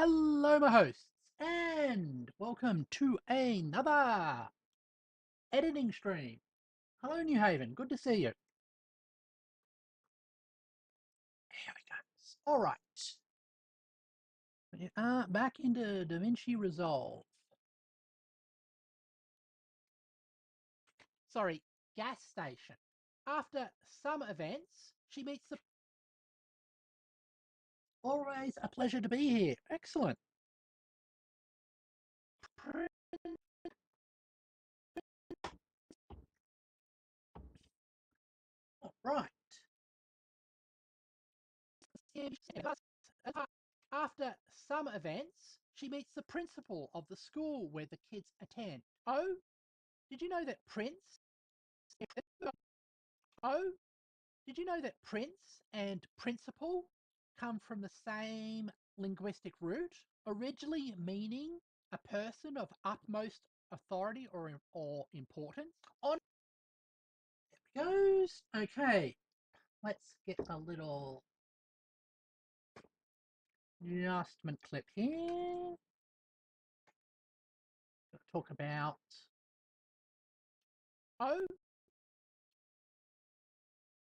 Hello, my hosts, and welcome to another editing stream. Hello, New Haven. Good to see you. There we go. All right. We are back into DaVinci Resolve. Sorry, gas station. After some events, she meets the... Always a pleasure to be here. Excellent. All right. After some events, she meets the principal of the school where the kids attend. Oh, did you know that Oh, did you know that prince and principal come from the same linguistic root, originally meaning a person of utmost authority or importance? On it goes. Okay, let's get a little adjustment clip here. Talk about... Oh,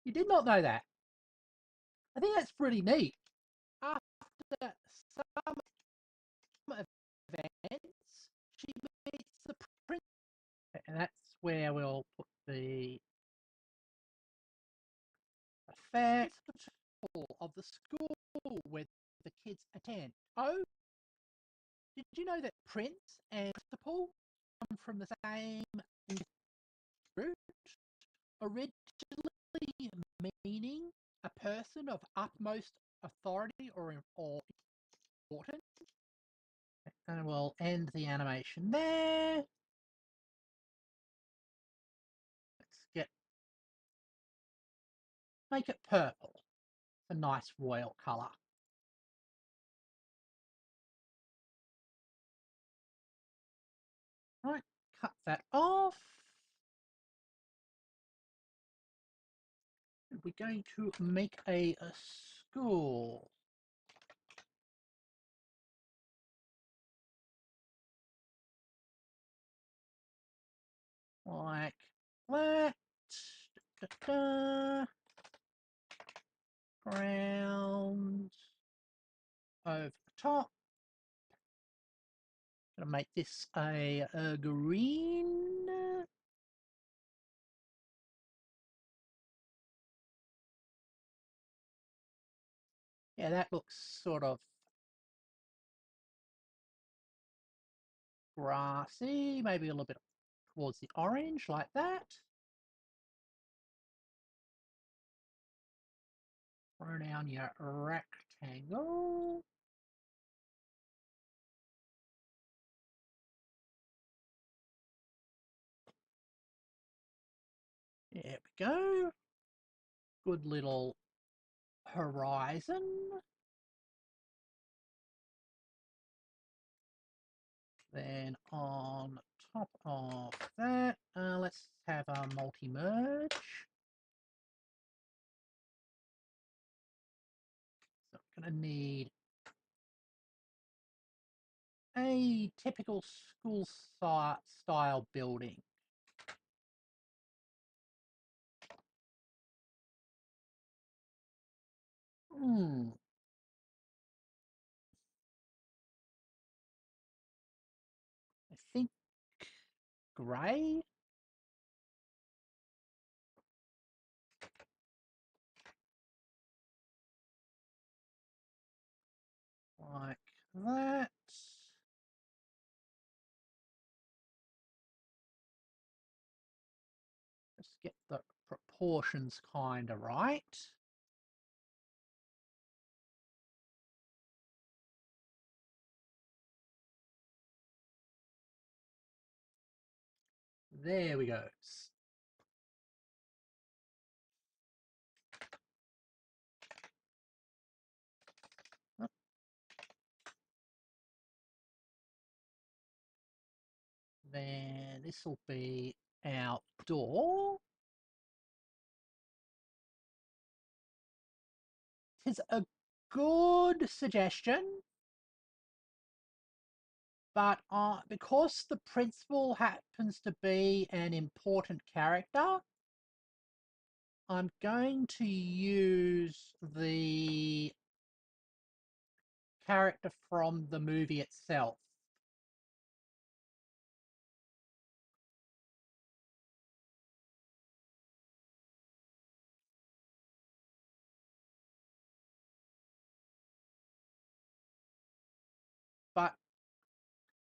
you did not know that. I think that's pretty neat. After some events, she meets the prince, and that's where we'll put the effect of the school where the kids attend. Oh, did you know that prince and principal come from the same root, originally meaning a person of utmost authority or importance? And we'll end the animation there. Let's make it purple. It's a nice royal colour. Right, cut that off. We're going to make a school. Like that. Ground over the top. Gonna make this a green. Yeah, that looks sort of grassy, maybe a little bit towards the orange, like that. Throw down your rectangle. There we go. Good little horizon. Then on top of that, let's have a multi-merge. So I'm going to need a typical school style building. I think grey. Like that. Let's get the proportions kind of right. There we go. Then this will be outdoor. It's a good suggestion. But because the principal happens to be an important character, I'm going to use the character from the movie itself. But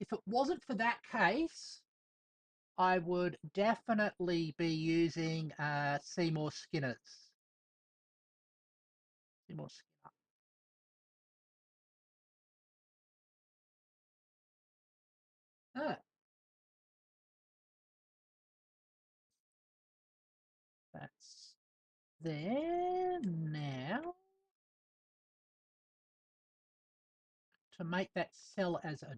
if it wasn't for that case, I would definitely be using Seymour Skinner's. Seymour Skinner. Ah, that's there now. To make that cell as a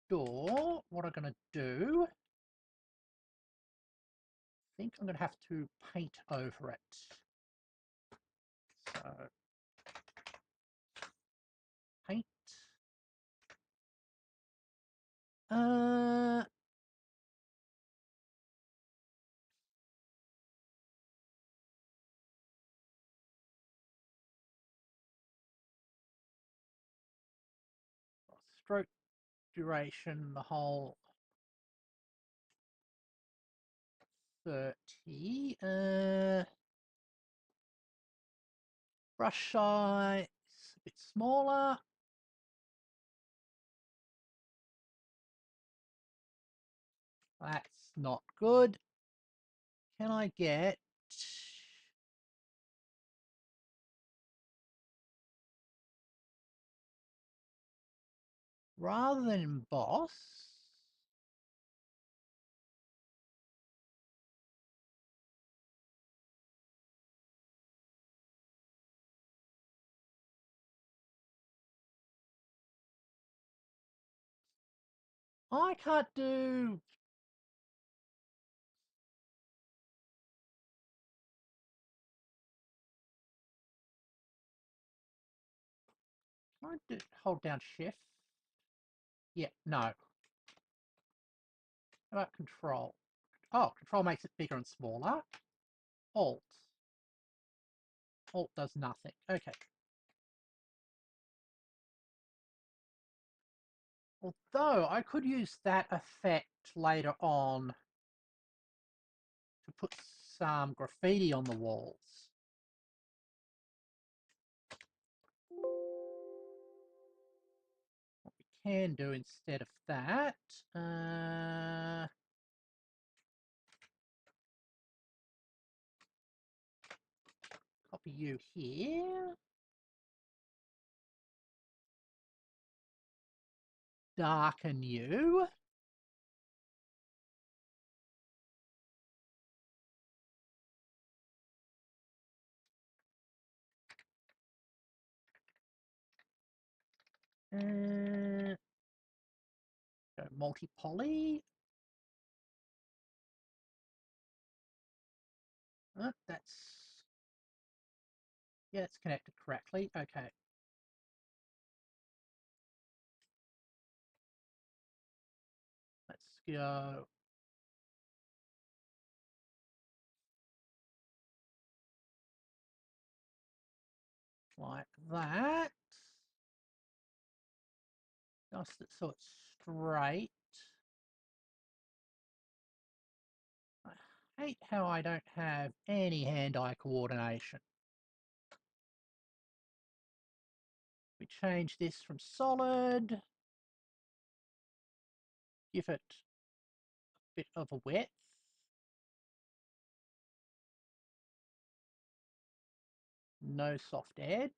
door, what I'm going to do, I think I'm going to have to paint over it. So, paint. Uh, Stroke duration, the whole 30. Brush size a bit smaller. That's not good. Can I get rather than emboss? I can't do. Can I do hold down shift? Yeah, no. How about control? Oh, control makes it bigger and smaller. Alt. Alt does nothing. Okay. Although I could use that effect later on to put some graffiti on the walls. What we can do instead of that, copy you here. Darken you. Go multi-poly. That's, yeah, it's connected correctly. Okay. Let's go like that. Just so it's straight. I hate how I don't have any hand-eye coordination. We change this from solid, give it a bit of a width. No soft edge.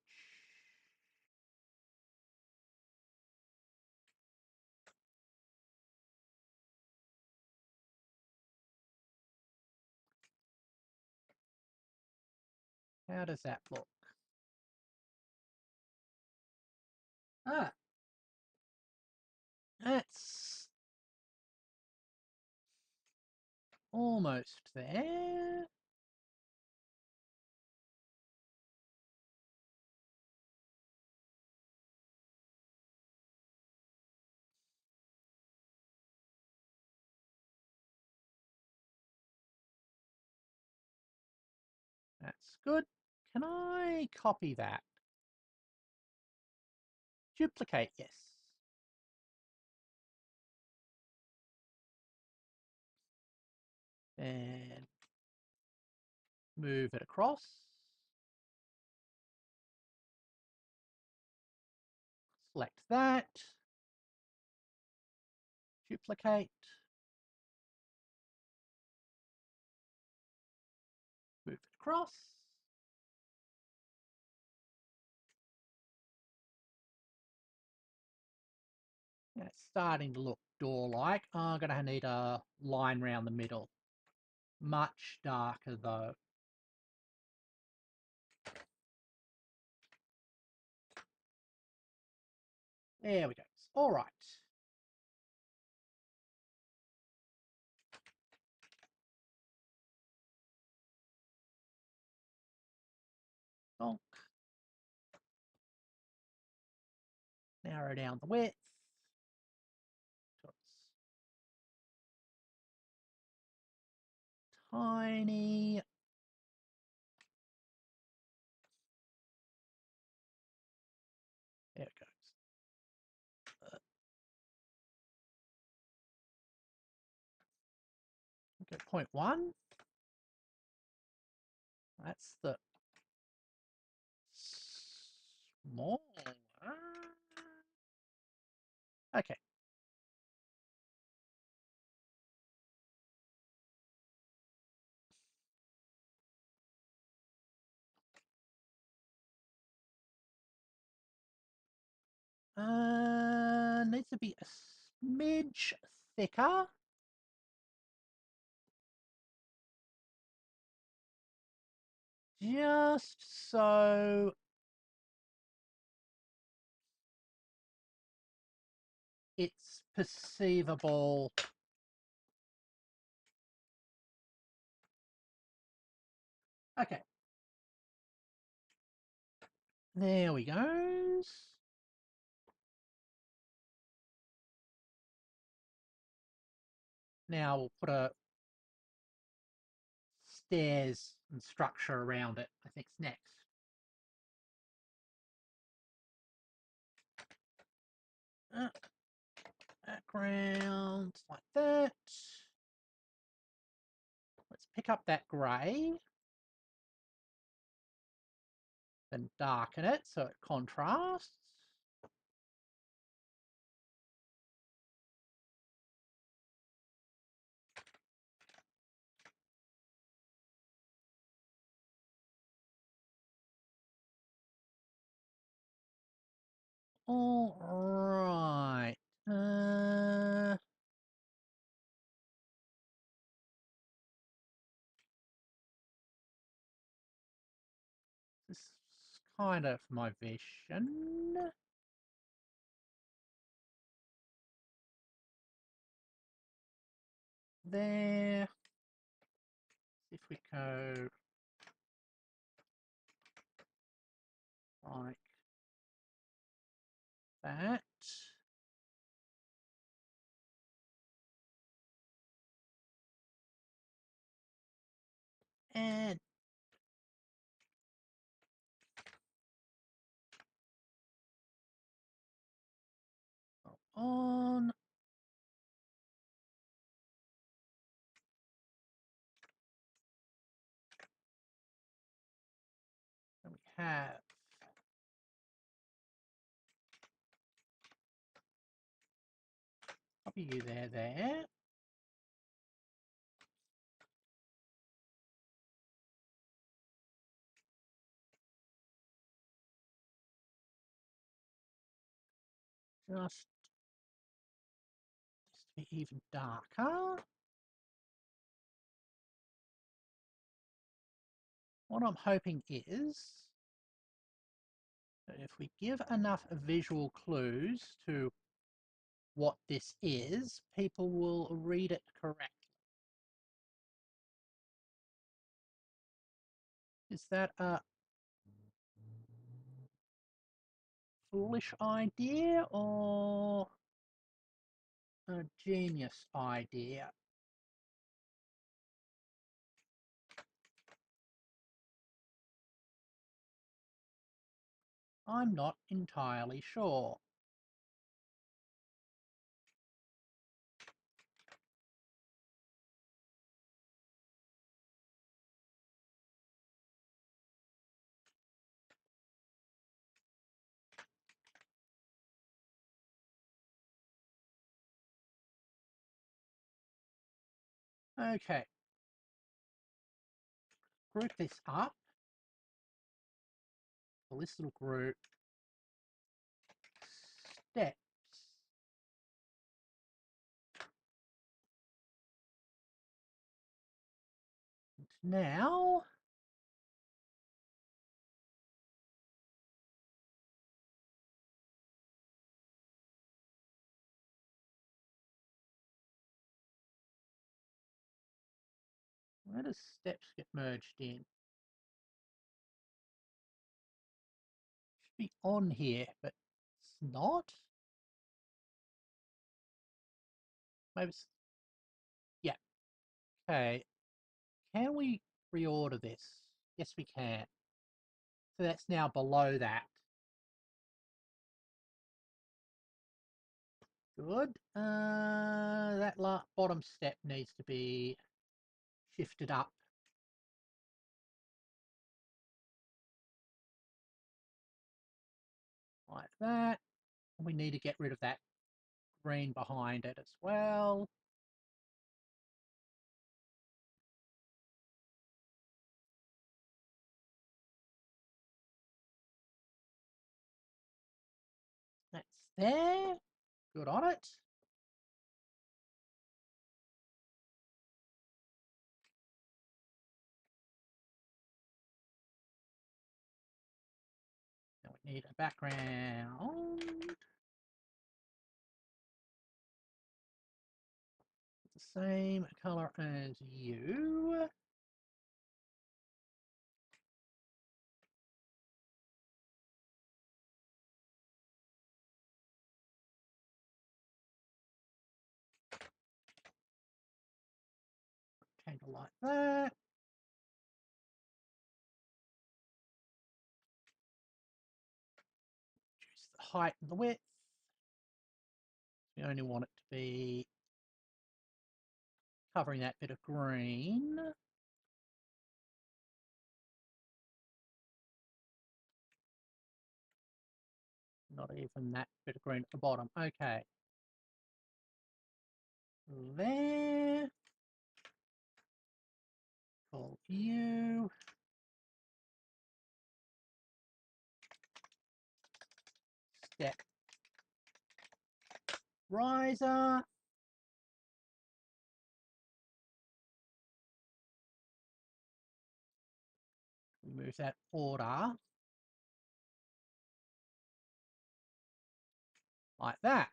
How does that look? Ah, that's almost there. That's good. Can I copy that? Duplicate, yes. And move it across. Select that. Duplicate. Move it across. Yeah, it's starting to look door-like. I'm going to need a line around the middle. Much darker though. There we go. All right. Donk. Narrow down the width. Tiny. There it goes. Okay, 0.1. That's the small. Okay. Needs to be a smidge thicker. Just so it's perceivable. Okay. There we go. Now we'll put a stairs and structure around it. I think it's next. Background like that. Let's pick up that grey. Then darken it so it contrasts. All right. This is kind of my vision. There. If we go like that. And on. And we have copy you there. Just this to be even darker. What I'm hoping is that if we give enough visual clues to what this is, people will read it correctly. Is that a foolish idea or a genius idea? I'm not entirely sure. Okay. Group this up. Well, this little group. Steps. And now, where does steps get merged in? Should be on here, but it's not. Maybe it's, yeah. Okay. Can we reorder this? Yes, we can. So that's now below that. Good. That bottom step needs to be shifted up. Like that. We need to get rid of that green behind it as well. That's there. Good on it. Now we need a background. The same color as you. Rectangle like that. Choose the height and the width. We only want it to be covering that bit of green. Not even that bit of green at the bottom. Okay. There. Call you. Step riser. Move that order like that.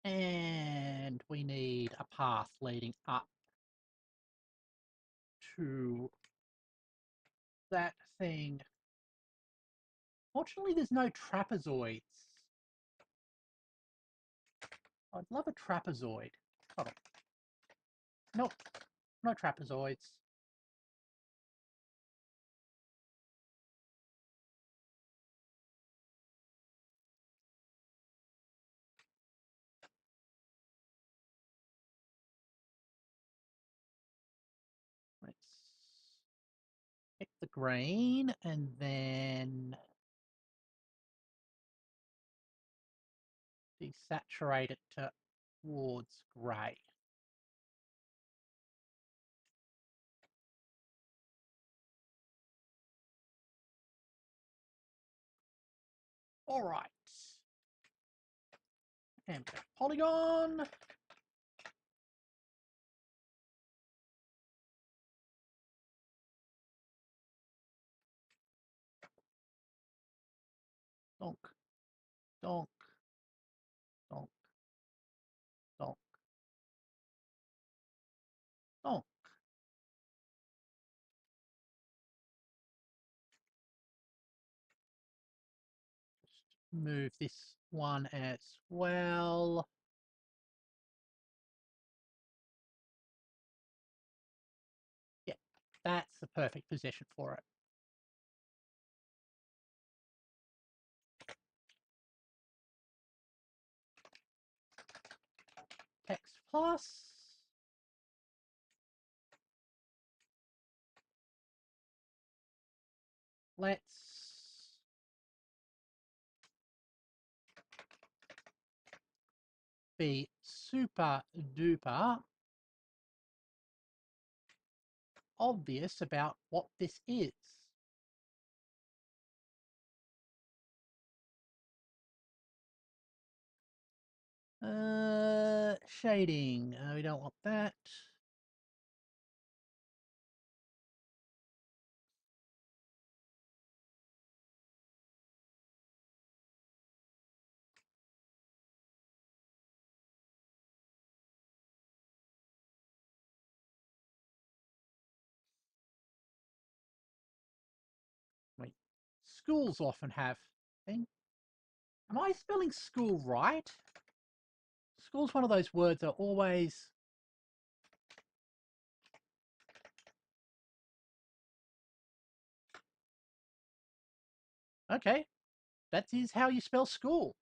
And we need a path leading up to that thing. Fortunately, there's no trapezoids. I'd love a trapezoid. Hold on. Nope, no trapezoids. Let's pick the green and then desaturate it towards grey. All right. And polygon. Donk, donk, donk, donk, donk. Just move this one as well. Yeah, That's the perfect position for it. Text plus. Let's be super duper obvious about what this is. Shading. We don't want that. Wait, schools often have thing. Am I spelling school right? School's one of those words that always. Okay, that is how you spell school.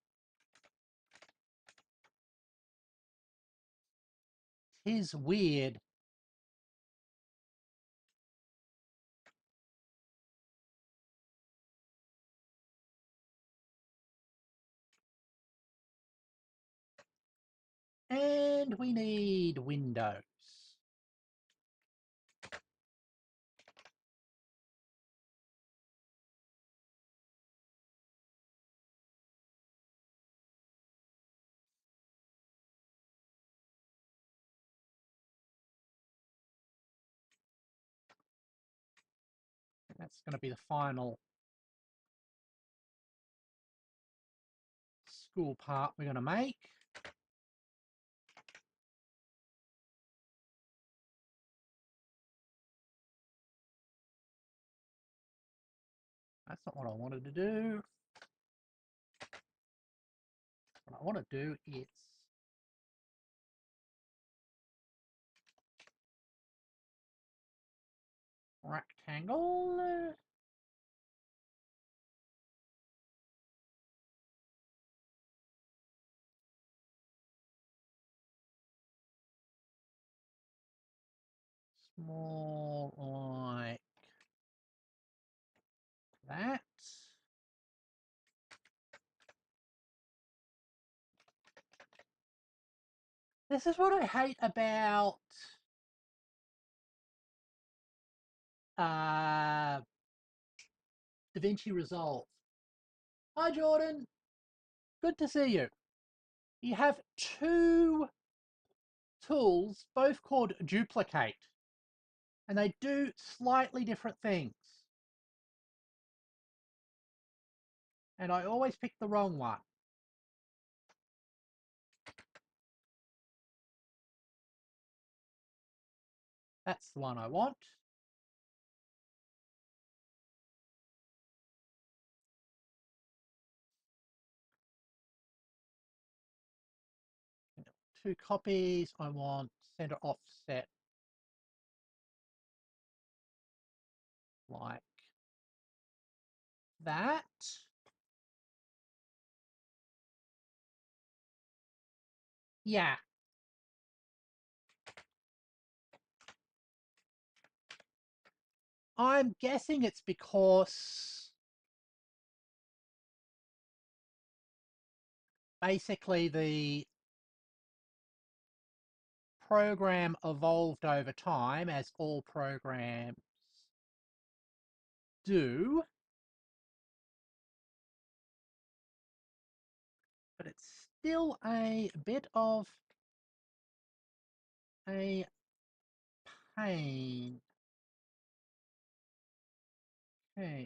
Tis weird. And we need windows. That's going to be the final school part we're going to make. That's not what I wanted to do. What I want to do is rectangle. Small like that. This is what I hate about DaVinci Resolve. Hi, Jordan. Good to see you. You have two tools, both called duplicate, and they do slightly different things. And I always pick the wrong one. That's the one I want. Two copies. I want center offset like that. Yeah. I'm guessing it's because basically the program evolved over time, as all programs do. But it's still a bit of a pain. Okay.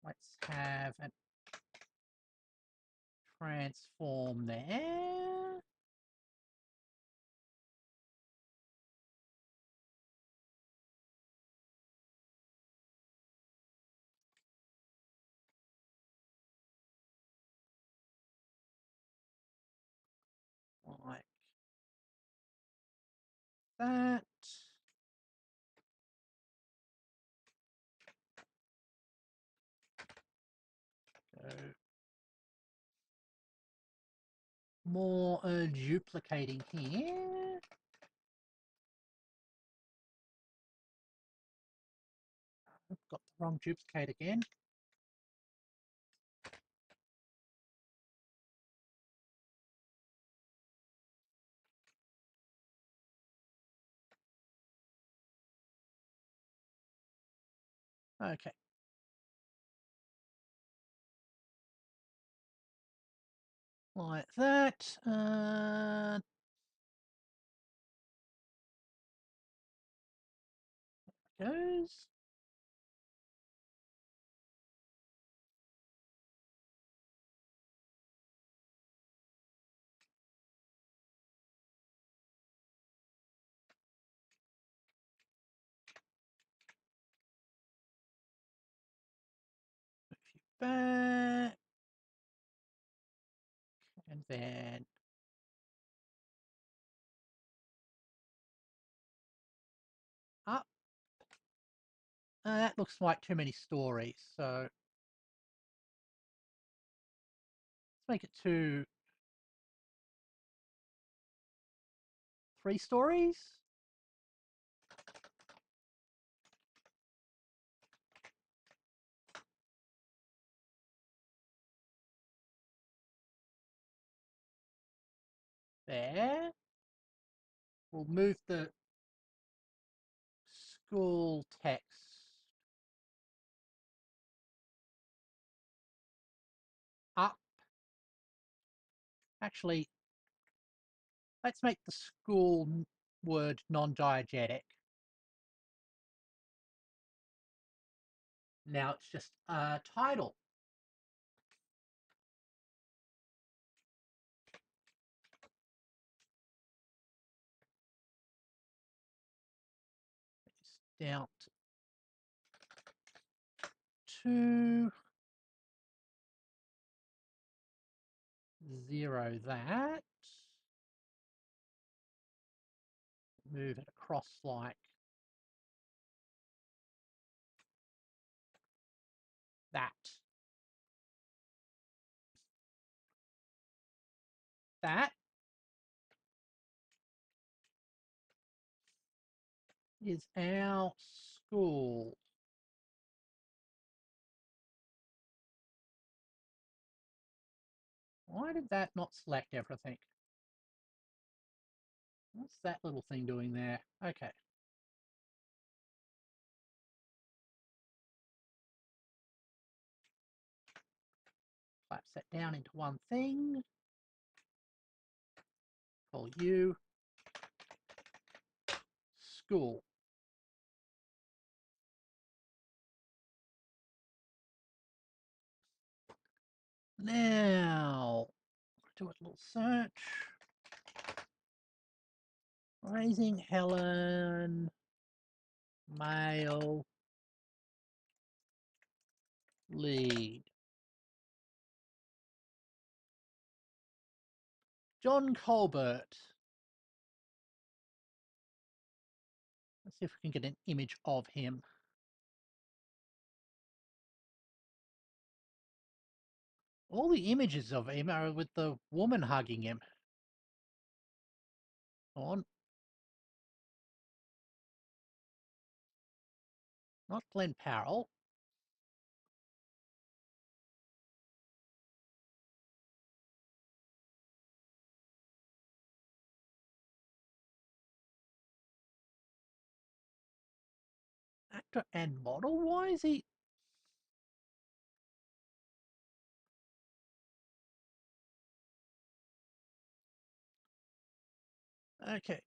Let's have a transform there. Like that. Go. More duplicating here. I've got the wrong duplicate again. Okay. Like that. Goes. Move you back. And then up. That looks like too many stories, so let's make it to 3 stories. There. We'll move the school text up. Actually, let's make the school word non-diegetic. Now it's just a title. It's down to 0 that. Move it across like that. That is our school. Why did that not select everything? What's that little thing doing there? Okay. Collapse that down into one thing. Call you school. Now, do a little search. Raising Helen, male, lead. John Colbert. Let's see if we can get an image of him. All the images of him are with the woman hugging him. On. Not Glenn Powell. Actor and model? Why is he? Okay.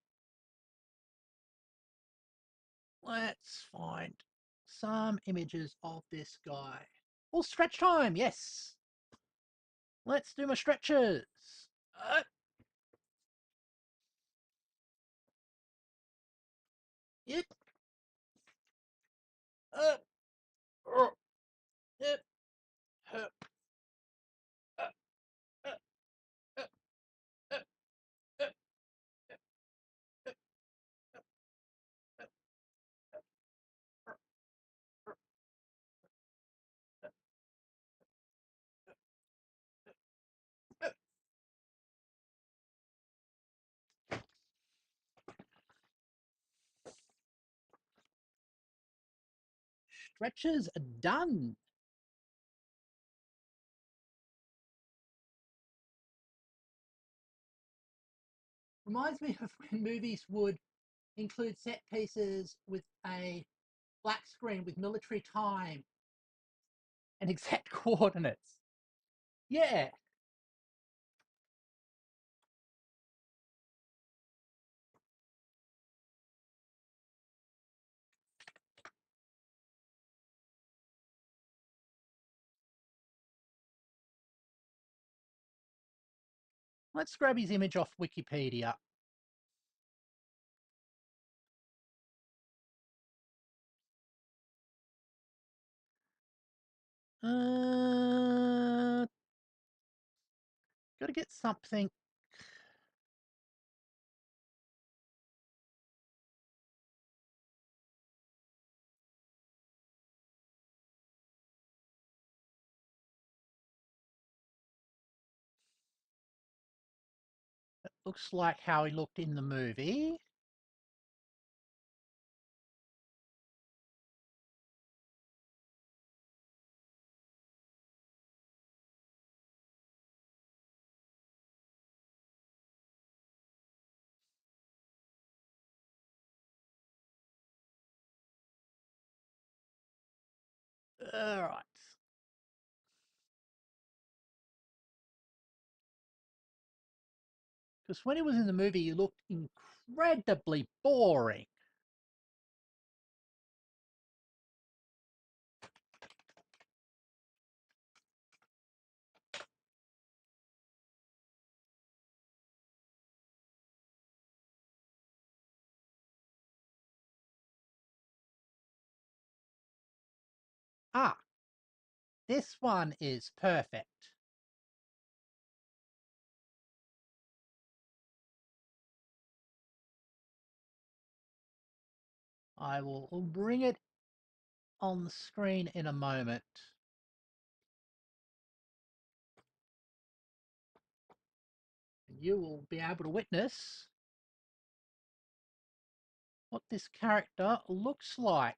Let's find some images of this guy. Oh, stretch time, yes. Let's do my stretches. Yep. Yep. stretches done. Reminds me of when movies would include set pieces with a black screen with military time and exact coordinates. Yeah. Let's grab his image off Wikipedia. Got to get something. That looks like how he looked in the movie. All right. Because when he was in the movie, he looked incredibly boring. Ah, this one is perfect. I will bring it on the screen in a moment. You will be able to witness what this character looks like.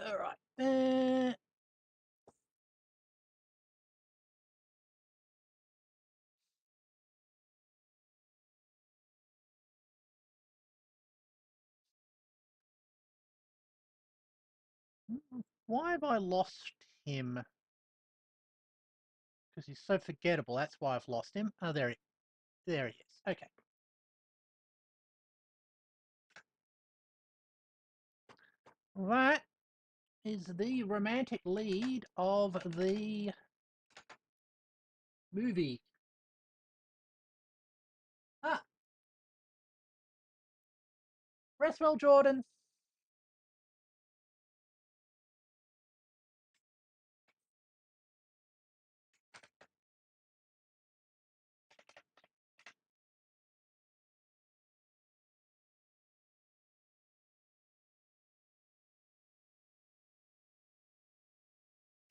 All right, there. Why have I lost him? Because he's so forgettable. That's why I've lost him. Oh, there he is. Okay. That is the romantic lead of the movie. Ah, rest well, Jordan.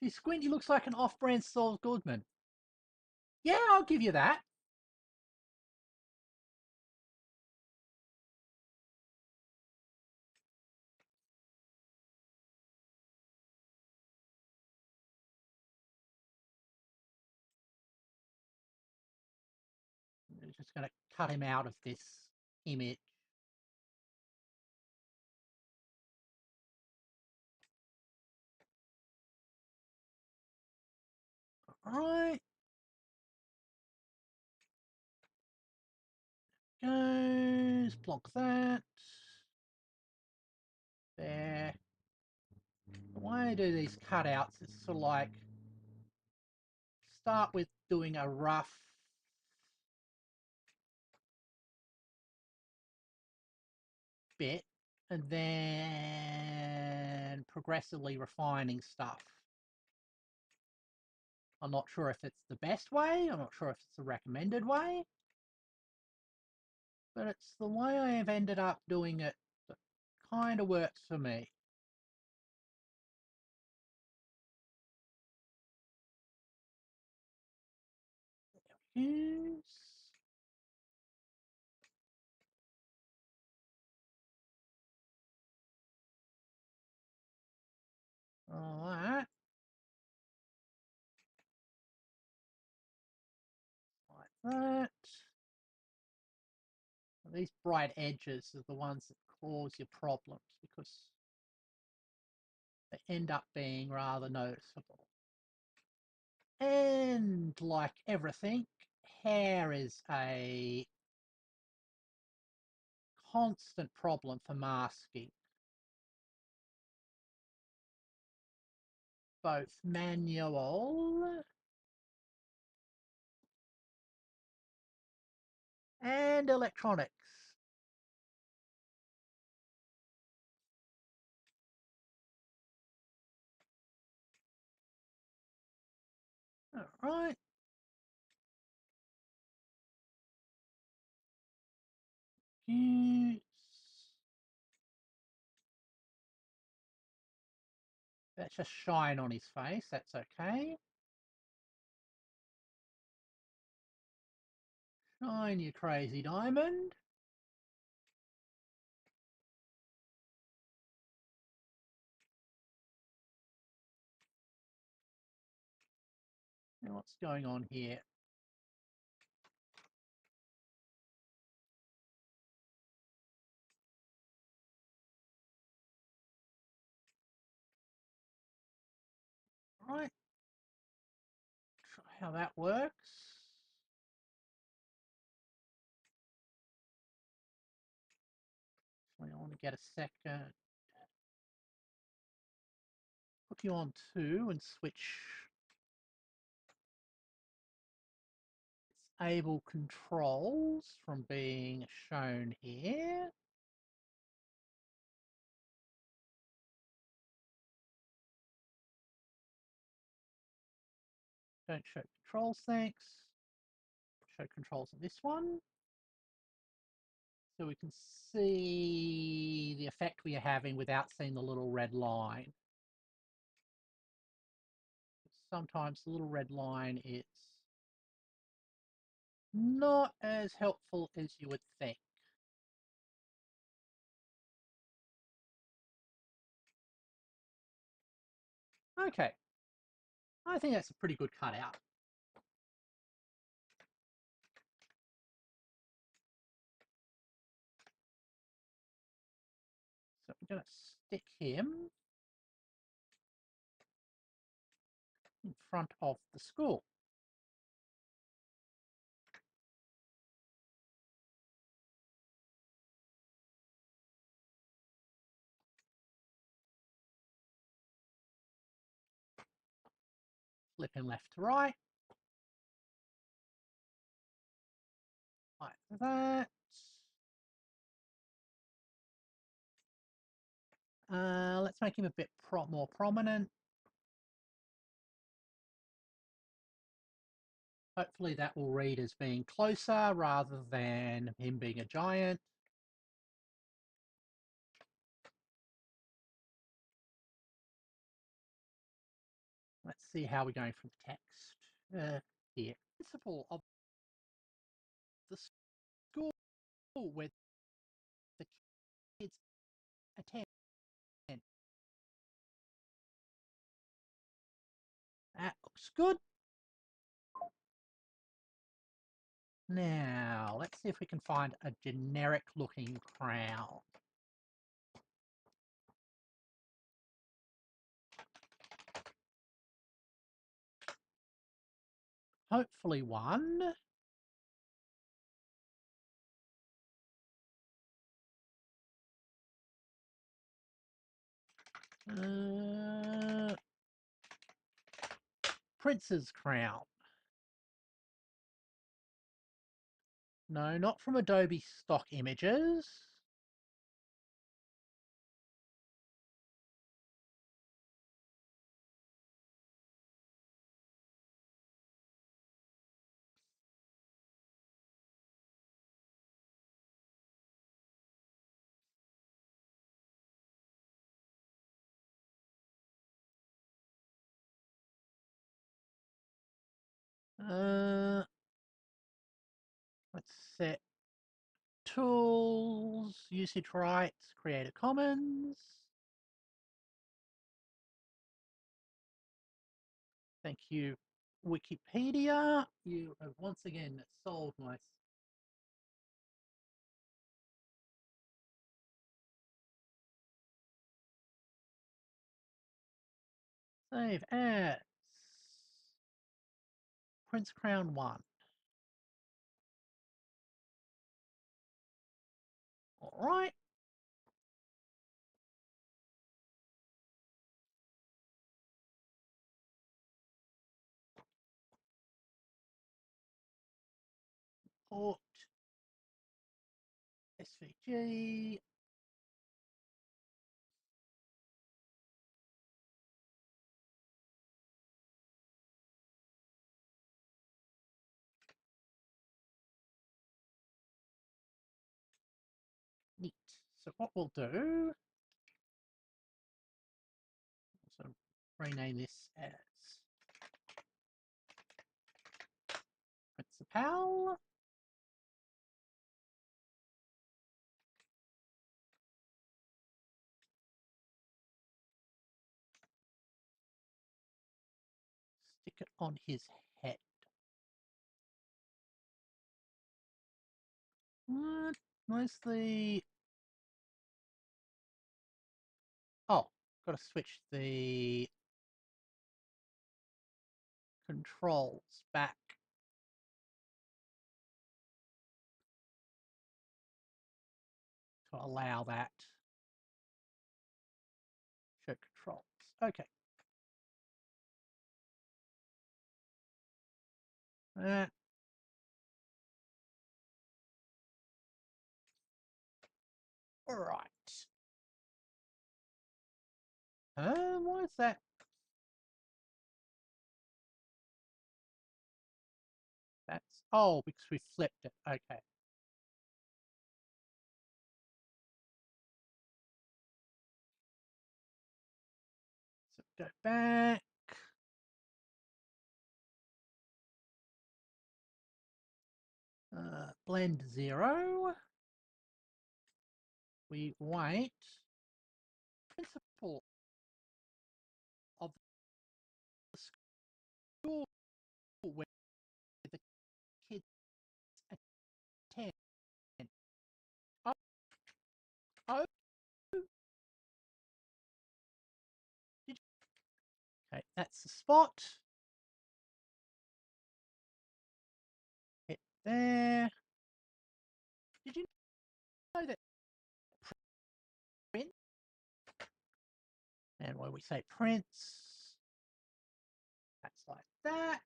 If you squint, he looks like an off-brand Saul Goodman. Yeah, I'll give you that. I'm just going to cut him out of this image. All right. Goes. Block that. There. Why do these cutouts? It's sort of like start with doing a rough bit and then progressively refining stuff. I'm not sure if it's the best way. I'm not sure if it's the recommended way. But it's the way I have ended up doing it that kind of works for me. Yes. that. These bright edges are the ones that cause you problems because they end up being rather noticeable. And like everything, hair is a constant problem for masking, both manual and electronics. All right. Yes. That's just shine on his face. That's okay. Shine, you crazy diamond. Now what's going on here? All right. Try how that works. So I want to get a second. Put you on 2 and switch disable controls from being shown here. Don't show controls, thanks. Show controls on this one. So we can see the effect we are having without seeing the little red line. Sometimes the little red line is not as helpful as you would think. Okay, I think that's a pretty good cutout. So I'm going to stick him in front of the school. Flip him left to right. Like that. Let's make him a bit more prominent. Hopefully that will read as being closer rather than him being a giant. Let's see how we're going from the text here. Principal of the school where the kids attend. That looks good. Now, let's see if we can find a generic looking crown. Hopefully one. Prince's crown. No, not from Adobe stock images. Let's set tools, usage rights, Creative Commons. Thank you Wikipedia, you have once again solved my save as Prince Crown 1. All right. Port SVG. Neat. So what we'll do, so rename this as Principal. Stick it on his head. What? Mostly. Oh, got to switch the controls back. To allow that. Show controls. Okay. All right. What is that? That's, oh, because we flipped it. Okay. So go back. Blend 0. We wait. Principal of the school where the kids attend. Oh, oh. Okay, that's the spot. Hit there. Did you know that print? And when we say prints, that's like that.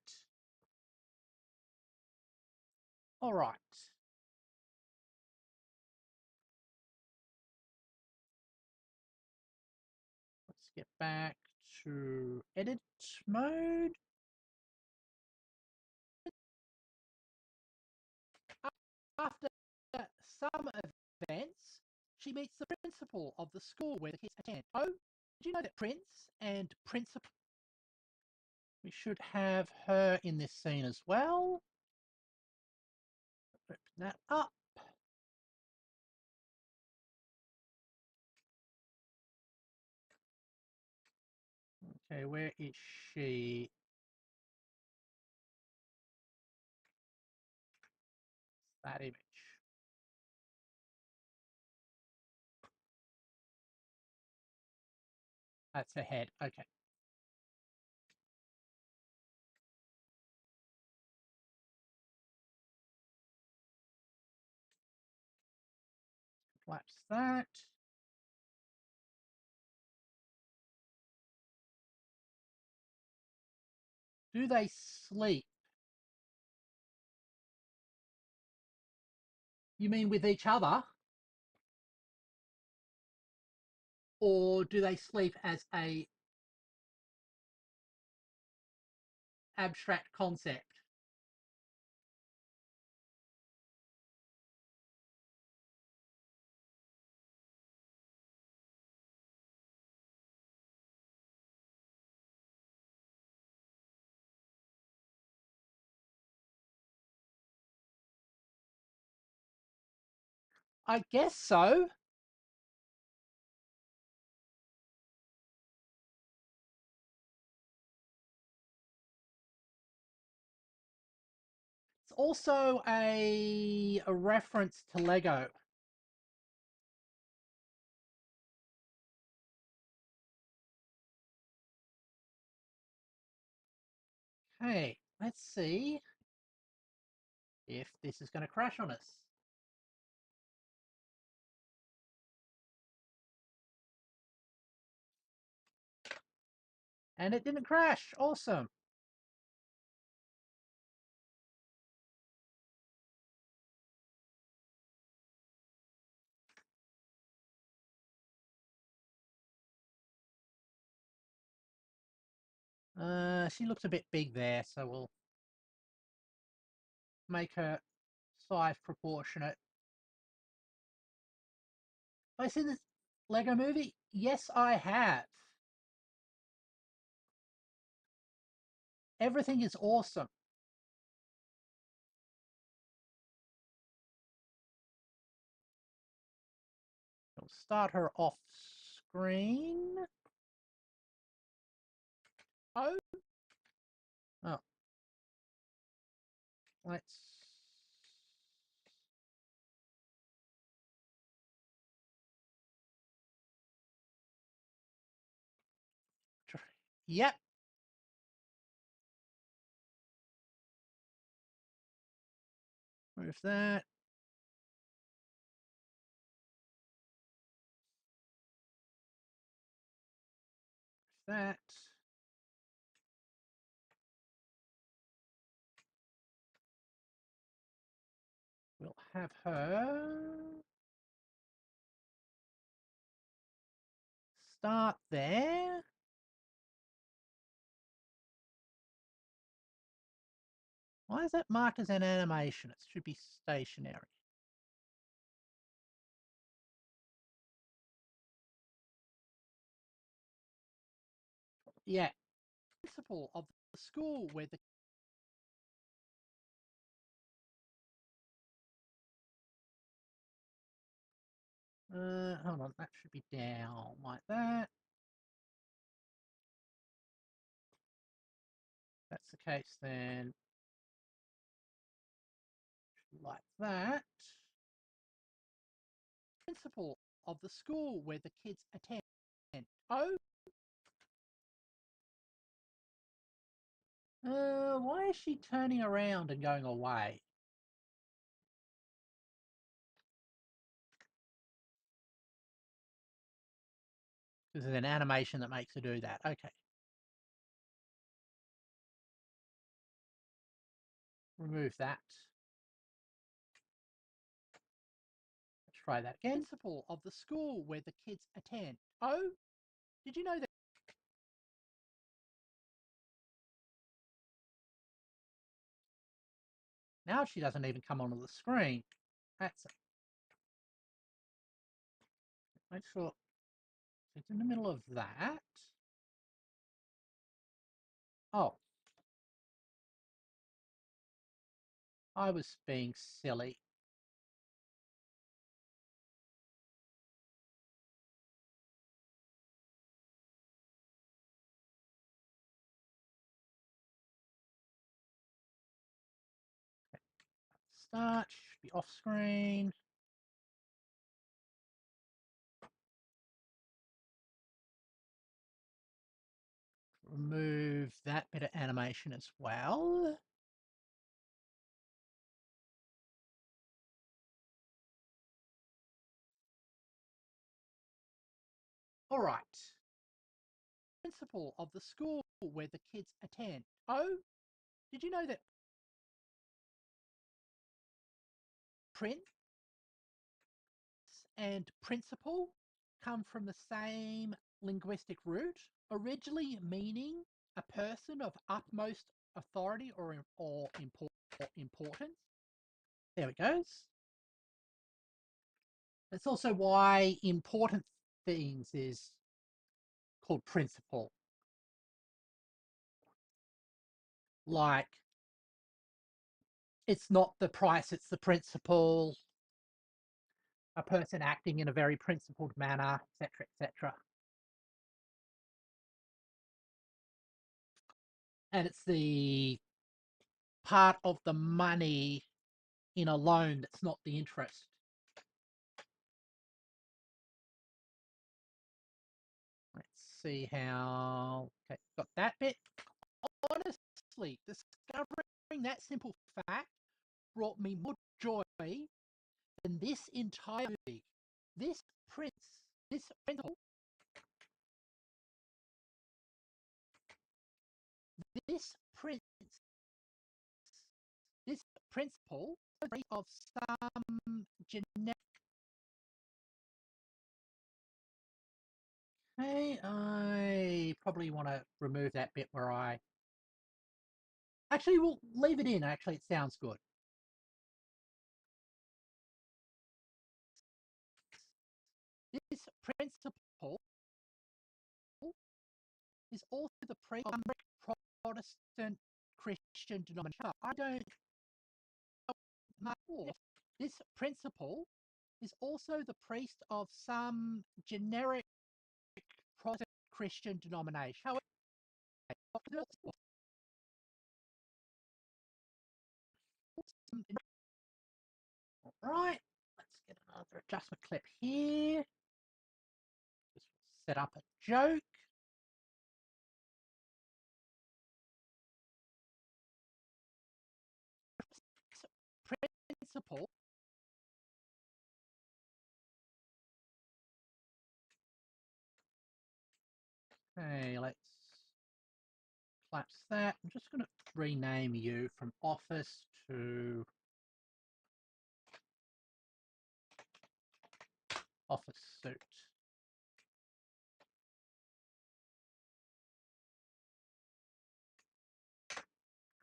All right. Let's get back to edit mode. After some events, she meets the principal of the school where the kids attend. Oh, did you know that Prince and Principal? We should have her in this scene as well. Open that up. Okay, where is she? That image. That's her head. Okay. Collapse that. Do they sleep? You mean with each other? Or do they sleep as a abstract concept? I guess so. also a reference to Lego. Hey, let's see if this is going to crash on us. And it didn't crash. Awesome. She looks a bit big there, so we'll make her size proportionate. Have I seen this Lego movie? Yes, I have. Everything is awesome. We'll start her off screen. Oh. Oh. Let's try. Yep. Move that. That. We'll have her start there. Why is that marked as an animation? It should be stationary. Yeah. Principal of the school where the hold on, that should be down like that. If that's the case, then like that. Principal of the school where the kids attend. Oh. Why is she turning around and going away? This is an animation that makes her do that. Okay. Remove that. Let's try that again. Principal of the school where the kids attend. Oh, did you know that? Now she doesn't even come onto the screen. That's it. Make sure it's in the middle of that. Oh, I was being silly. Start, should be off screen. Remove that bit of animation as well. All right. Principal of the school where the kids attend. Oh, did you know that Prince and principal come from the same linguistic root, originally meaning a person of utmost authority or importance? There it goes. That's also why important things is called principle. Like, it's not the price, it's the principle. A person acting in a very principled manner, etc., etc. And it's the part of the money in a loan that's not the interest. Let's see how. Okay, got that bit. Honestly, discovering that simple fact brought me more joy than this entire movie. This this principle, this prince, this principle of some genetic. Hey, I probably want to remove that bit where I. Actually, we'll leave it in. Actually, it sounds good. This principle is also the Protestant Christian denomination. I don't. This principle is also the priest of some generic Protestant Christian denomination. However, right, let's get another adjustment clip here. This will set up a joke. Principle. Okay, let's collapse that. I'm just going to rename you from office to office suit.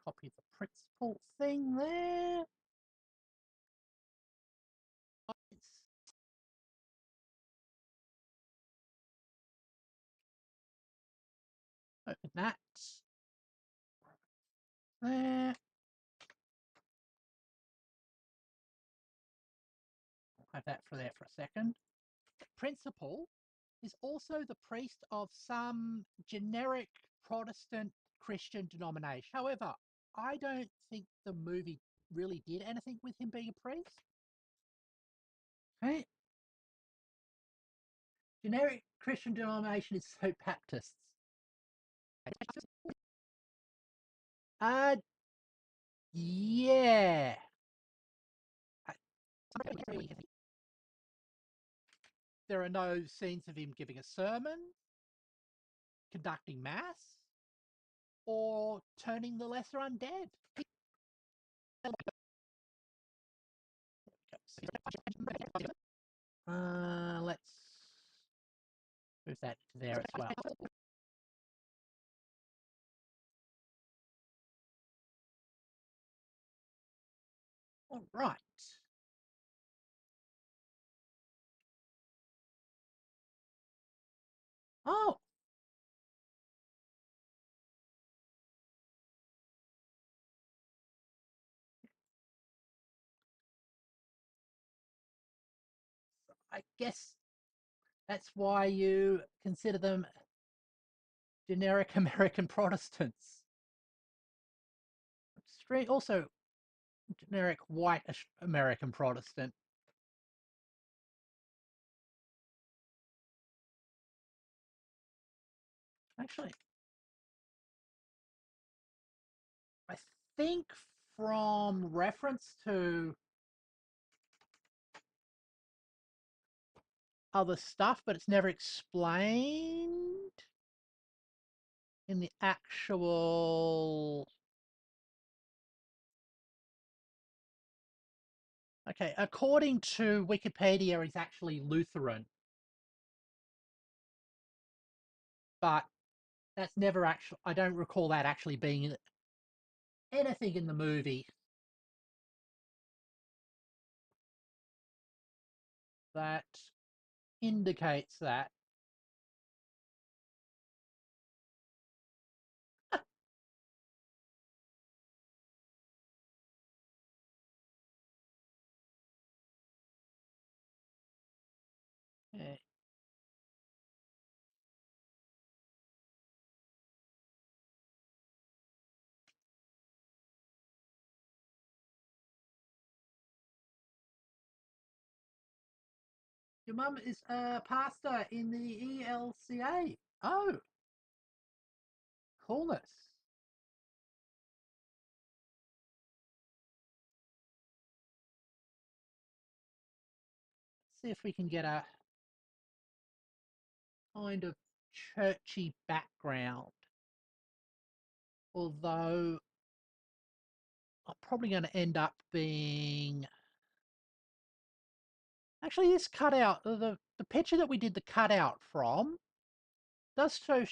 Copy the principal thing there. Open that. There. I'll have that for there for a second. Principal is also the priest of some generic Protestant Christian denomination. However, I don't think the movie really did anything with him being a priest. Okay. Generic Christian denomination is so Baptists. Yeah. There are no scenes of him giving a sermon, conducting mass, or turning the lesser undead. Let's move that to there as well. All right. Oh. I guess that's why you consider them generic American Protestants. Also, generic white American Protestant. Actually, I think from reference to other stuff, but it's never explained in the actual. Okay, according to Wikipedia, he's actually Lutheran, but that's never actually. I don't recall that actually being anything in the movie that indicates that. Yeah. Your mum is a pastor in the ELCA. Oh, coolness. See if we can get a kind of churchy background. Although I'm probably going to end up being... Actually, this cutout, the picture that we did the cutout from, does show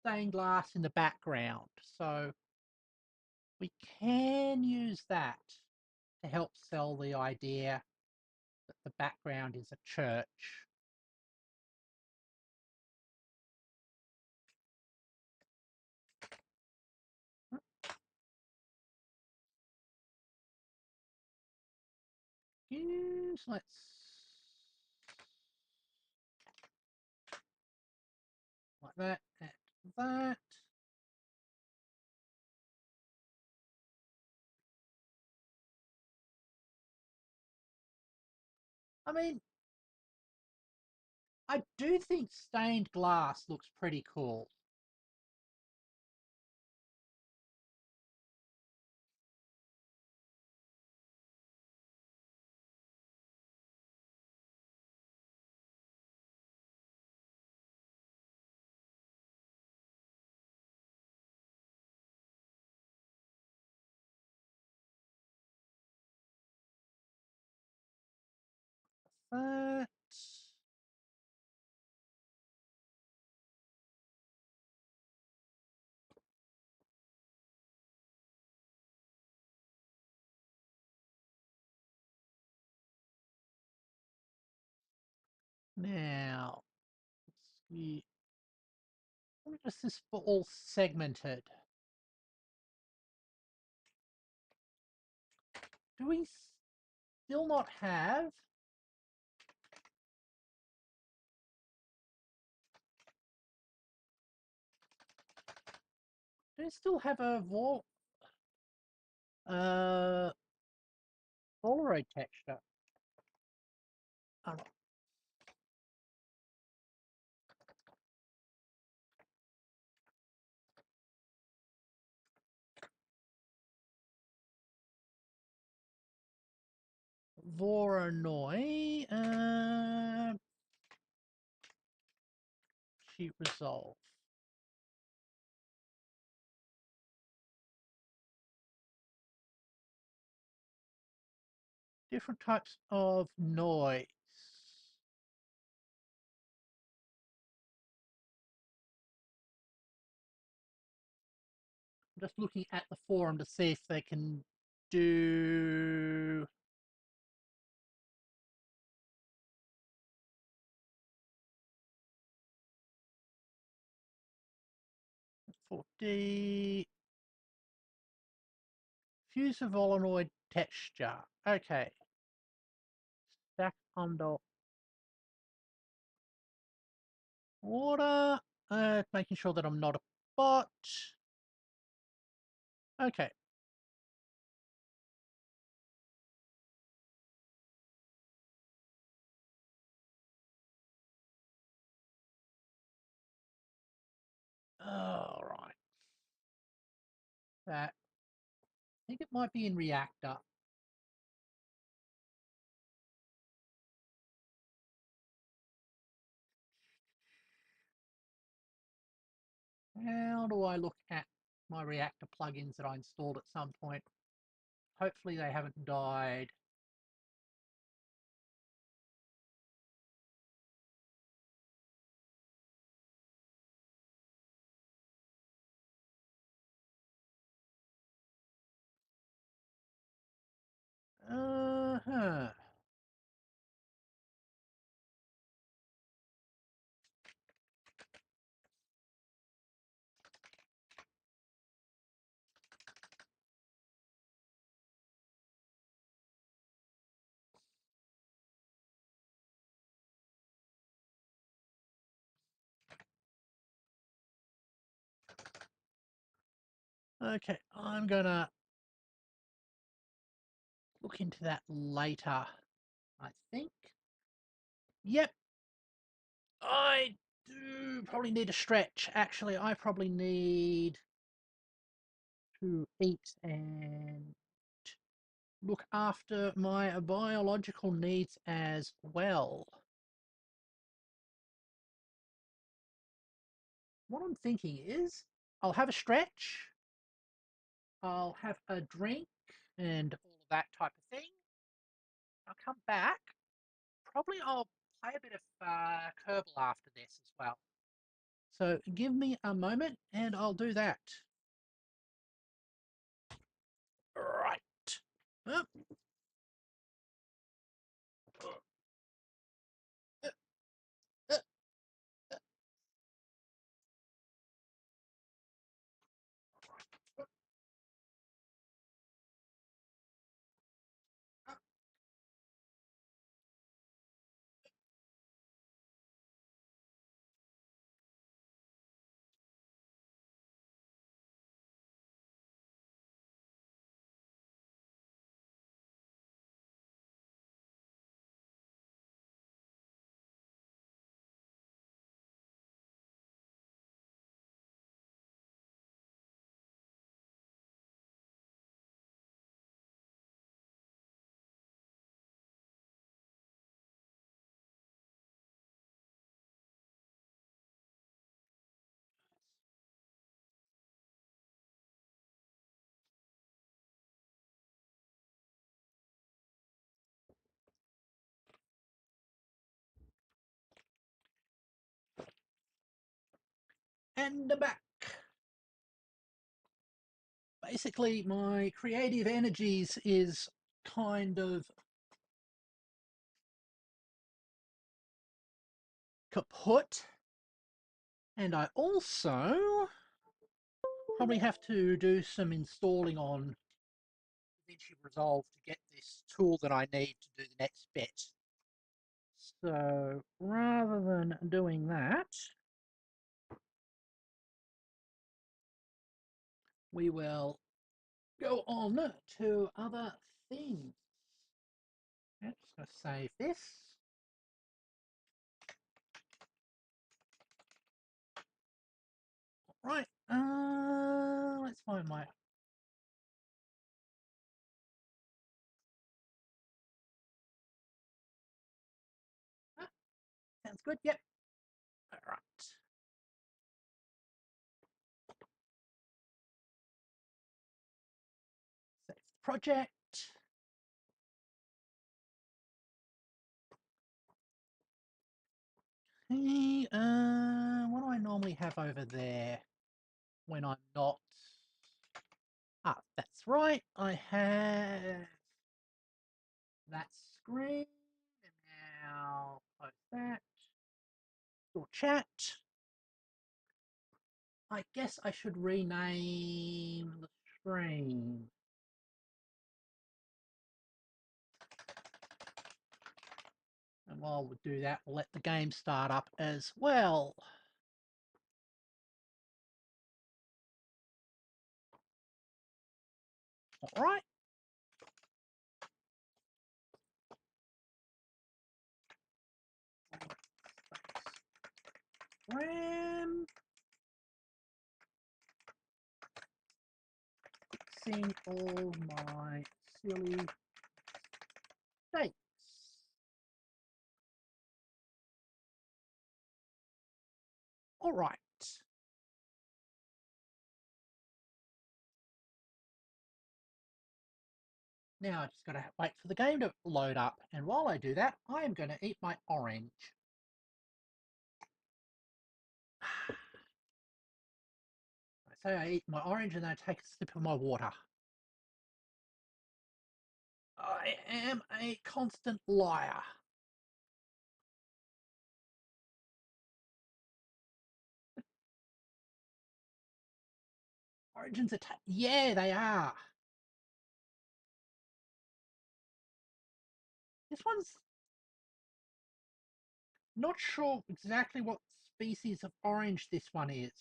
stained glass in the background. So we can use that to help sell the idea that the background is a church. Yes, like that and that. I mean, I do think stained glass looks pretty cool. That. Now, let's see. What is this for all segmented? Do we still not have? Do we still have a uh, Polaroid texture? Oh, Voronoi. Sheet resolve. Different types of noise. I'm just looking at the forum to see if they can do 4D fuse a volatile texture. Okay. Stack under water. Making sure that I'm not a bot. Okay. All right. That. I think it might be in reactor. How do I look at my reactor plugins that I installed at some point? Hopefully they haven't died. Uh-huh. Okay, I'm gonna look into that later, I think. Yep, I do probably need a stretch. Actually, I probably need to eat and look after my biological needs as well. What I'm thinking is I'll have a stretch, I'll have a drink and all of that type of thing. I'll come back. Probably I'll play a bit of Kerbal after this as well. So give me a moment and I'll do that. Right. Uh, uh, uh, and I'm back. Basically, my creative energies is kind of kaput. And I also probably have to do some installing on DaVinci Resolve to get this tool that I need to do the next bit. So rather than doing that, we will go on to other things. I'm just going to save this. Right, let's find my... Ah, sounds good, yep. All right. Save the project. Hey, what do I normally have over there when I'm not... Ah, that's right. I have that screen. And now close that. Or chat. I guess I should rename the screen. And while we do that, we'll let the game start up as well. All right. RAM. Fixing all my silly mistakes. All right. Now I just got to wait for the game to load up. And while I do that, I am going to eat my orange. I say I eat my orange and then I take a sip of my water. I am a constant liar. Origins attack. Yeah, they are. This one's not sure exactly what species of orange this one is,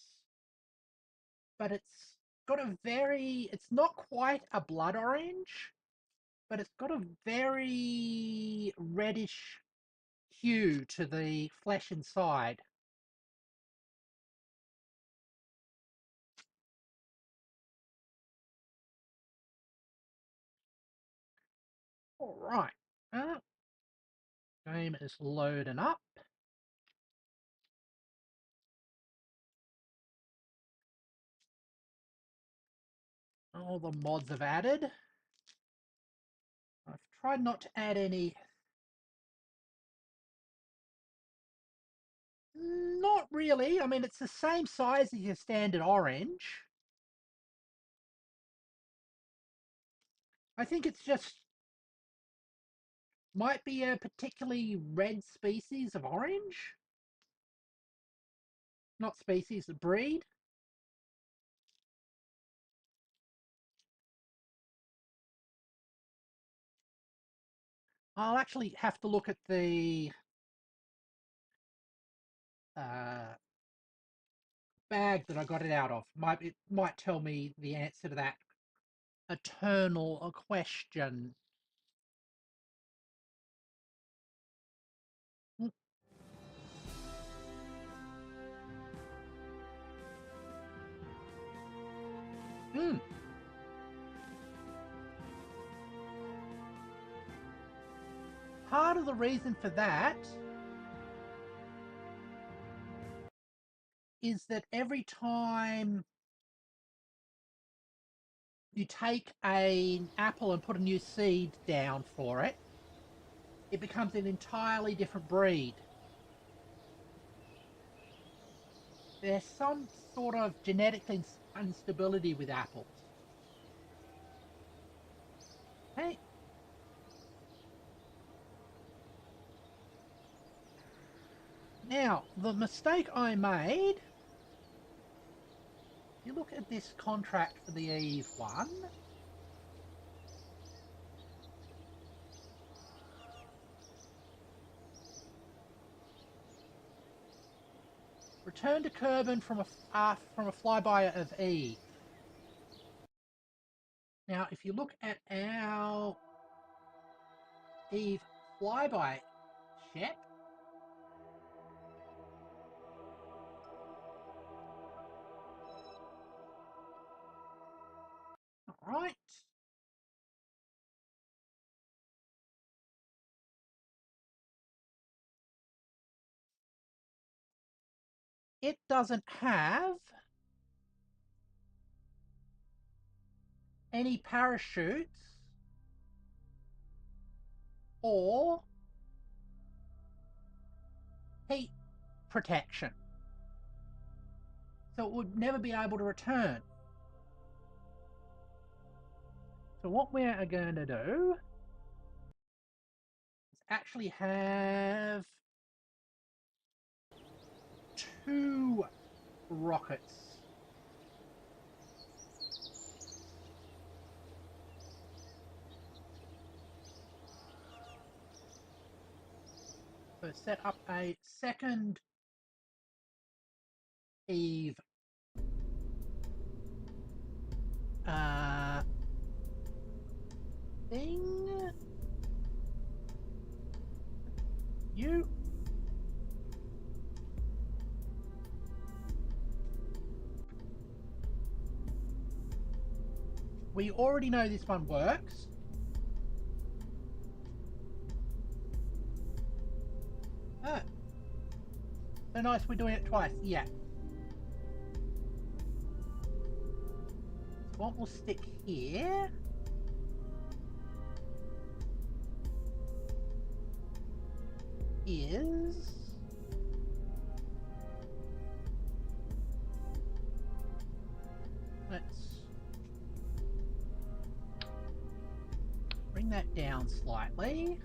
but it's got a very, it's not quite a blood orange, but it's got a very reddish hue to the flesh inside. All right. Game is loading up. All the mods have added. I've tried not to add any. Not really. I mean, it's the same size as your standard orange. I think it's just might be a particularly red species of orange. Not species, a breed. I'll actually have to look at the bag that I got it out of. It might tell me the answer to that eternal question. Hmm. Part of the reason for that is that every time you take an apple and put a new seed down for it, it becomes an entirely different breed. There's some sort of genetic instability with apples. Hey. Now, the mistake I made, you look at this contract for the Eve one, return to Kerbal from a flyby of Eve. Now, if you look at our Eve flyby ship, all right. It doesn't have any parachutes or heat protection. So it would never be able to return. So what we're going to do is actually have 2 rockets. So set up a second Eve thing. We already know this one works. Oh. So nice we're doing it twice. Yeah. So what we'll stick here is let's bring that down slightly.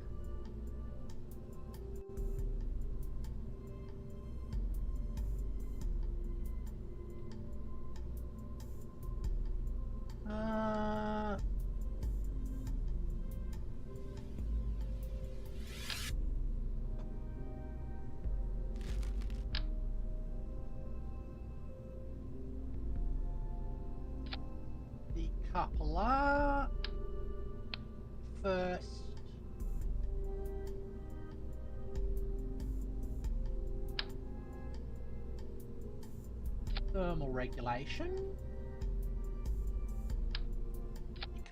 Decoupler first. thermal regulation.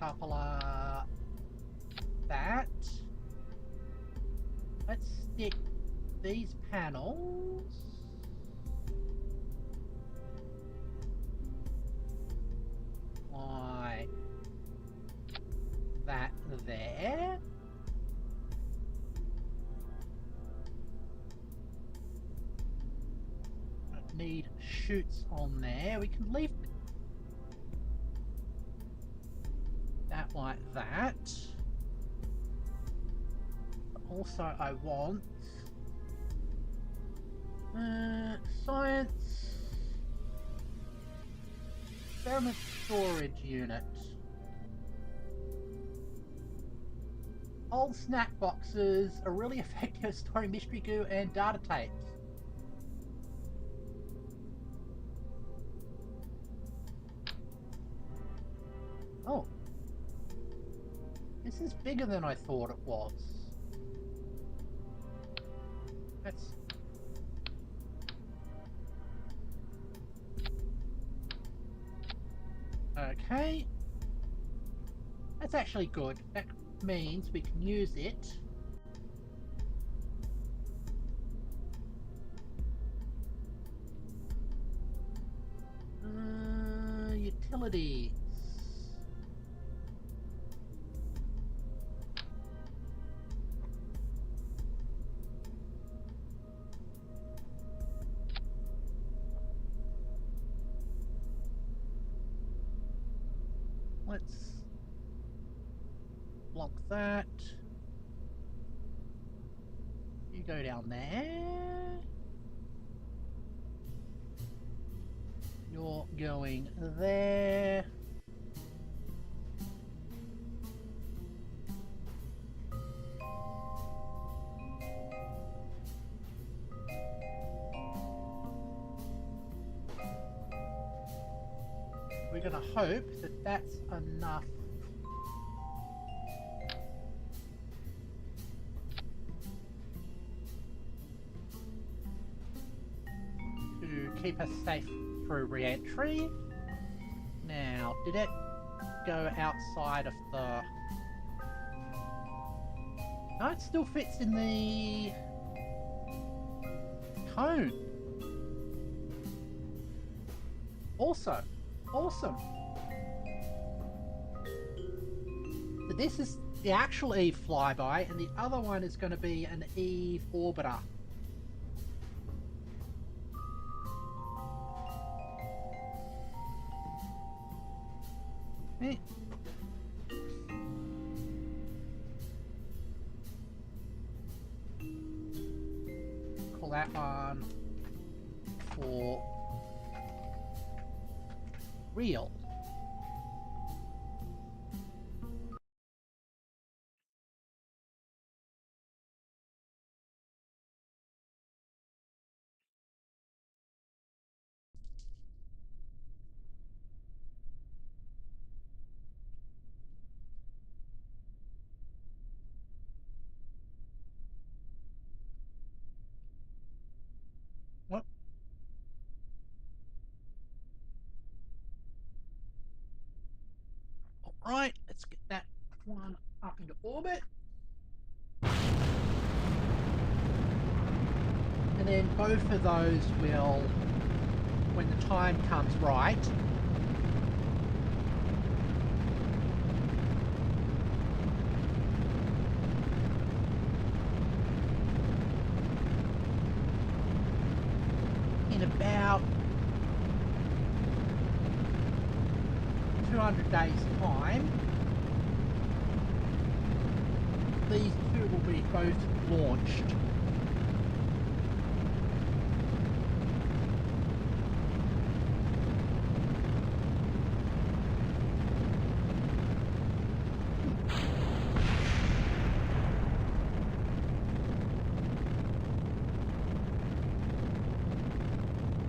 Decoupler that. Let's stick these panels like that there. Don't need chutes on there. We can leave that like that. Also, I want science experiment storage unit. Old snack boxes are really effective at storing mystery goo and data tapes. Oh, this is bigger than I thought it was. That's okay. That's actually good. That means we can use it utilities. Let's block that. You go down there. You're going there. We're gonna hope that that's enough to keep us safe through re-entry. Now, did it go outside of the... No, it still fits in the cone. Also, awesome. So this is the actual Eve flyby, and the other one is going to be an Eve orbiter. Eh. Call that one for real. What? Alright, let's get that one up into orbit. And then both of those will, when the time comes right, in about 200 days time, these two will be both launched.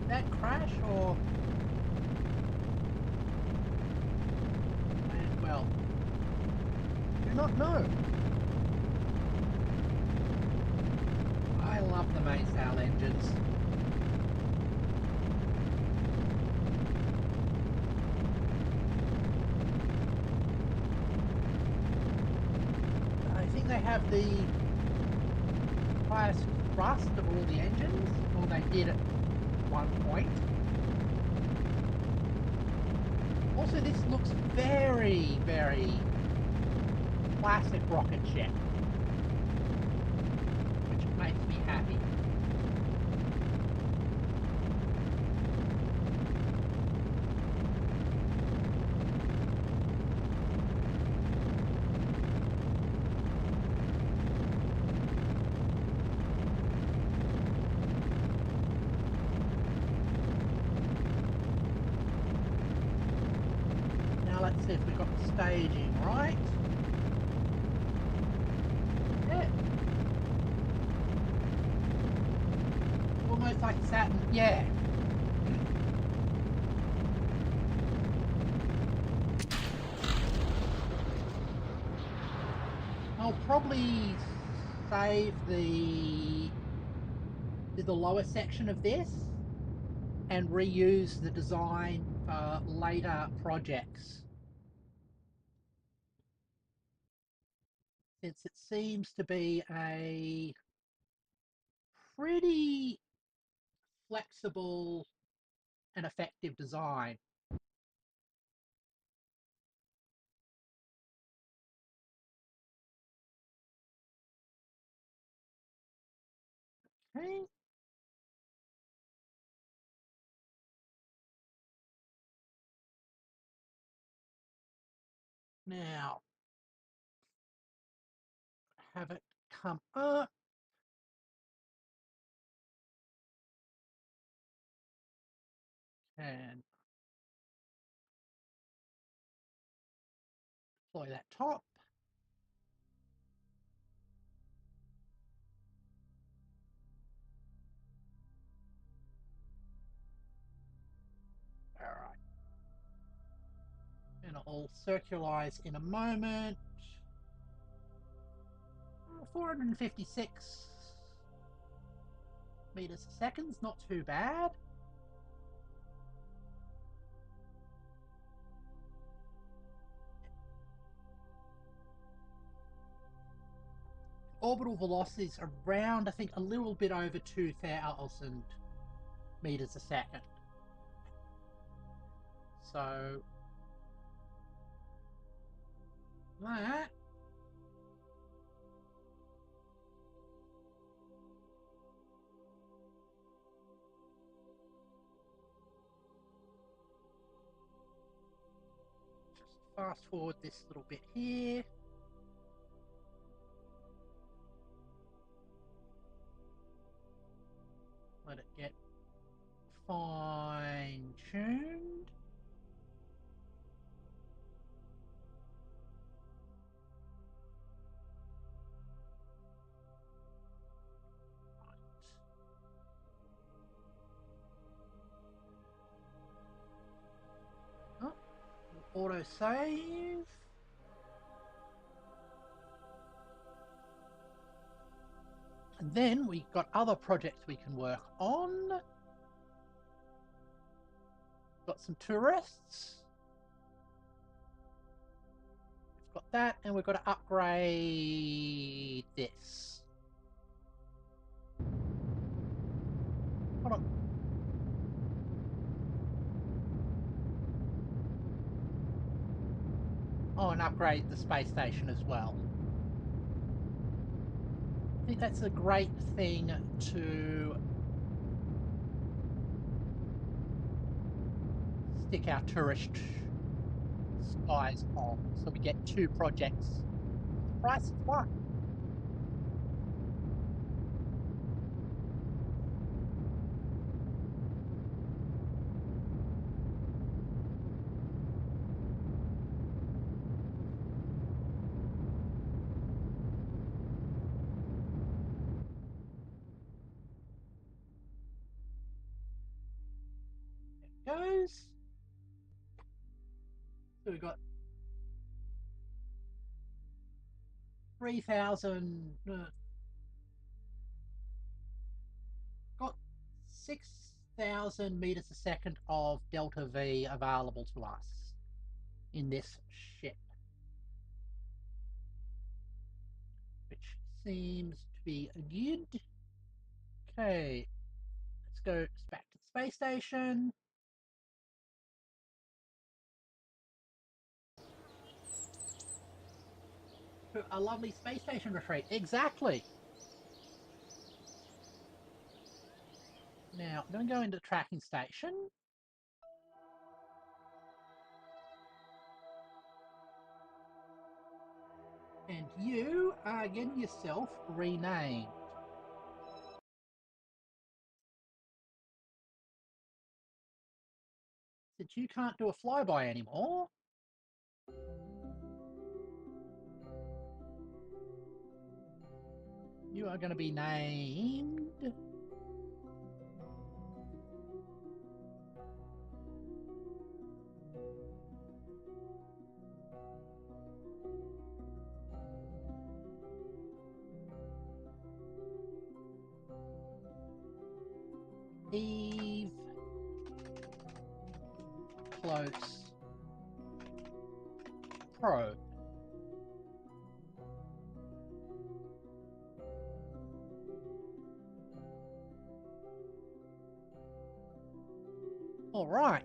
That crash or... well, do not know. I love the mainsail engines. have the highest thrust of all the engines. Well, they did at one point. Also, this looks very, very classic rocket ship, which makes me happy. Now let's see if we got the staging right. Yeah. Almost like Saturn. Yeah. I'll probably save the lower section of this and reuse the design for later projects, since it seems to be a pretty flexible and effective design. Okay. Now, have it come up. And deploy that top. All right. And I'll circularize in a moment. 456 meters a second, not too bad. Orbital velocities around, I think, a little bit over 2,000 meters a second. So that just fast forward this little bit here. Let it get fine tuned. Oh, auto save. And then we got other projects we can work on. Got some tourists. We've got that, and we've got to upgrade this. Hold on. Oh, and upgrade the space station as well. I think that's a great thing to stick our tourist skies on, so we get two projects for the price of one. There it goes. So we've got 3,000, got 6,000 meters a second of delta V available to us in this ship. which seems to be good. Okay, let's go back to the space station. To a lovely space station retreat. Exactly. Now, I'm going to go into the tracking station. And you are getting yourself renamed. Since you can't do a flyby anymore, you are going to be named Eve Close Probe. All right.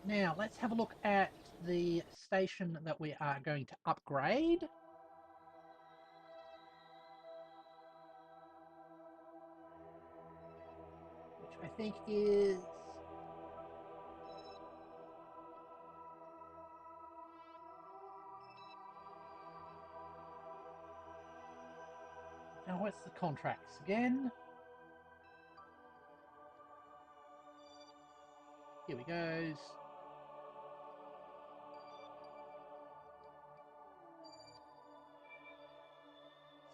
Now, let's have a look at the station that we are going to upgrade. Which I think is... Now, what's the contracts again? Here we go.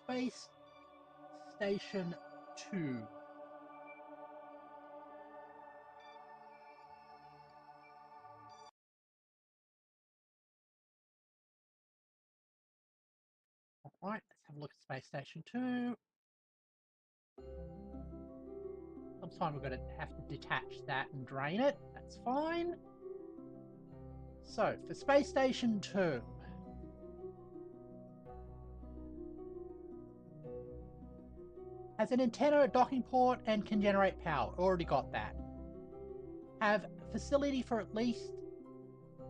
Space Station 2. Alright, let's have a look at Space Station 2. Sometime we're going to have to detach that and drain it. That's fine. So, for Space Station 2, has an antenna, docking port, and can generate power. Already got that. Have facility for at least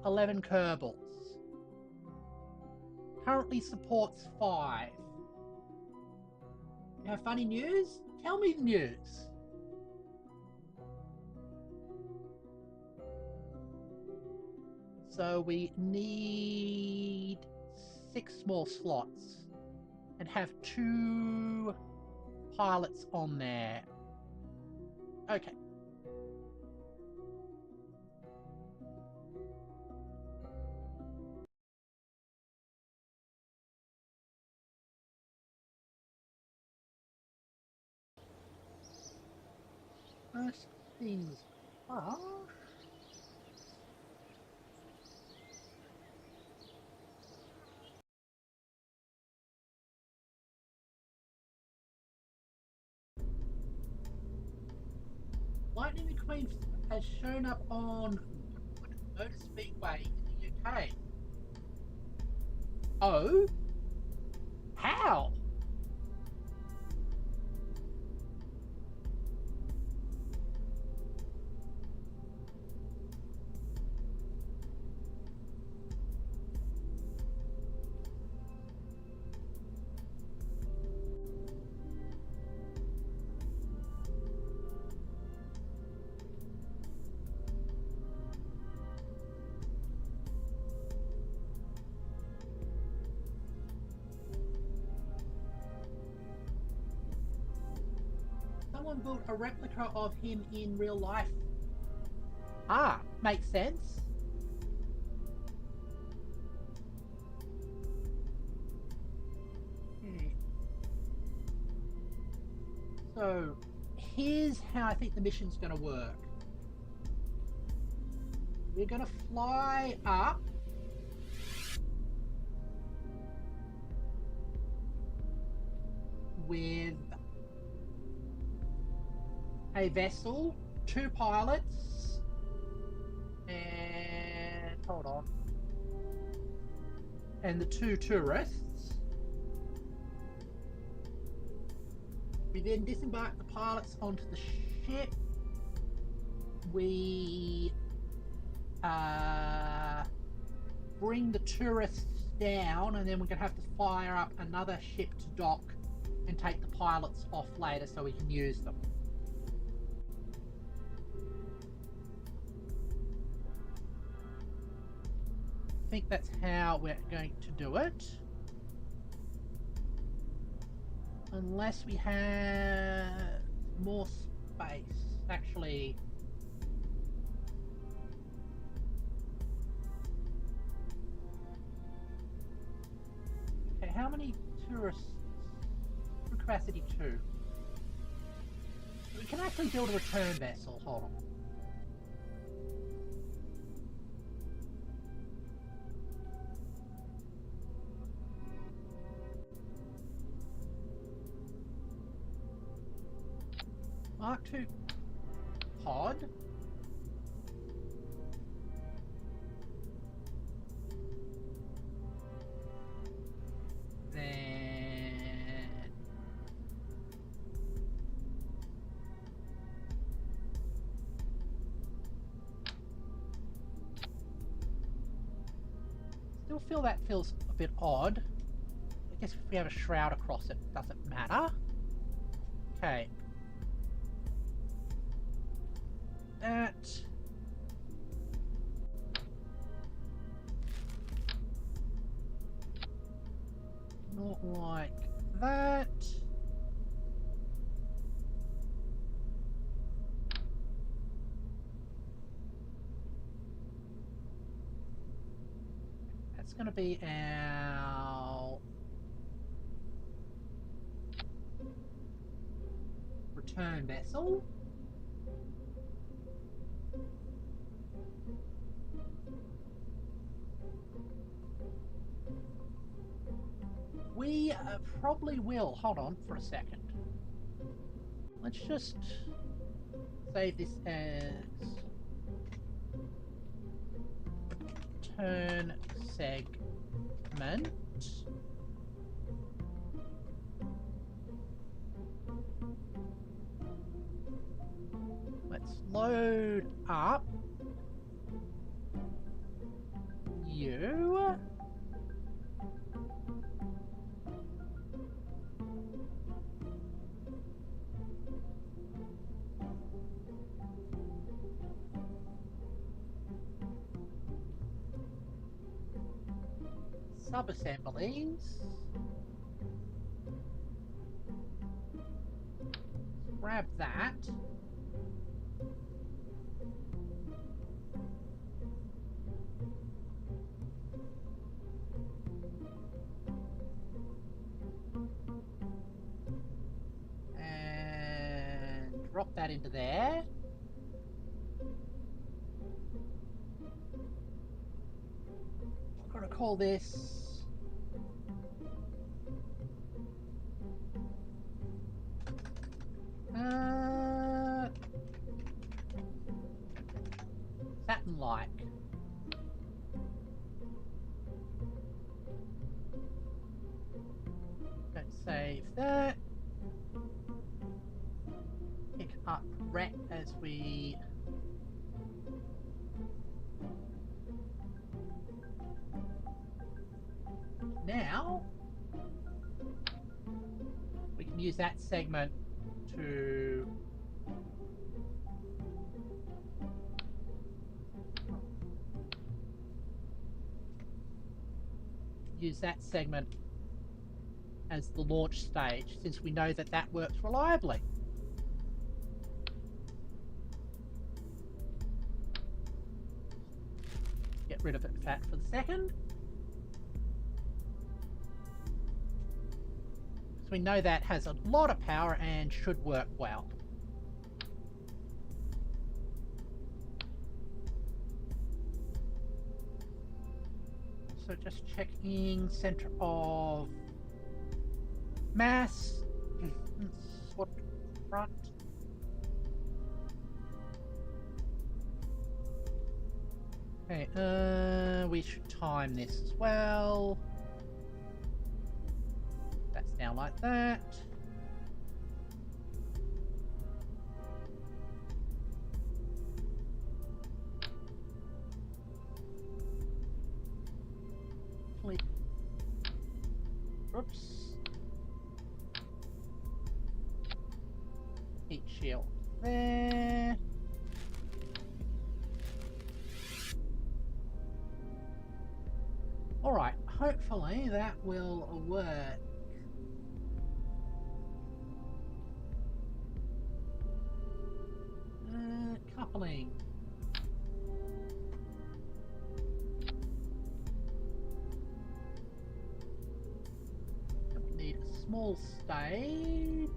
11 Kerbals. Currently supports 5. You have funny news? Tell me the news. So we need 6 small slots and have 2 pilots on there. Okay. First things are... Lightning McQueen has shown up on Motor Speedway in the UK. Oh? How? Someone built a replica of him in real life. Ah, makes sense. So, here's how I think the mission's going to work. We're going to fly up with a vessel, 2 pilots, and hold on, and the 2 tourists. We then disembark the pilots onto the ship. We bring the tourists down, and then we're going to have to fire up another ship to dock and take the pilots off later so we can use them. I think that's how we're going to do it. Unless we have more space. Actually, okay, how many tourists? Capacity 2. We can actually build a return vessel. Hold on. Mark II pod. Still feel that feels a bit odd. I guess if we have a shroud across it, doesn't matter. Okay. That. Not like that. That's going to be our return vessel. We probably will. Hold on for a second. Let's just save this as turn segment. Let's load up you. Sub-assemblies. Grab that. And drop that into there. I'm going to call this Saturn-like. Let's save that. Pick up Ret as we now we can use that segment to as the launch stage, since we know that that works reliably. Get rid of it for the second. So we know that has a lot of power and should work well. So just checking center of mass. sort of front. Okay, we should time this as well. That's down like that. Oops. Heat shield there. Alright, hopefully that will work. Coupling. We need a small stage.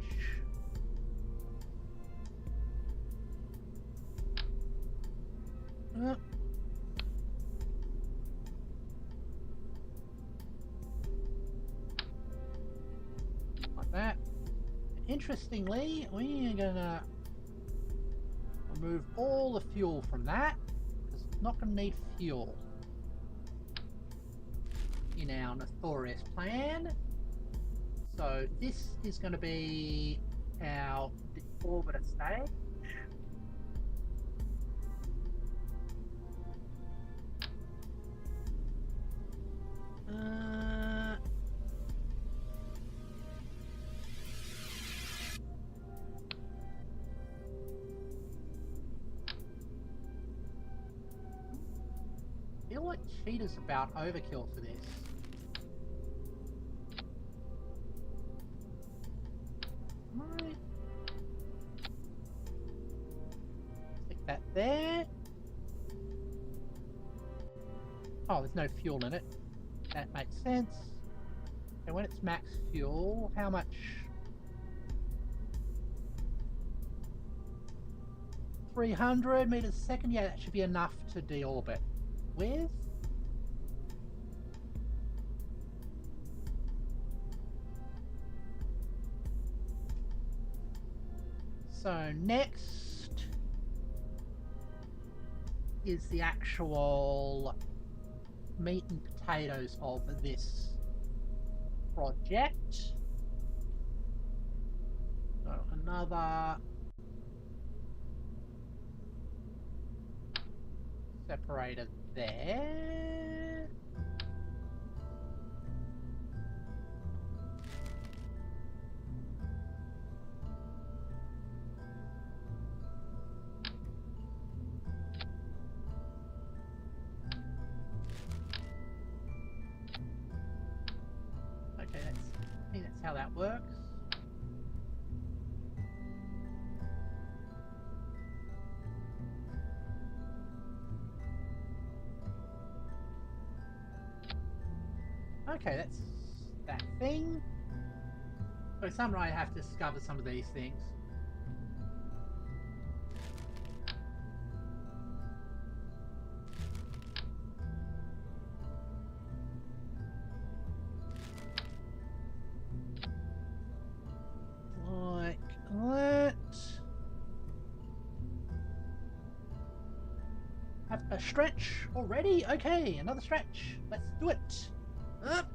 Like that. Interestingly, we're gonna remove all the fuel from that, because it's not gonna need fuel in our nefarious plan. So this is going to be our orbiter stage. I feel like cheetah's about overkill for this. Right. Stick that there. Oh, there's no fuel in it. That makes sense. And when it's max fuel, how much? 300 meters a second? Yeah, that should be enough to deorbit with. So next is the actual meat and potatoes of this project. So another separator there. Okay, I think that's how that works. Okay, that's that thing. So somehow I have to discover some of these things. Like that. Have a stretch already? Okay, another stretch. Let's do it. Up.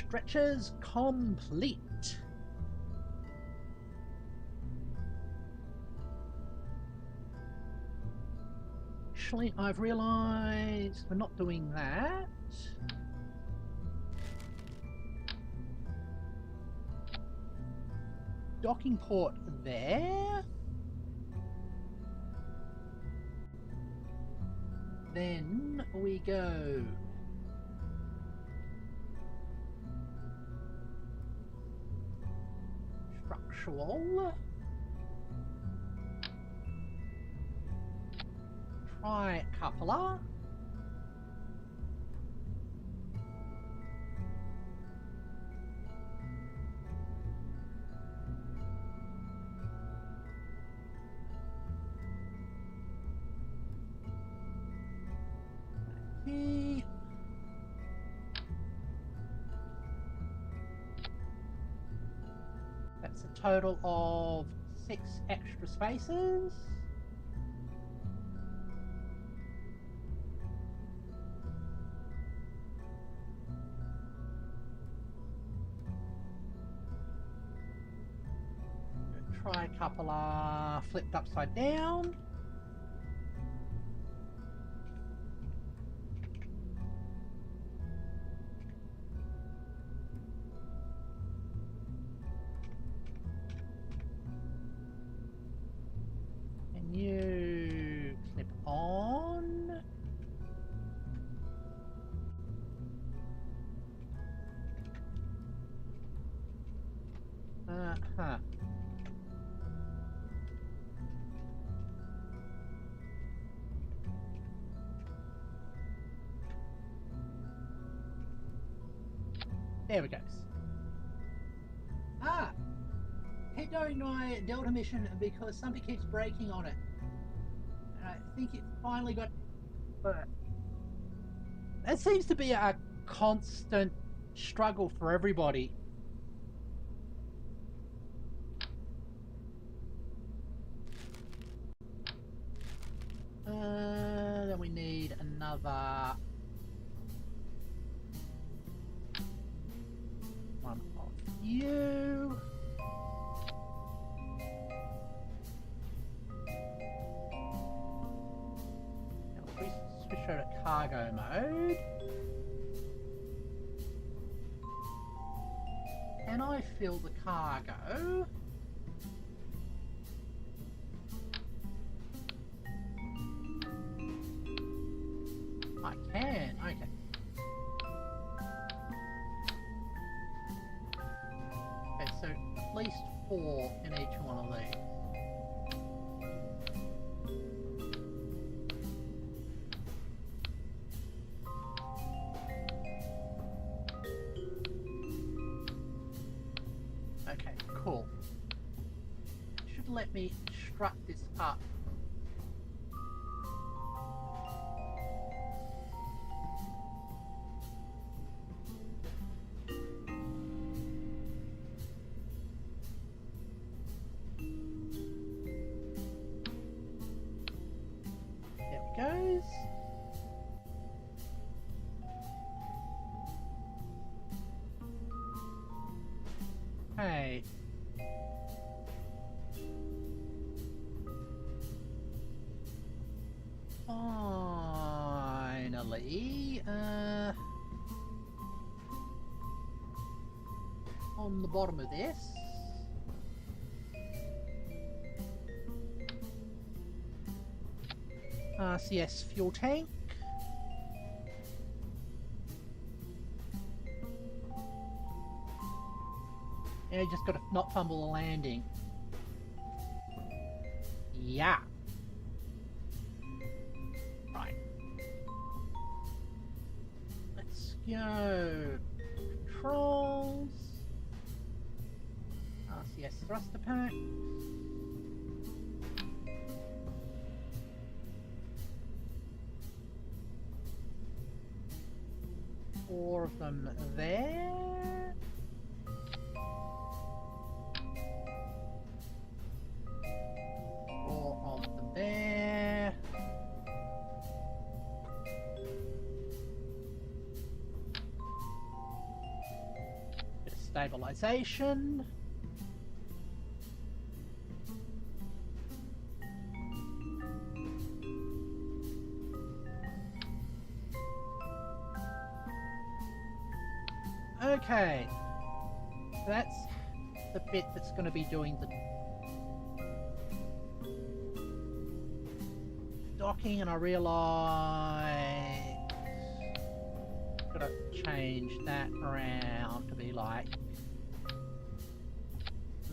Stretches complete. Actually, I've realized we're not doing that. Docking port there. Then we go structural. try cupola. Okay. That's a total of 6 extra spaces. Try cupola flipped upside down. And you clip on. Uh-huh. There we go. Ah! Keep doing my Delta mission because something keeps breaking on it. And I think it finally got... That seems to be a constant struggle for everybody. Then we need another one of you. Now if we switch over to cargo mode. Can I fill the cargo? I can, okay. Okay, so at least 4 in each one of these. Okay, cool. Should let me strut this up. Goes. Hey. Finally, on the bottom of this. RCS fuel tank. Yeah, you just gotta not fumble the landing. Yeah. Right. Let's go. Controls. RCS thruster pack. Four of them there. Four of them there. Bit of stabilization. Okay, so that's the bit that's going to be doing the docking, and I realised I've got to change that around to be like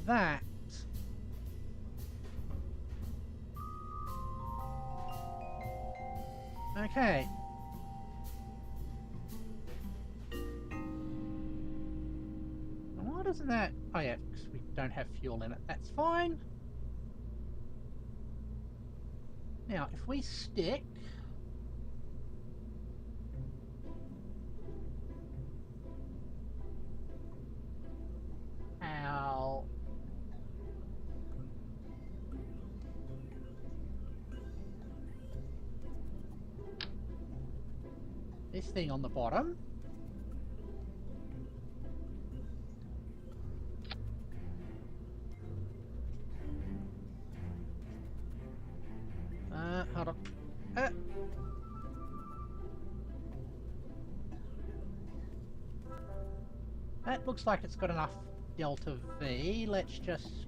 that. Okay. Why doesn't that... Oh yeah, because we don't have fuel in it. That's fine. Now, if we stick... our... this thing on the bottom... hold on. That looks like it's got enough delta V. Let's just...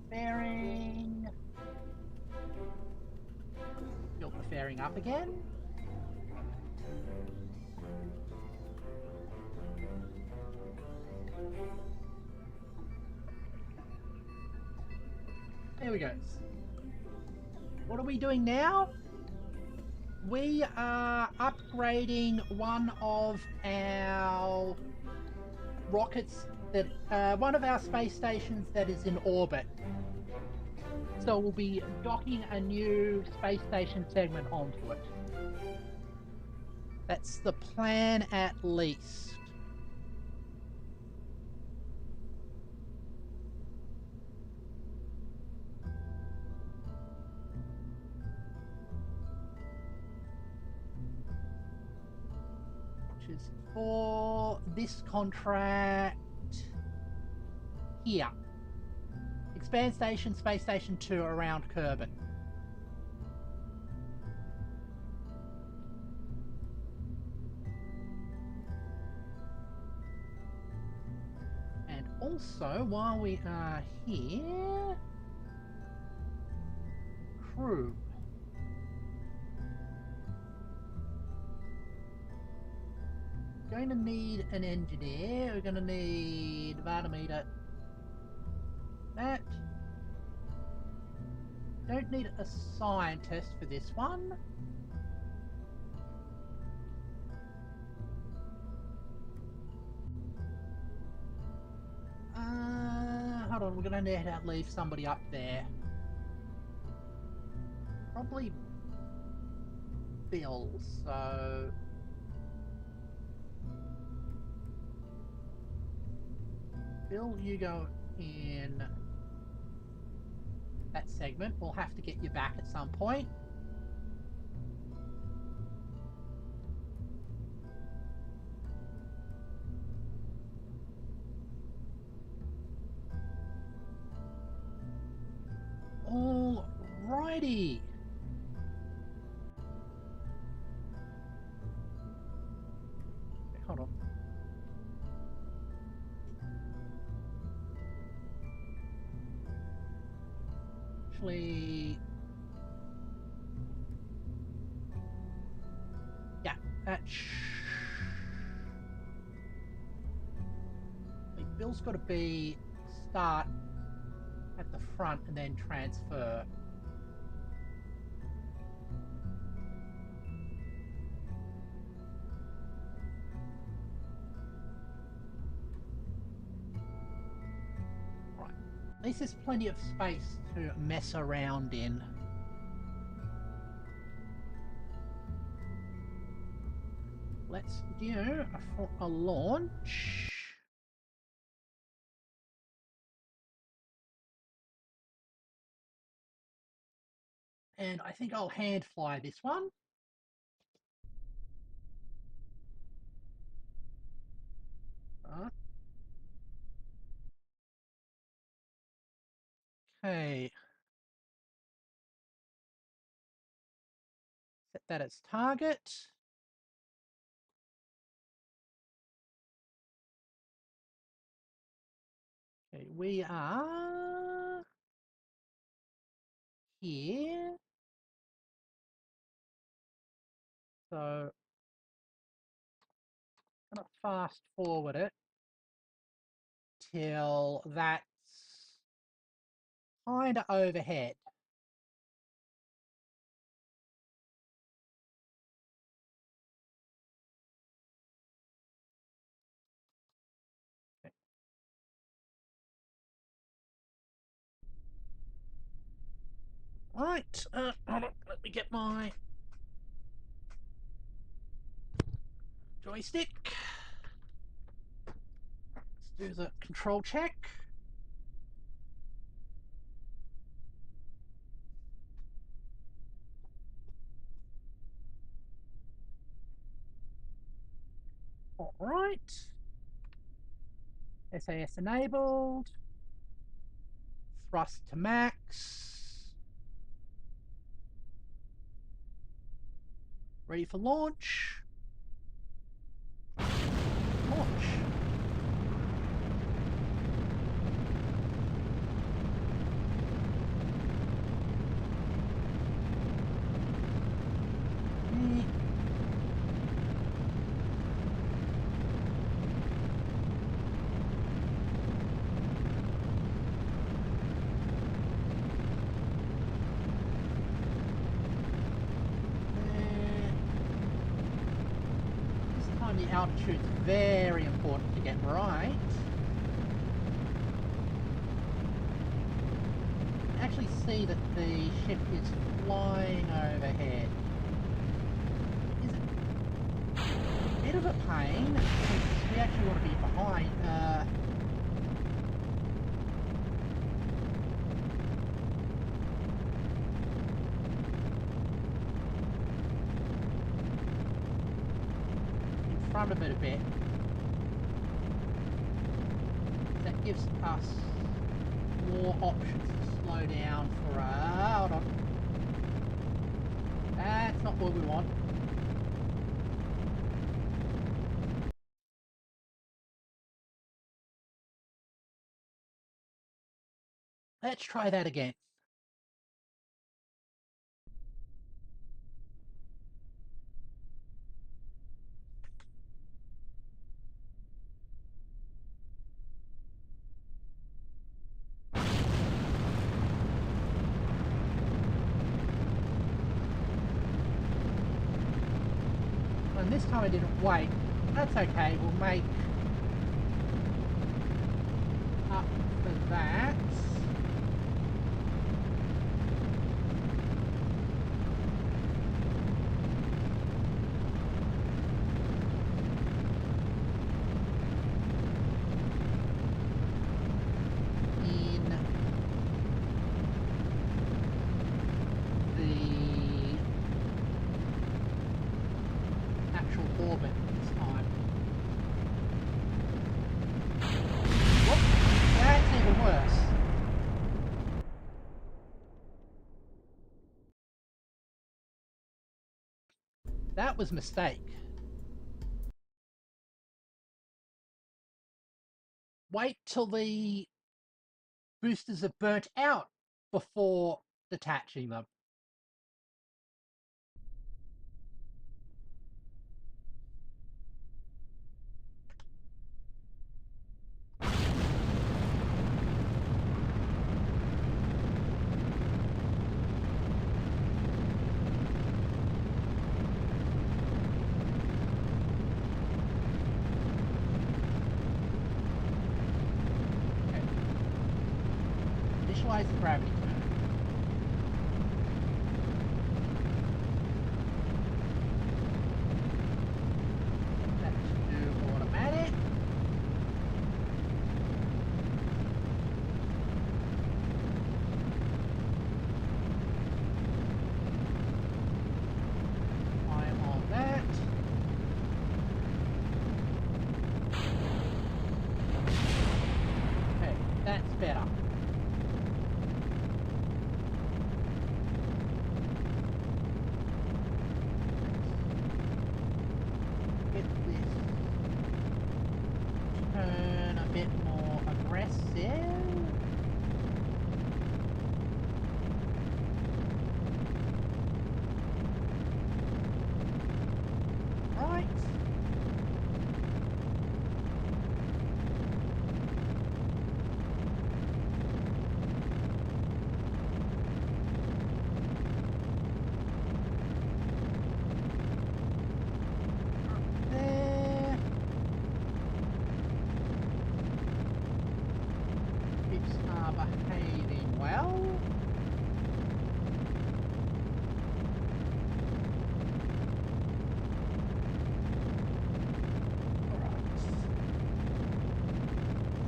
fairing... build the fairing up again. There we go. What are we doing now? We are upgrading one of our rockets that, one of our space stations that is in orbit. So we'll be docking a new space station segment onto it. That's the plan at least. Which is for this contract here. Expand Station, Space Station 2 around Kerbal. And also, while we are here... crew. Going to need an engineer. We're going to need Vatameter. That. Don't need a scientist for this one. Hold on, we're going to need to leave somebody up there. Probably Bill, so... Bill, you go in that segment. We'll have to get you back at some point. Alrighty. Hold on. Actually... yeah, that... Bill's got to be... start at the front and then transfer. Right. At least there's plenty of space to mess around in. Let's do a launch. And I think I'll hand fly this one. Okay. Set that as target. Okay, we are here. So I'm gonna fast forward it till that's kind of overhead. Right, hold on, let me get my joystick. Let's do the control check. All right. SAS enabled. Thrust to max. Ready for launch. Launch. The altitude's very important to get right. You can actually see that the ship is flying overhead. Is it a bit of a pain because we actually want to be behind. Front of it a bit. That gives us more options to slow down for hold on. That's not what we want. Let's try that again. And this time I didn't wait. That's okay, we'll make up for that. Orbit this time. Whoop, that's even worse. That was a mistake. Wait till the boosters are burnt out before detaching them. Initialize the gravity turn. That to do automatic. I'm on that. Okay, that's better.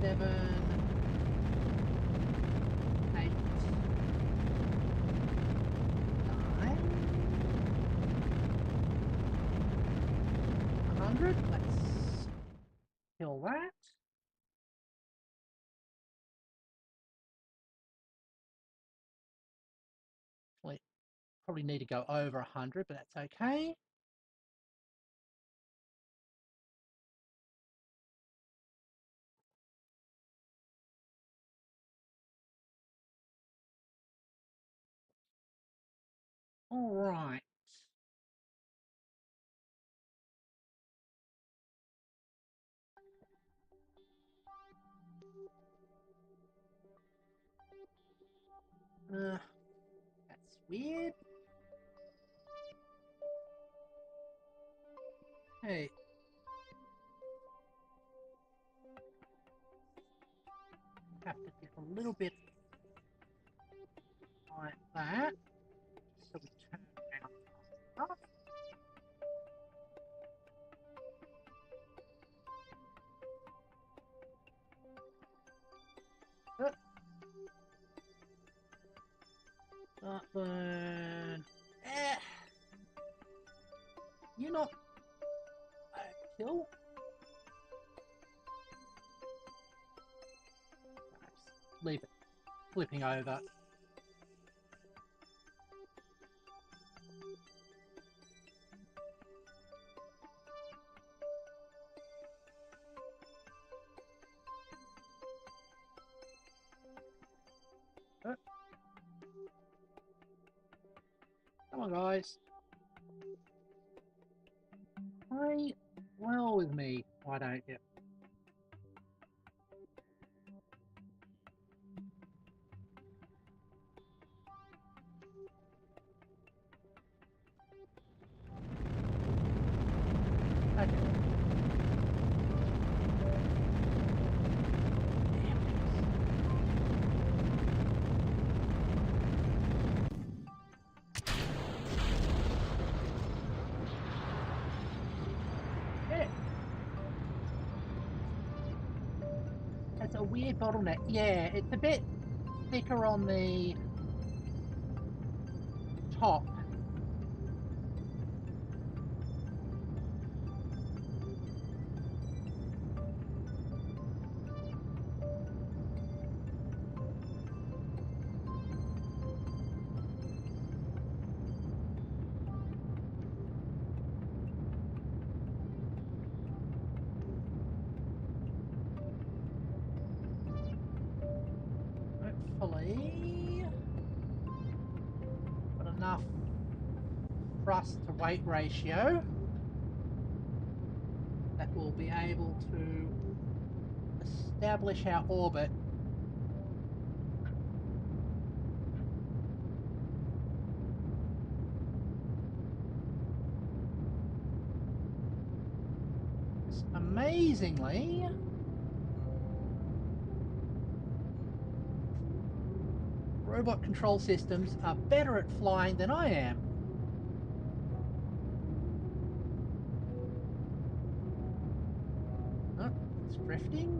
7, 8, 9, 100. Let's kill that. Probably need to go over 100, but that's okay. All right. That's weird. Hey. Have to get a little bit like that. So we turn around up. Burn. You're not kill. Leave it flipping over. Come on, guys. Play well with me, why don't you? Okay. It's a weird bottleneck. Yeah, it's a bit thicker on the top. Hopefully, got enough thrust to weight ratio that we'll be able to establish our orbit. Amazingly, robot control systems are better at flying than I am. Oh, it's drifting.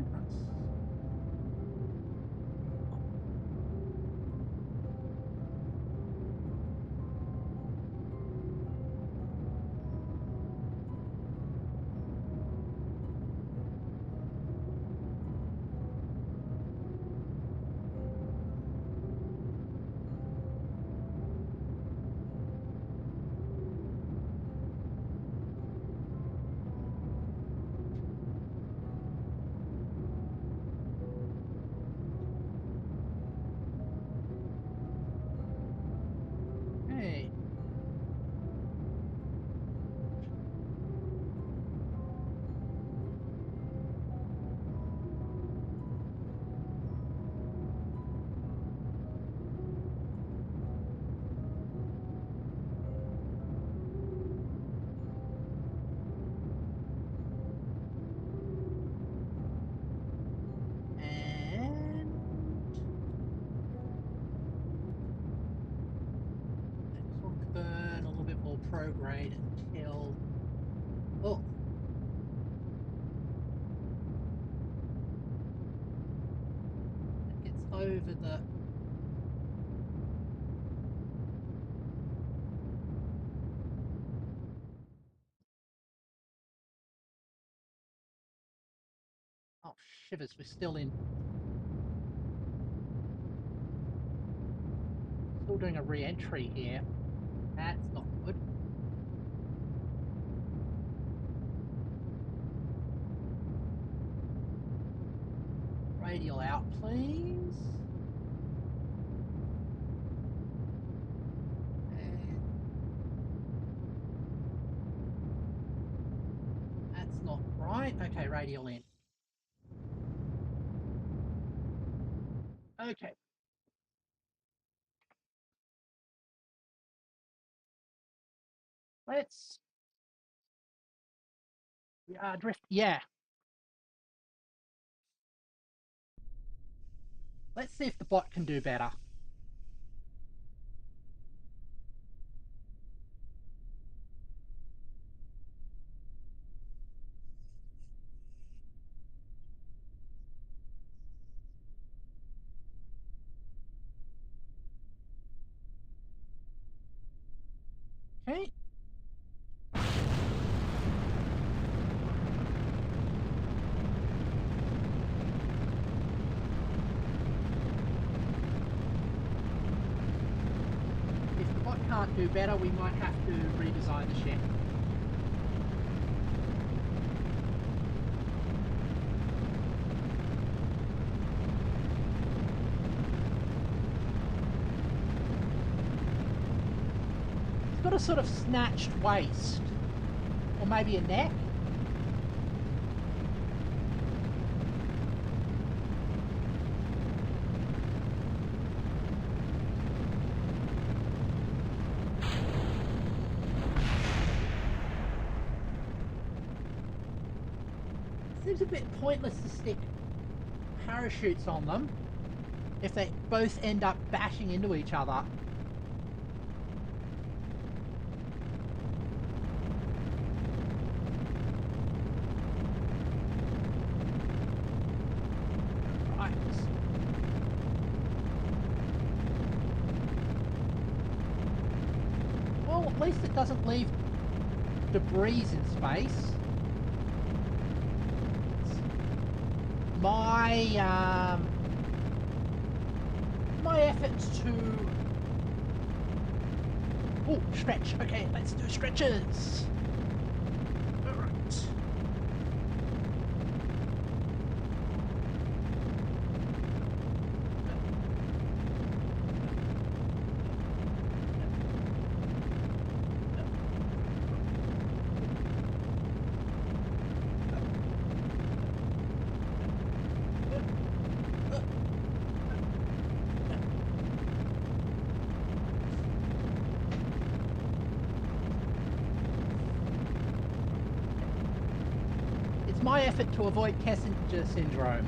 Hey. And let's sort of burn a little bit more prograde until... Oh. over the... Oh, shivers, we're still doing a re-entry here. That's not good. Radial out, please. And that's not right. Okay, radial in. Okay. Let's drift. Yeah. Let's see if the bot can do better. Okay. If the bot can't do better, we might have to redesign the ship. It's got a sort of snatched waist. Or maybe a neck. Seems a bit pointless to stick parachutes on them if they both end up bashing into each other. Right. Well, at least it doesn't leave debris in space. My efforts to... Oh, stretch. Okay, let's do stretches. All right. My effort to avoid Kessinger syndrome.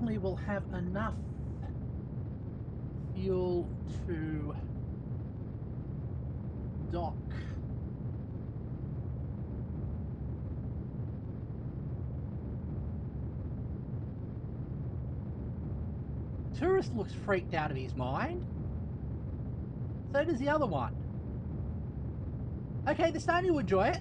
Hopefully we'll have enough fuel to dock. The tourist looks freaked out of his mind. So does the other one. Okay, the Stony will enjoy it.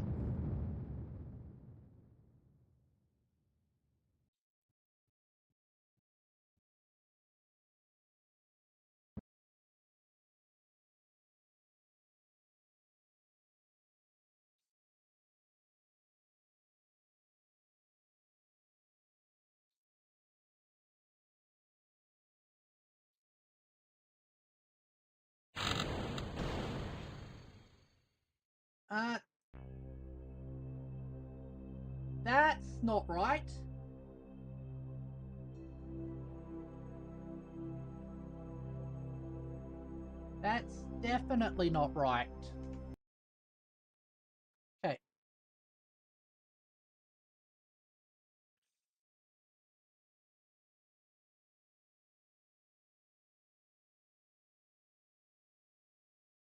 That's not right. That's definitely not right. Okay.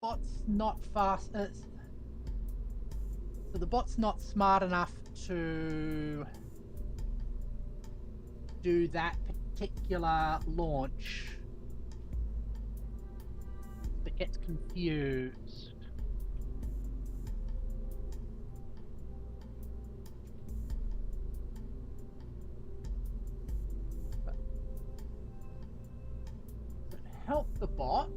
Bot's not fast. So the bot's not smart enough to do that particular launch. It gets confused. But help the bot.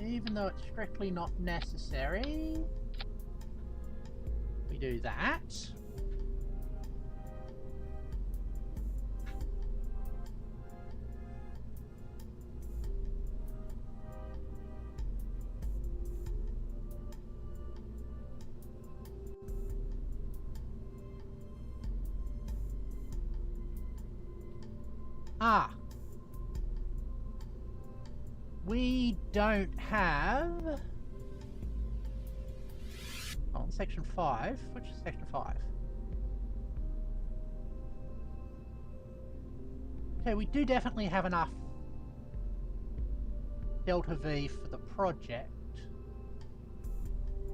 Even though it's strictly not necessary, we do that. Ah. We don't have... Oh, section 5. Which is section 5? Okay, we do definitely have enough Delta V for the project.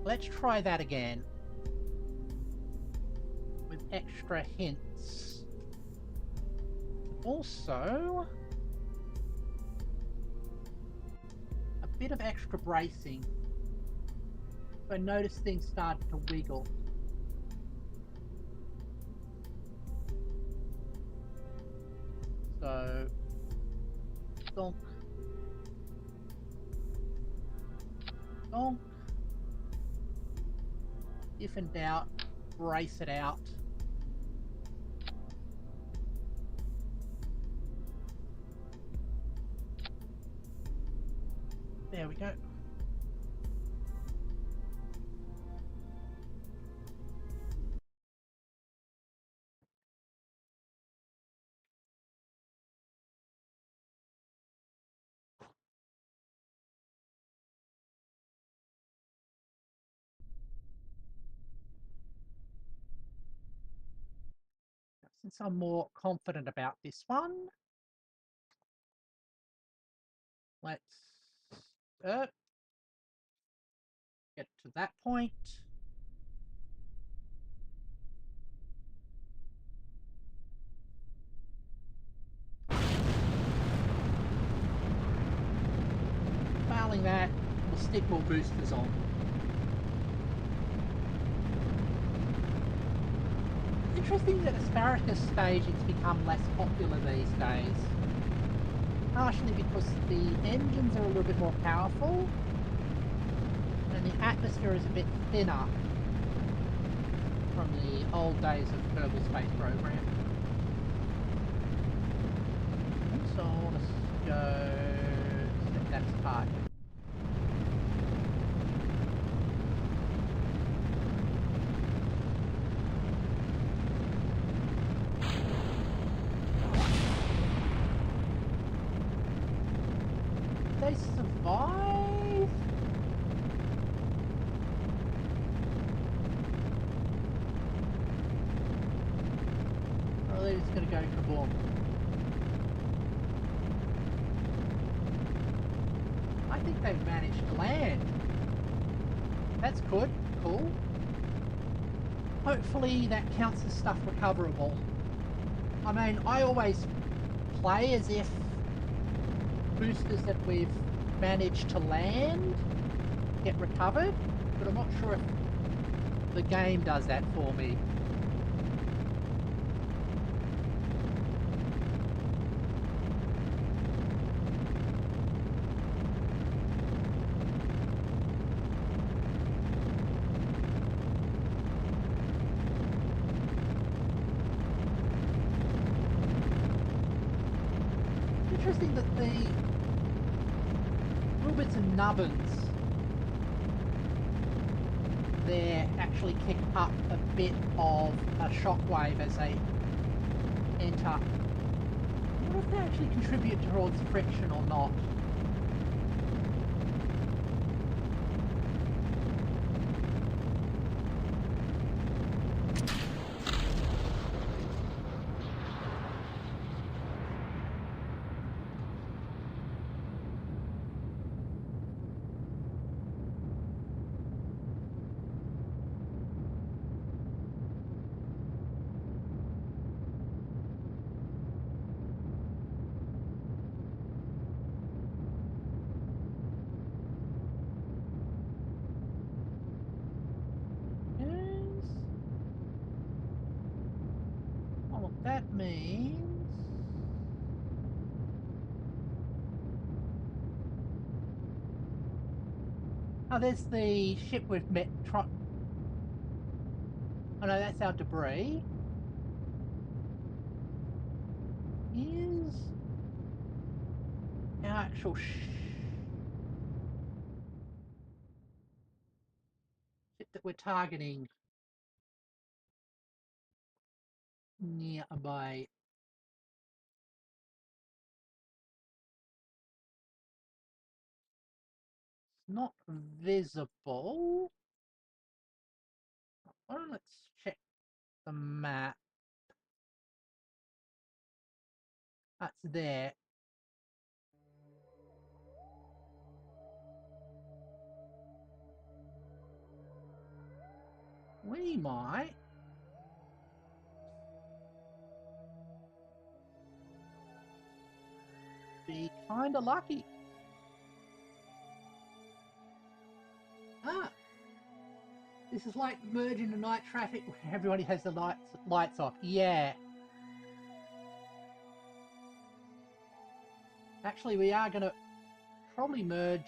Let's try that again. With extra hints. Also... a bit of extra bracing. I noticed things started to wiggle. So, donk, donk. If in doubt, brace it out. There we go. Since I'm more confident about this one, let's get to that point. Failing that, we'll stick more boosters on. Interesting that asparagus staging's become less popular these days. Partially because the engines are a little bit more powerful and the atmosphere is a bit thinner from the old days of Kerbal Space Program. So let's go set that as target. They survive? Or are they just gonna go kaboom? I think they've managed to land. That's good. Cool. Hopefully that counts as stuff recoverable. I mean, I always play as if boosters that we've managed to land get recovered, but I'm not sure if the game does that for me. Interesting that the little bits of nubbins there actually kick up a bit of a shockwave as they enter. I wonder if they actually contribute towards friction or not. Yes. Oh, what that means... Oh, there's the ship we've met. Oh no, that's our debris. Here's our actual ship that we're targeting nearby. It's not visible. Oh, let's check the map. That's there. We might be kind of lucky. Ah, this is like merging the night traffic where everybody has the lights off. Yeah. Actually, we are going to probably merge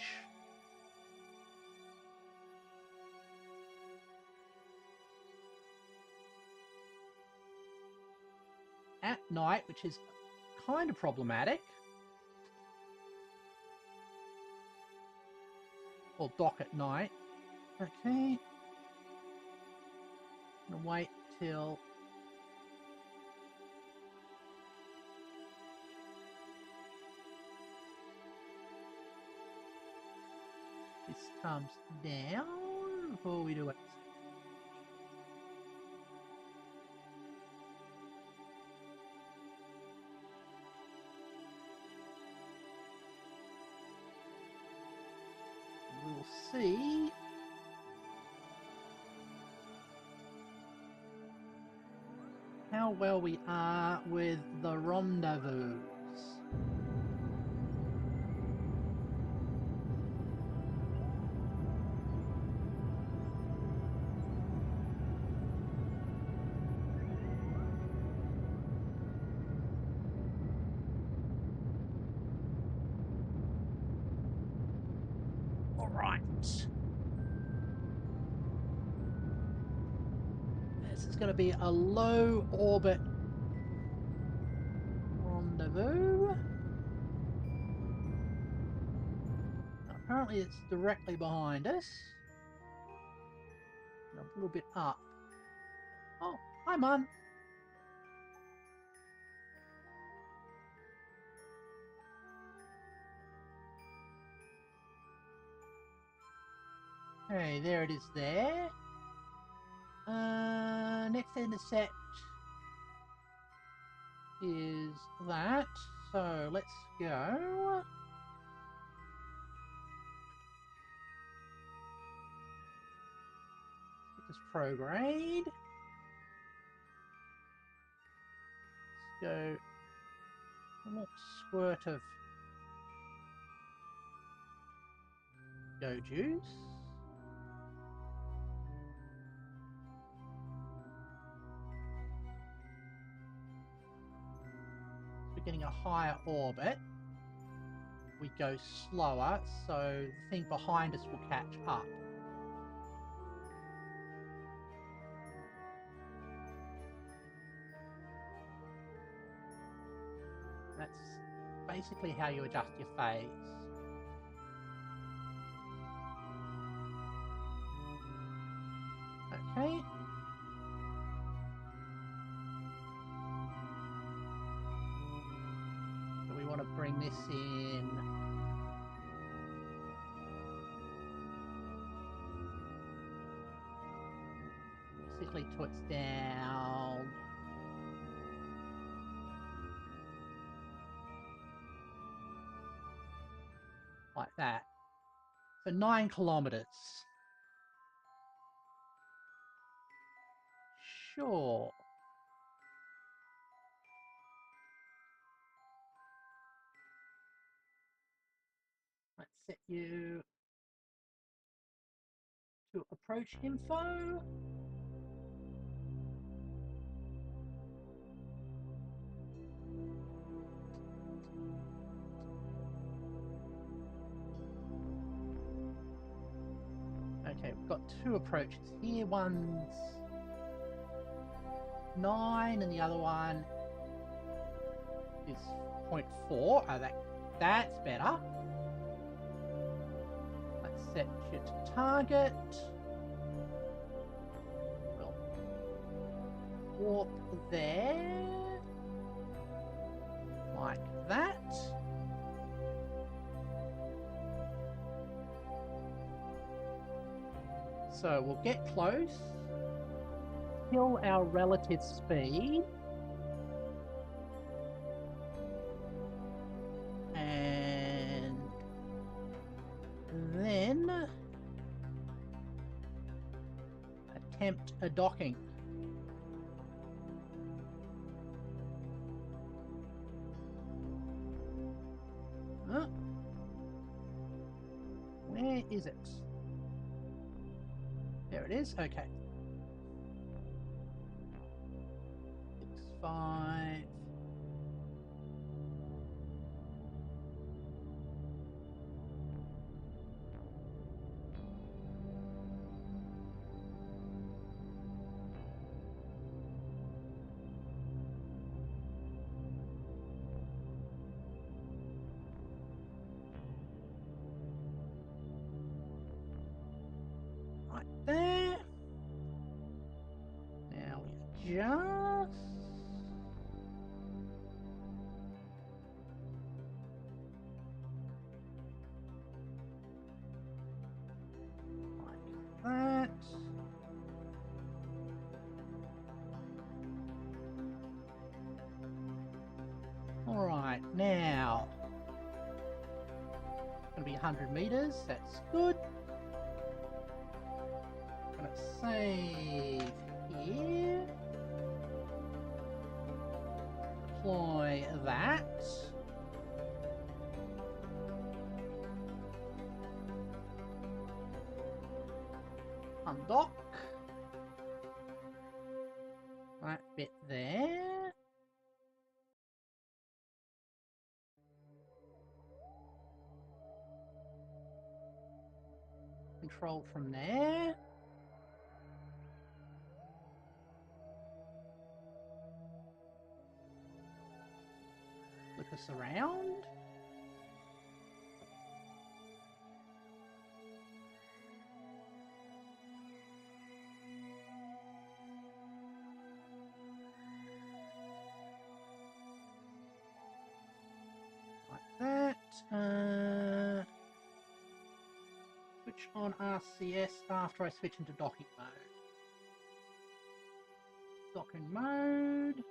at night, which is kind of problematic. Or dock at night. Okay. Gonna wait till this comes down before we do it. We'll see how well we are with the rendezvous. All right. This is going to be a low orbit rendezvous. Apparently it's directly behind us. A little bit up. Oh, hi, Mun. Hey, there it is there. Next intercept is that. So let's go. Get this prograde. Let's go a little squirt of go juice. We're getting a higher orbit. We go slower, so the thing behind us will catch up. That's basically how you adjust your phase. Okay. bring this in. Basically till it's down. Like that. For 9 kilometers. Sure. Let's set you to approach info. Okay, we've got 2 approaches here. One's 9 and the other one is 0.4. Oh, that's better. Let's set you to target. We'll warp there. Like that. So we'll get close, kill our relative speed, and then attempt a docking. Where is it? There it is. Okay. 6, 5. Right there. Now we adjust. Like that. All right, now it's going to be 100 meters. That's good. I'm going to save here. Deploy that. Undock. That bit there. Control from there. Look us around. Like that. Switch on RCS after I switch into docking mode. Docking mode.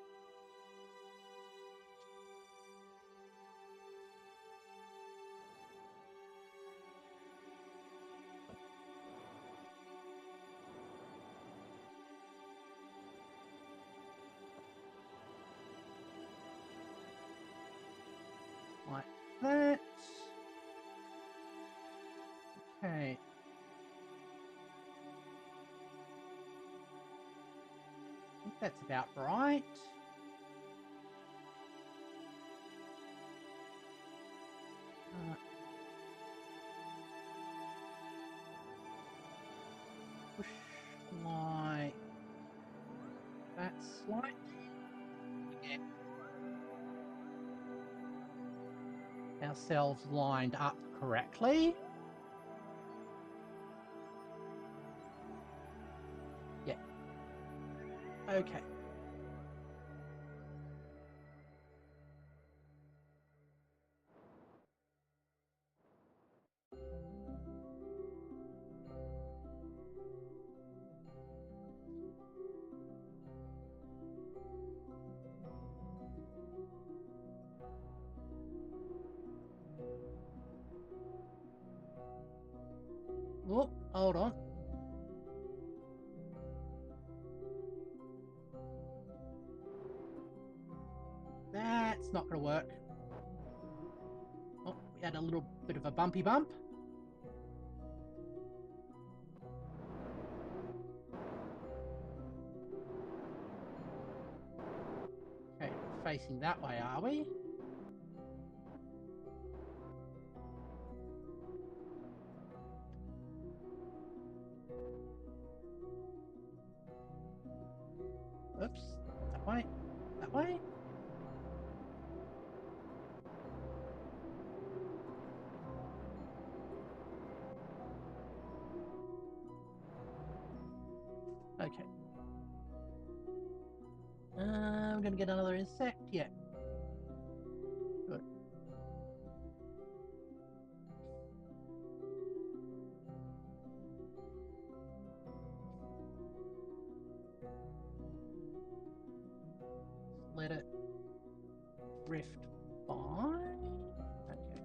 Like that. Okay. I think that's about right. Push like that slightly. Get ourselves lined up correctly. Yeah. Okay. Hold on. That's not going to work. Oh, we had a little bit of a bumpy bump. Okay, we're facing that way, are we? Oops. That way. That way. Okay. I'm gonna get another insect. Yeah. Good. Let it drift by. Okay.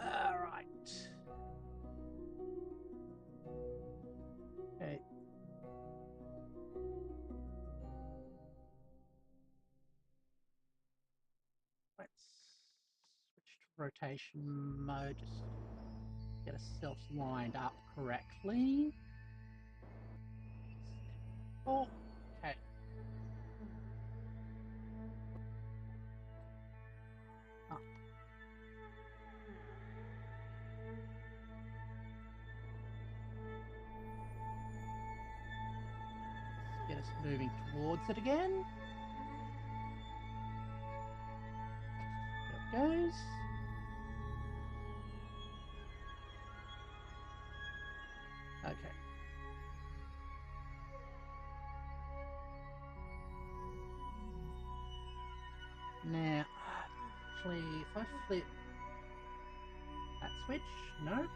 All right. Okay. Let's switch to rotation mode. Just get ourselves lined up correctly. Oh, okay. Up. Let's get us moving towards it again. There it goes. Okay. Now, actually, if I flip that switch, no.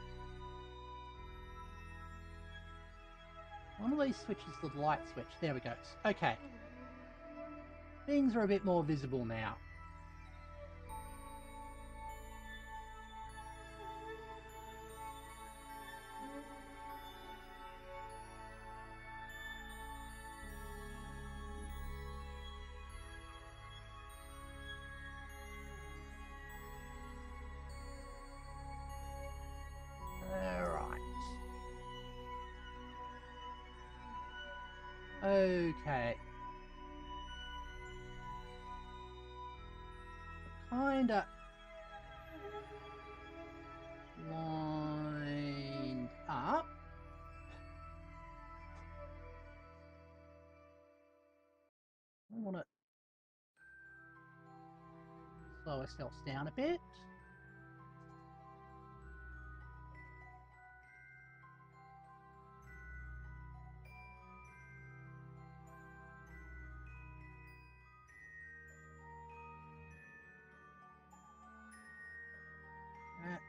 One of these switches is the light switch. There we go. Okay. Things are a bit more visible now. Okay. Kinda lined up. I want to slow ourselves down a bit. That's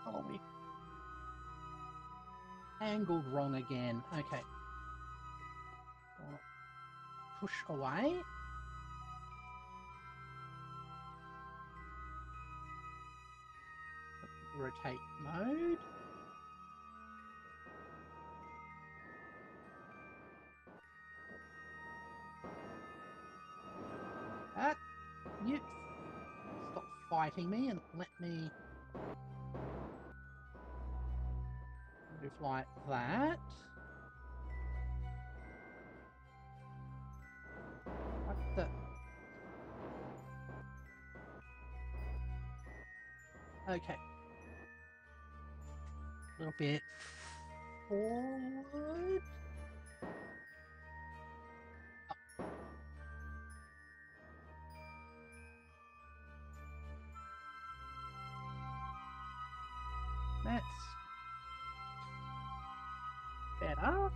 oh, we angled wrong again. Okay. Push away. Rotate mode. That you stop fighting me and let me move like that. What the? Okay. A little bit forward. That's better.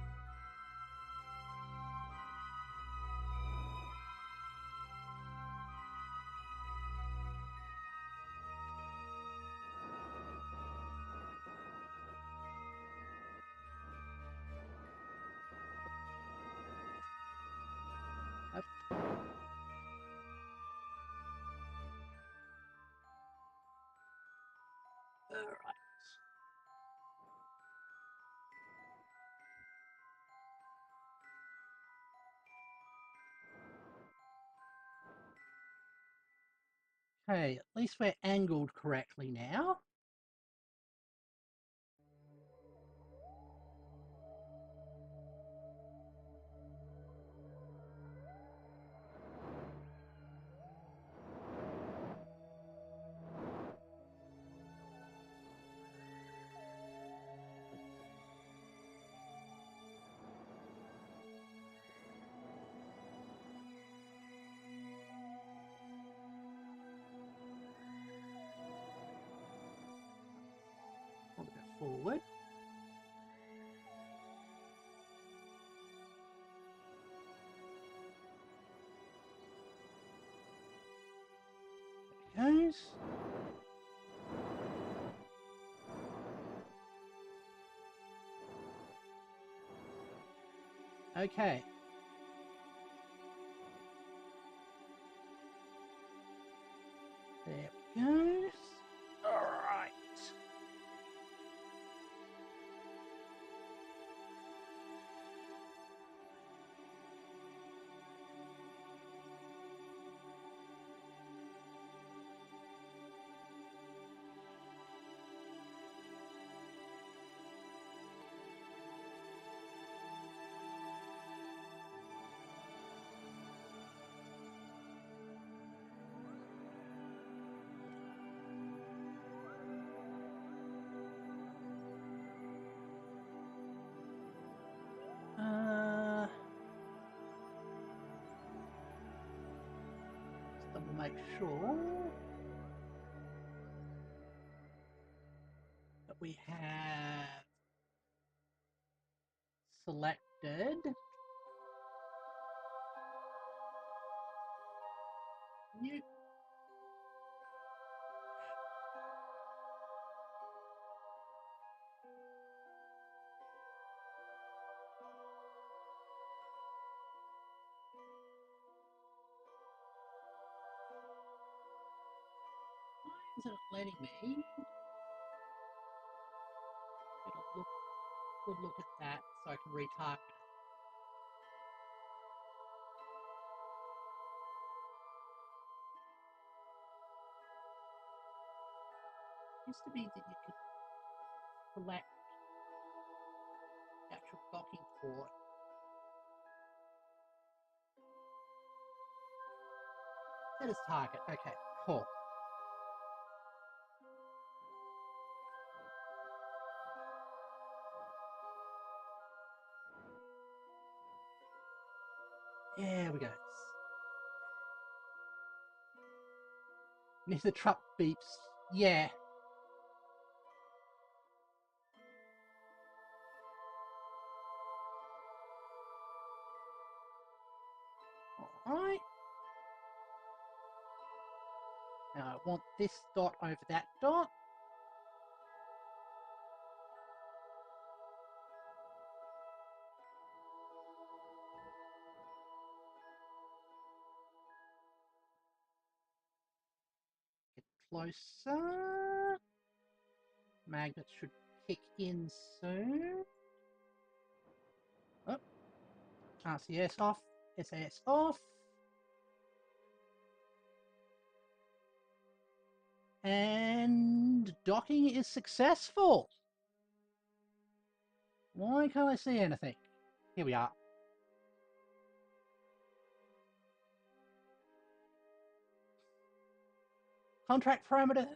Alright. Okay, at least we're angled correctly now. A little bit forward. There it goes. Okay. There it goes. Alright. Just double make sure that we have selected new. Why isn't it letting me? Get a good look at that so I can retarget it. Used to be that you could select the actual docking port. Set as target. Okay, cool. There we go. And if the truck beeps, yeah. Alright. Now I want this dot over that dot. Get closer. Magnets should kick in soon. Oh. RCS off. SAS off. And docking is successful. Why can't I see anything? Here we are. Contract parameters.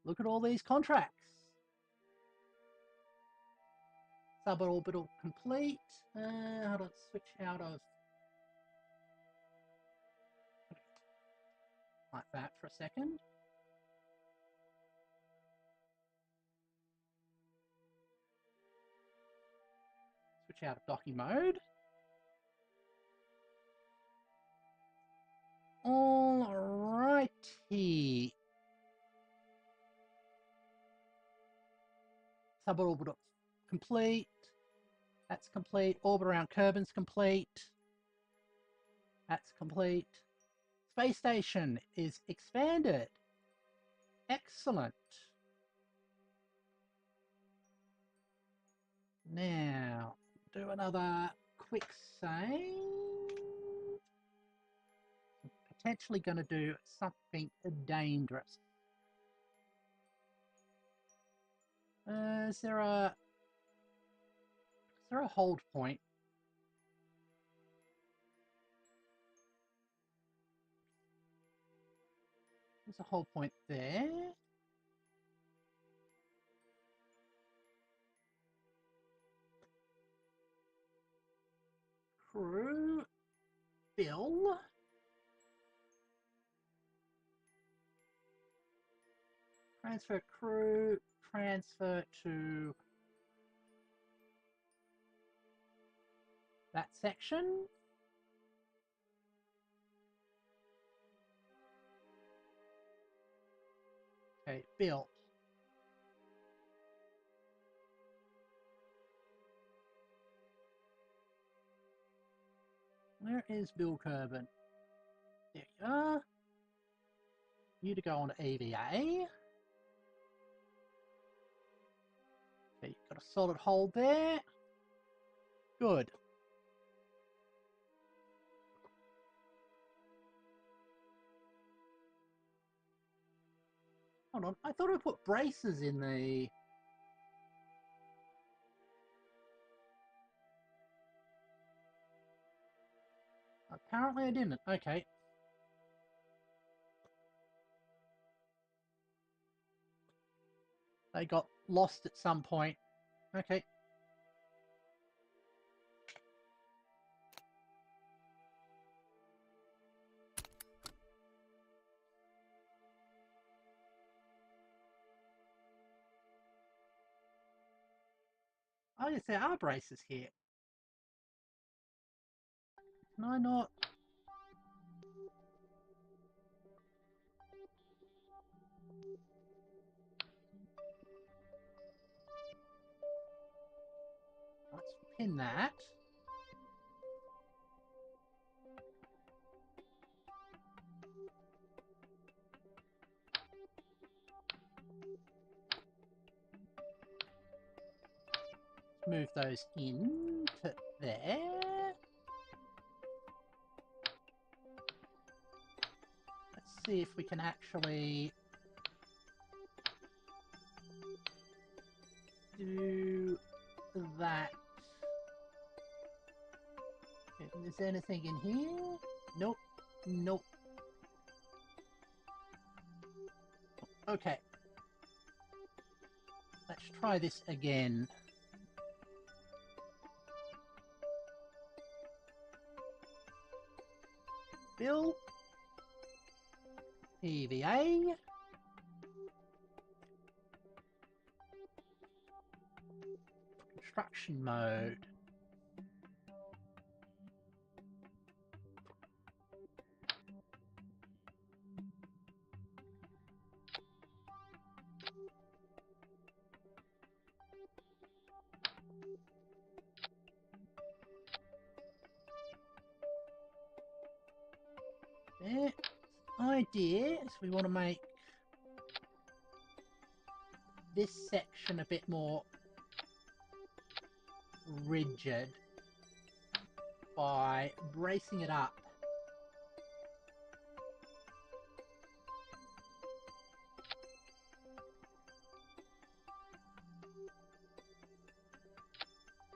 Look at all these contracts. Suborbital complete. How to switch out of. like that for a second. Switch out of docking mode. Alrighty. Suborbital complete. That's complete. Orbit around Kerbin's complete. That's complete. Space station is expanded. Excellent. Now, do another quick save. Potentially going to do something dangerous. Is there a hold point? There's a hold point there. Crew. Bill. Transfer crew. Transfer to that section. Okay, Bill. Where is Bill Kerbin? There you are. You to go on to EVA. Okay, you've got a solid hold there. Good. Hold on, I thought I put braces in the... Apparently I didn't. Okay. They got lost at some point. Okay. Oh, yes, there are braces here. Can I not? Let's pin that. Move those in to there. Let's see if we can actually do that. Is there anything in here? Nope. Nope. Okay. Let's try this again. Bill. EVA. Construction mode. The idea is we want to make this section a bit more rigid by bracing it up.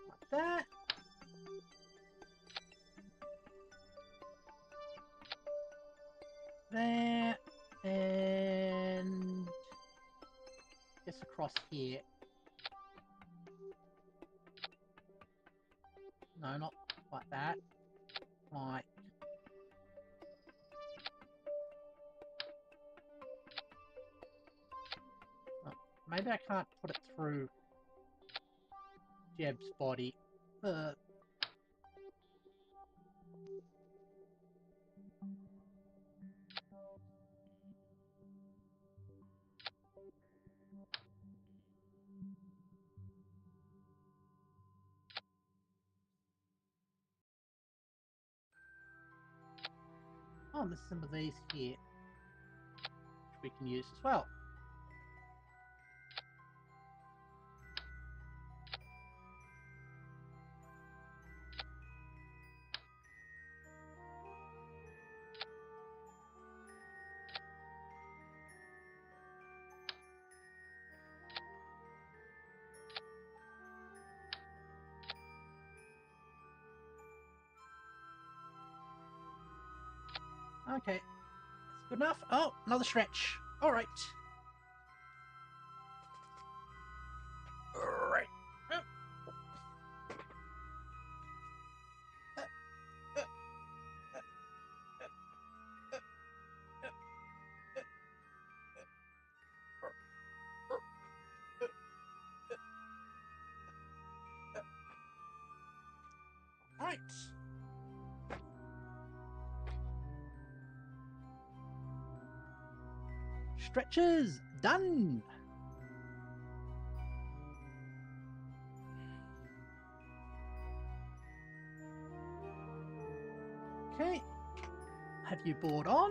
Like that. There, and just across here. No, not like that. Like Maybe I can't put it through Jeb's body. Oh, there's some of these here, which we can use as well. Okay, that's good enough. Oh, another stretch. All right. All right. All right. Stretches done. Okay. Have you board on?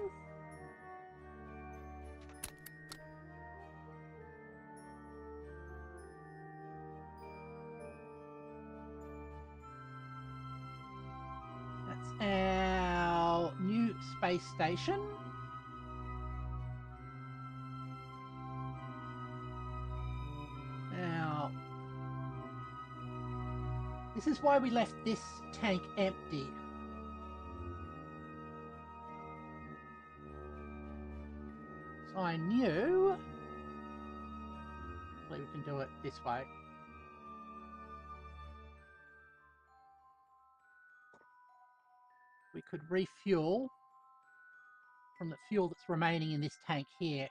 That's our new space station. Now, this is why we left this tank empty. So I knew, hopefully we can do it this way. We could refuel from the fuel that's remaining in this tank here.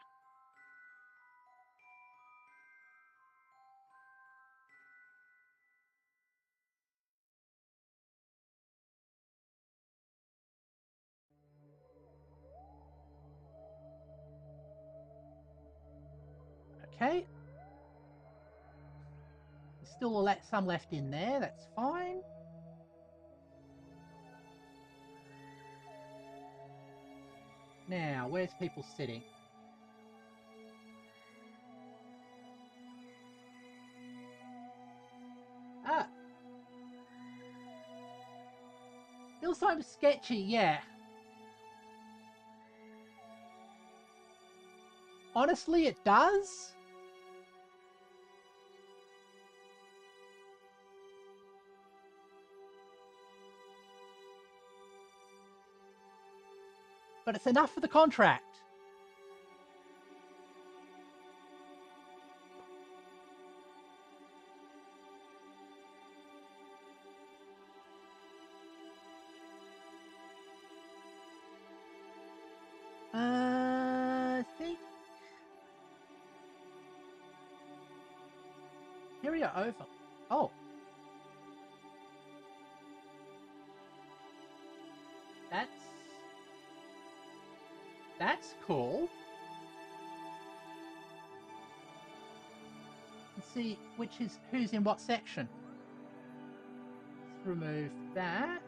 Okay. There's still some left in there, that's fine. Now, where's people sitting? Ah! Feels kind of sketchy, yeah. Honestly, it does. But it's enough for the contract. I think... Here we are over. Oh. That's cool. Let's see who's in what section. Let's remove that.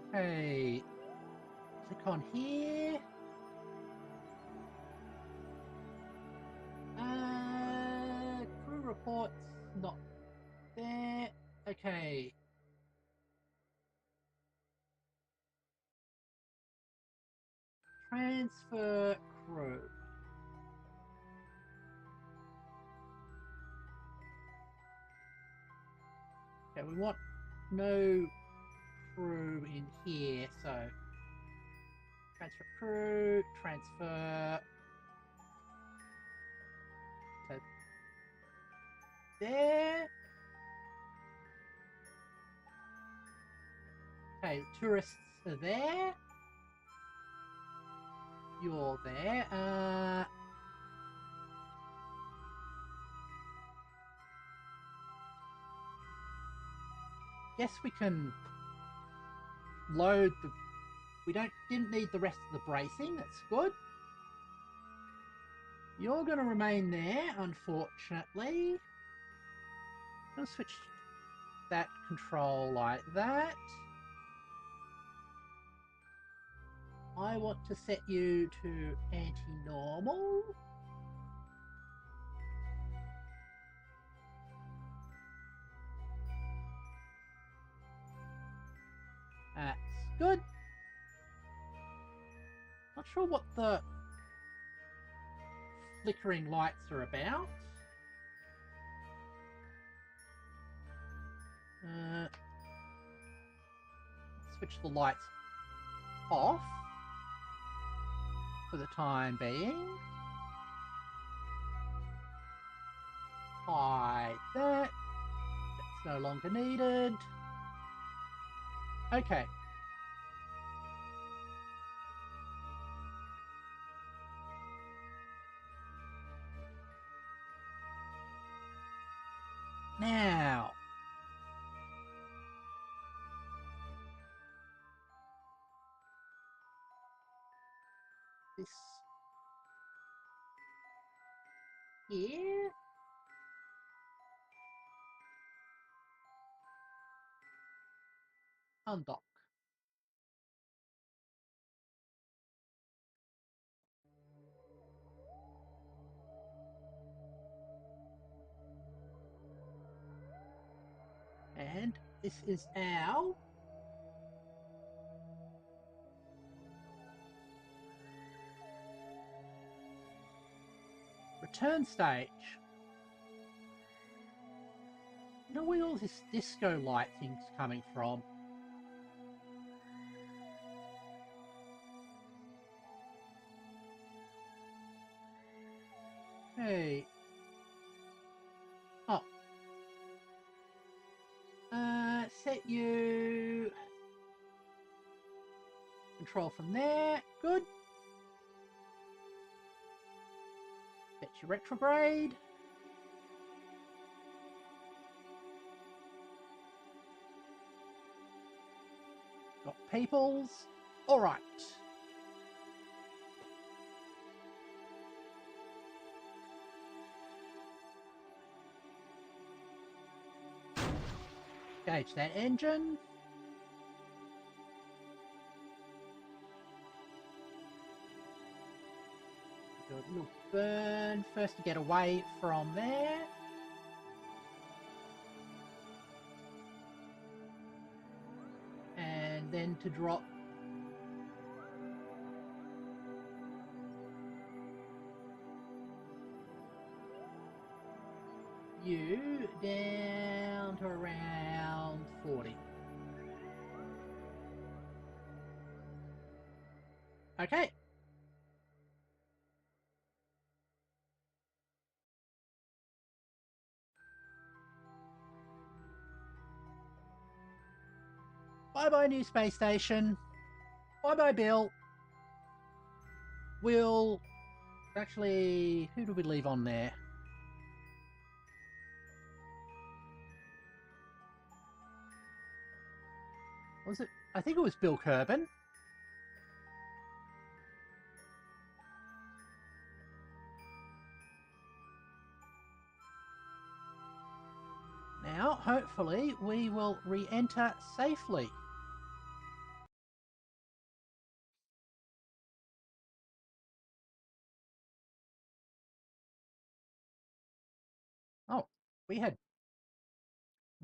Okay. Click on here. Crew reports not there. Okay. Transfer crew. Okay, we want no crew in here, so transfer crew, transfer to there. Okay, tourists are there. You're there. Guess we can load the... We didn't need the rest of the bracing. That's good. You're going to remain there, unfortunately. I'll switch that control like that. I want to set you to anti-normal. That's good. Not sure what the flickering lights are about. Switch the lights off for the time being. Hide that. That's no longer needed. Okay. Now, this here. Undock. And this is our return stage. You know where all this disco lighting's coming from? Hey. Oh. Set you... Control from there. Good. Set you retrograde. Got peoples. Alright. Engage that engine. Do a little burn first to get away from there. And then to drop you down to around 40. Okay. Bye-bye, new space station. Bye-bye, Bill. We'll... Actually, who do we leave on there? Was it? I think it was Bill Kerbin. Now, hopefully, we will re-enter safely. Oh, we had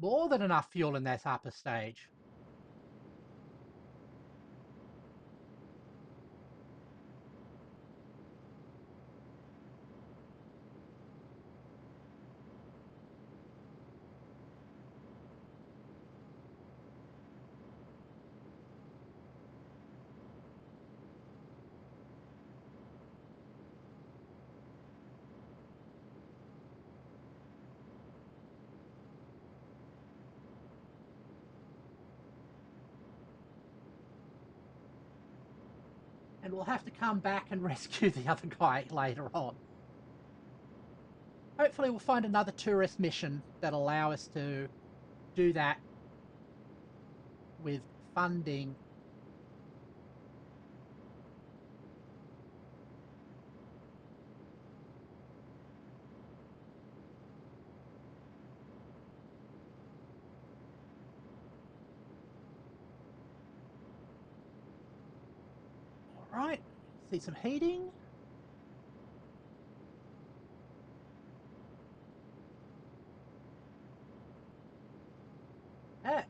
more than enough fuel in that upper stage. And we'll have to come back and rescue the other guy later on. Hopefully we'll find another tourist mission that'll allow us to do that with funding. All right, see some heating. Ah,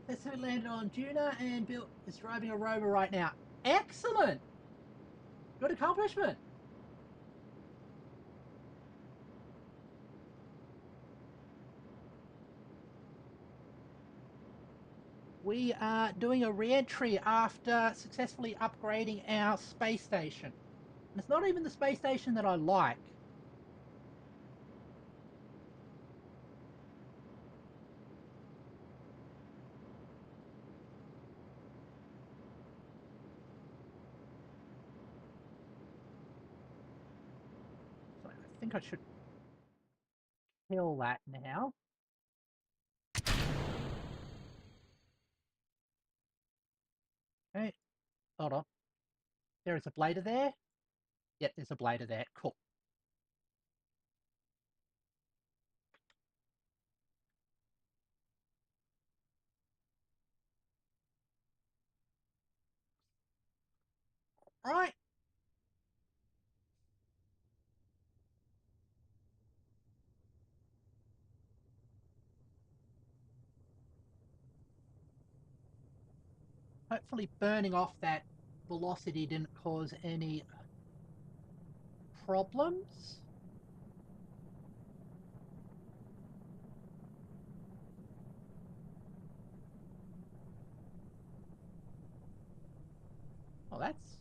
successfully landed on Juno and Bill is driving a rover right now. Excellent! Good accomplishment. We are doing a re-entry after successfully upgrading our space station. And it's not even the space station that I like. So I think I should kill that now. Okay, hold on. There is a blader there. Yep, there's a blader there. Cool. Right. Hopefully burning off that velocity didn't cause any problems. Well, that's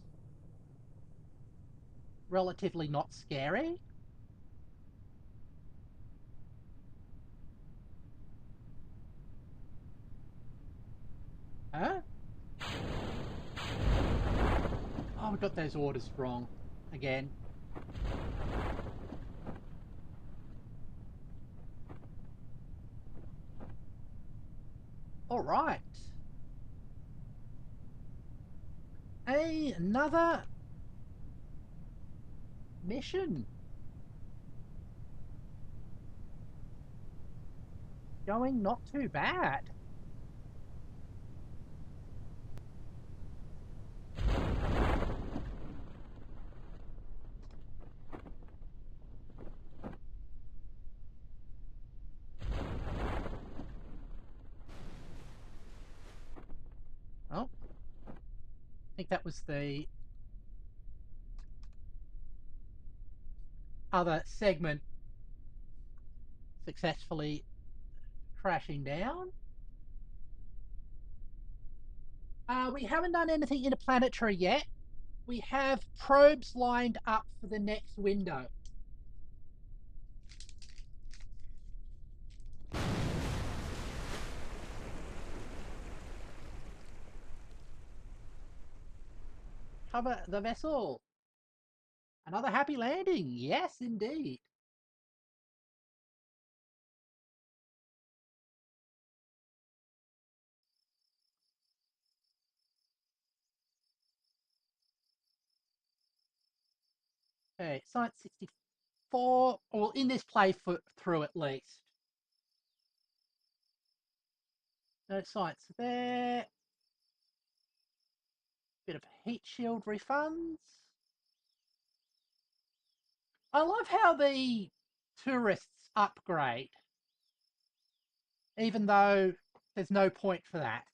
relatively not scary. Huh? Oh, we got those orders wrong again. All right. Another mission. Going not too bad. Oh, I think that was the other segment successfully crashing down. We haven't done anything interplanetary yet. We have probes lined up for the next window. Cover the vessel. Another happy landing. Yes, indeed. Okay, science 64. Well, in this playthrough at least. No science there. Bit of heat shield refunds. I love how the tourists upgrade, even though there's no point for that.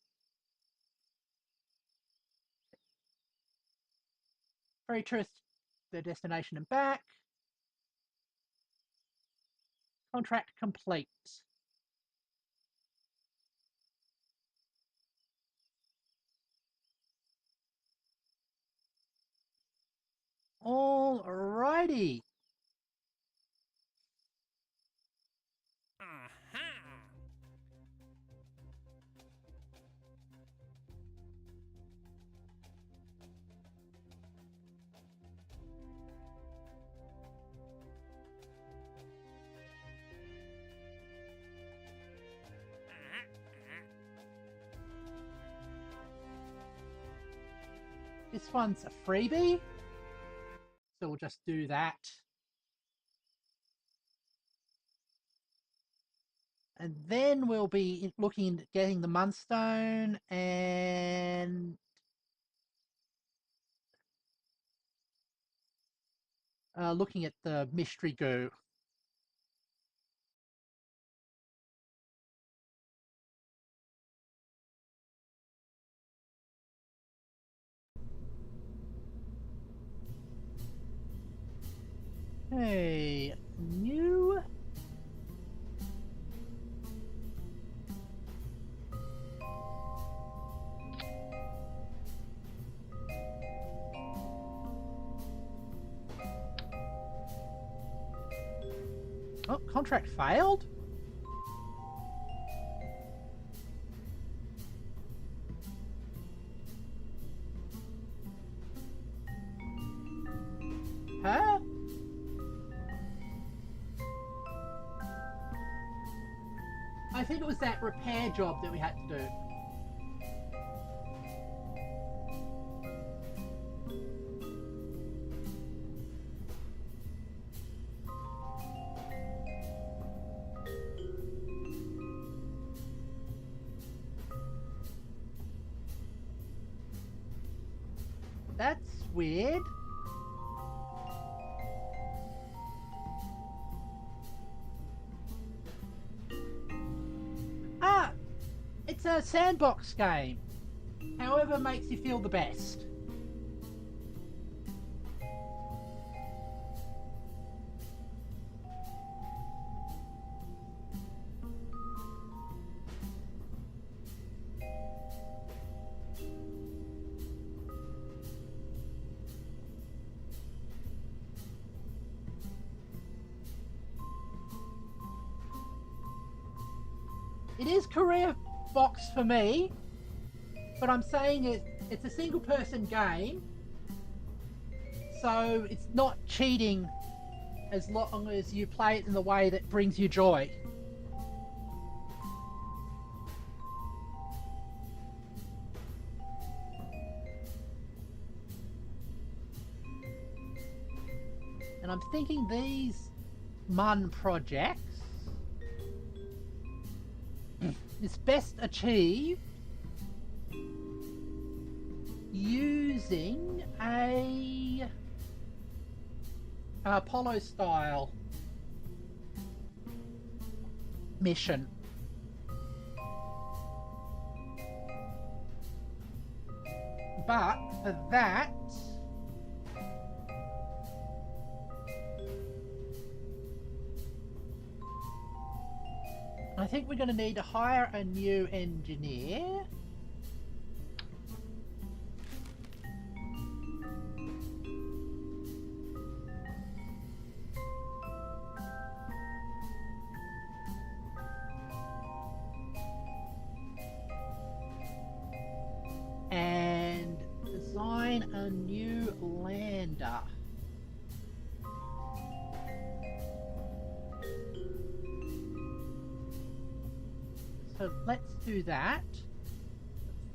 Ferry tourists, their destination and back. Contract complete. All righty. This one's a freebie, so we'll just do that. And then we'll be looking at getting the Munstone and looking at the mystery goo. Hey, new. Oh, contract failed? Huh? I think it was that repair job that we had to do. That's weird. Ah, it's a sandbox game. However makes you feel the best. It is career box for me, but I'm saying it's a single person game, so it's not cheating as long as you play it in the way that brings you joy. And I'm thinking these MUN projects is best achieved using a Apollo style mission. But for that, I think we're going to need to hire a new engineer. And design a new lander. So let's do that.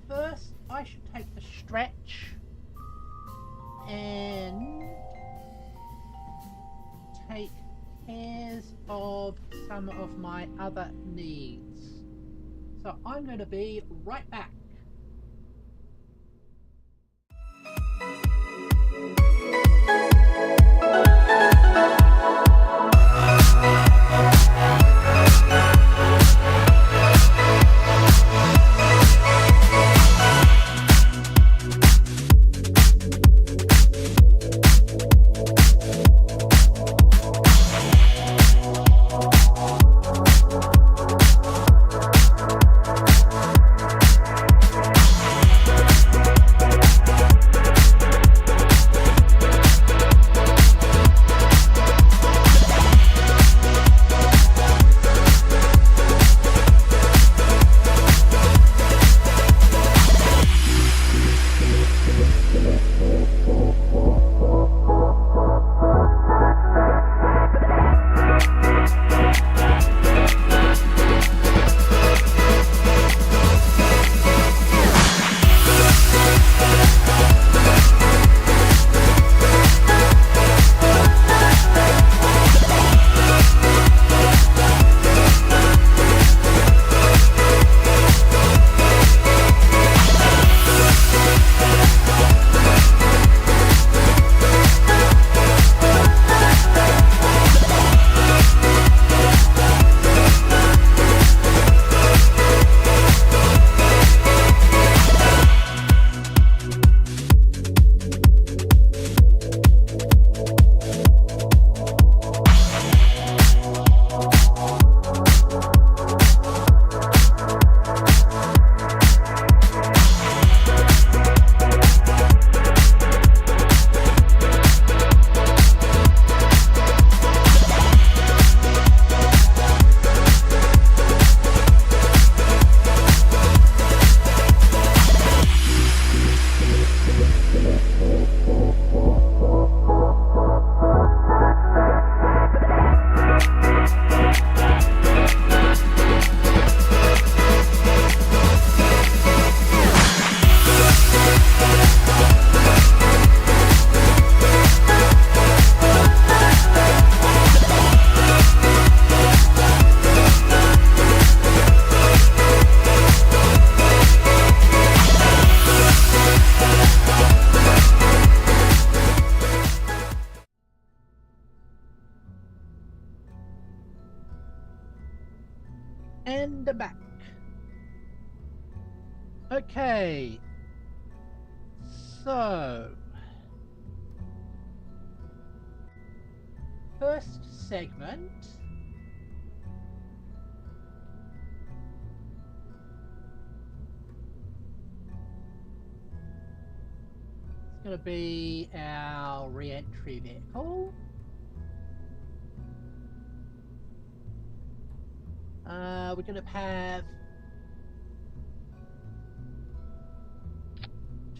First, I should take the stretch and take care of some of my other needs. So I'm going to be right back. And back. Okay. So, first segment. It's going to be our re-entry vehicle. We're going to have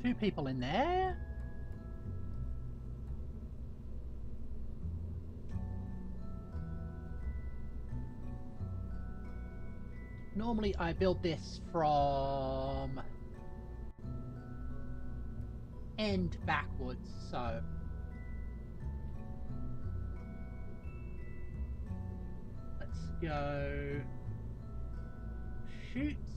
2 people in there. Normally I build this from end backwards, so let's go shoots.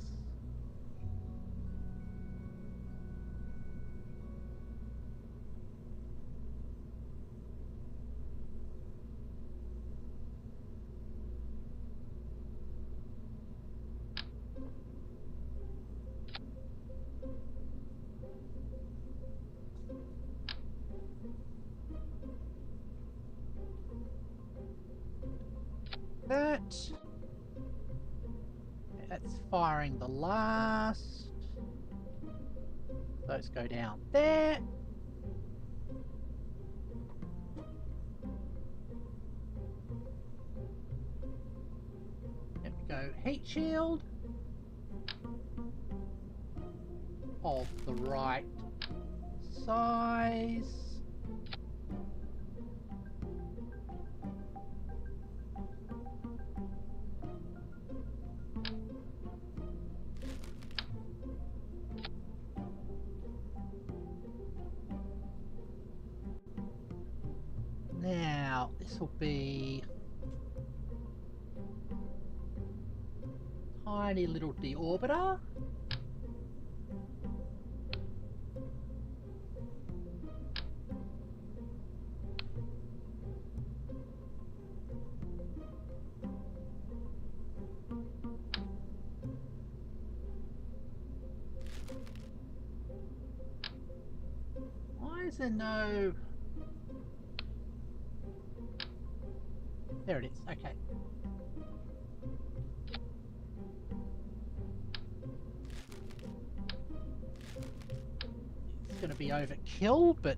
That's firing the last. Those go down there. There we go. Heat shield of the right size. Now, this will be tiny little deorbiter. Why is there no... There it is, okay. It's going to be overkill, but...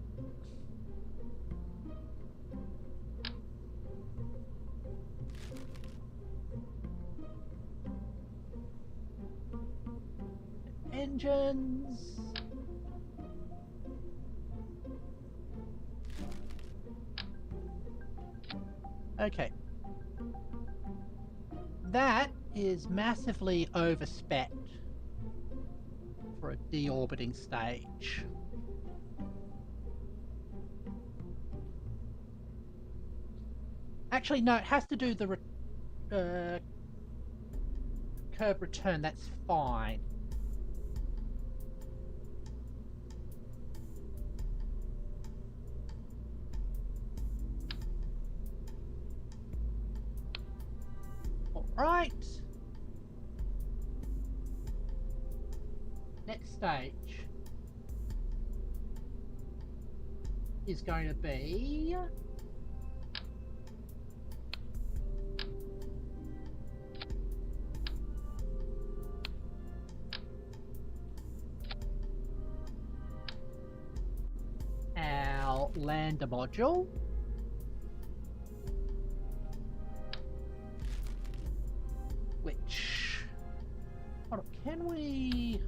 Engines... Okay. That is massively overspec for a deorbiting stage. Actually, no, it has to do the curb return. That's fine. Right. Next stage is going to be our lander module. Which, hold on, can we...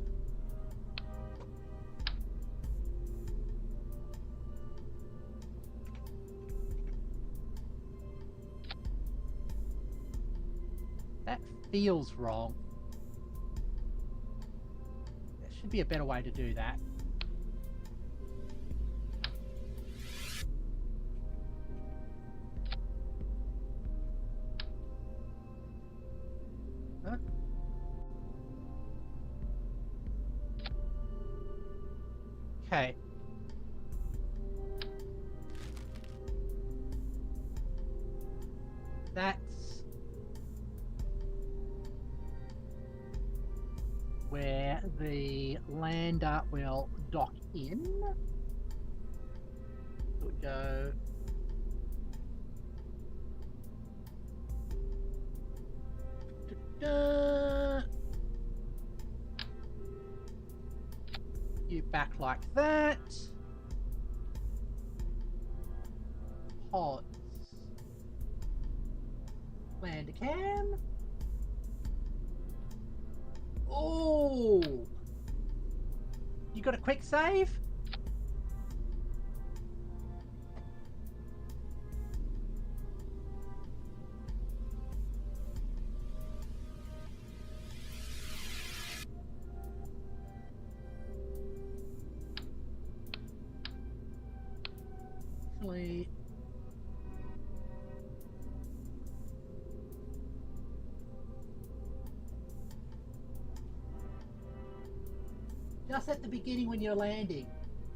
That feels wrong. There should be a better way to do that. Huh? Okay. That's where the lander will dock in. So we go. You back like that. Pods. Land cam. Oh! You got a quick save? Actually, just at the beginning when you're landing.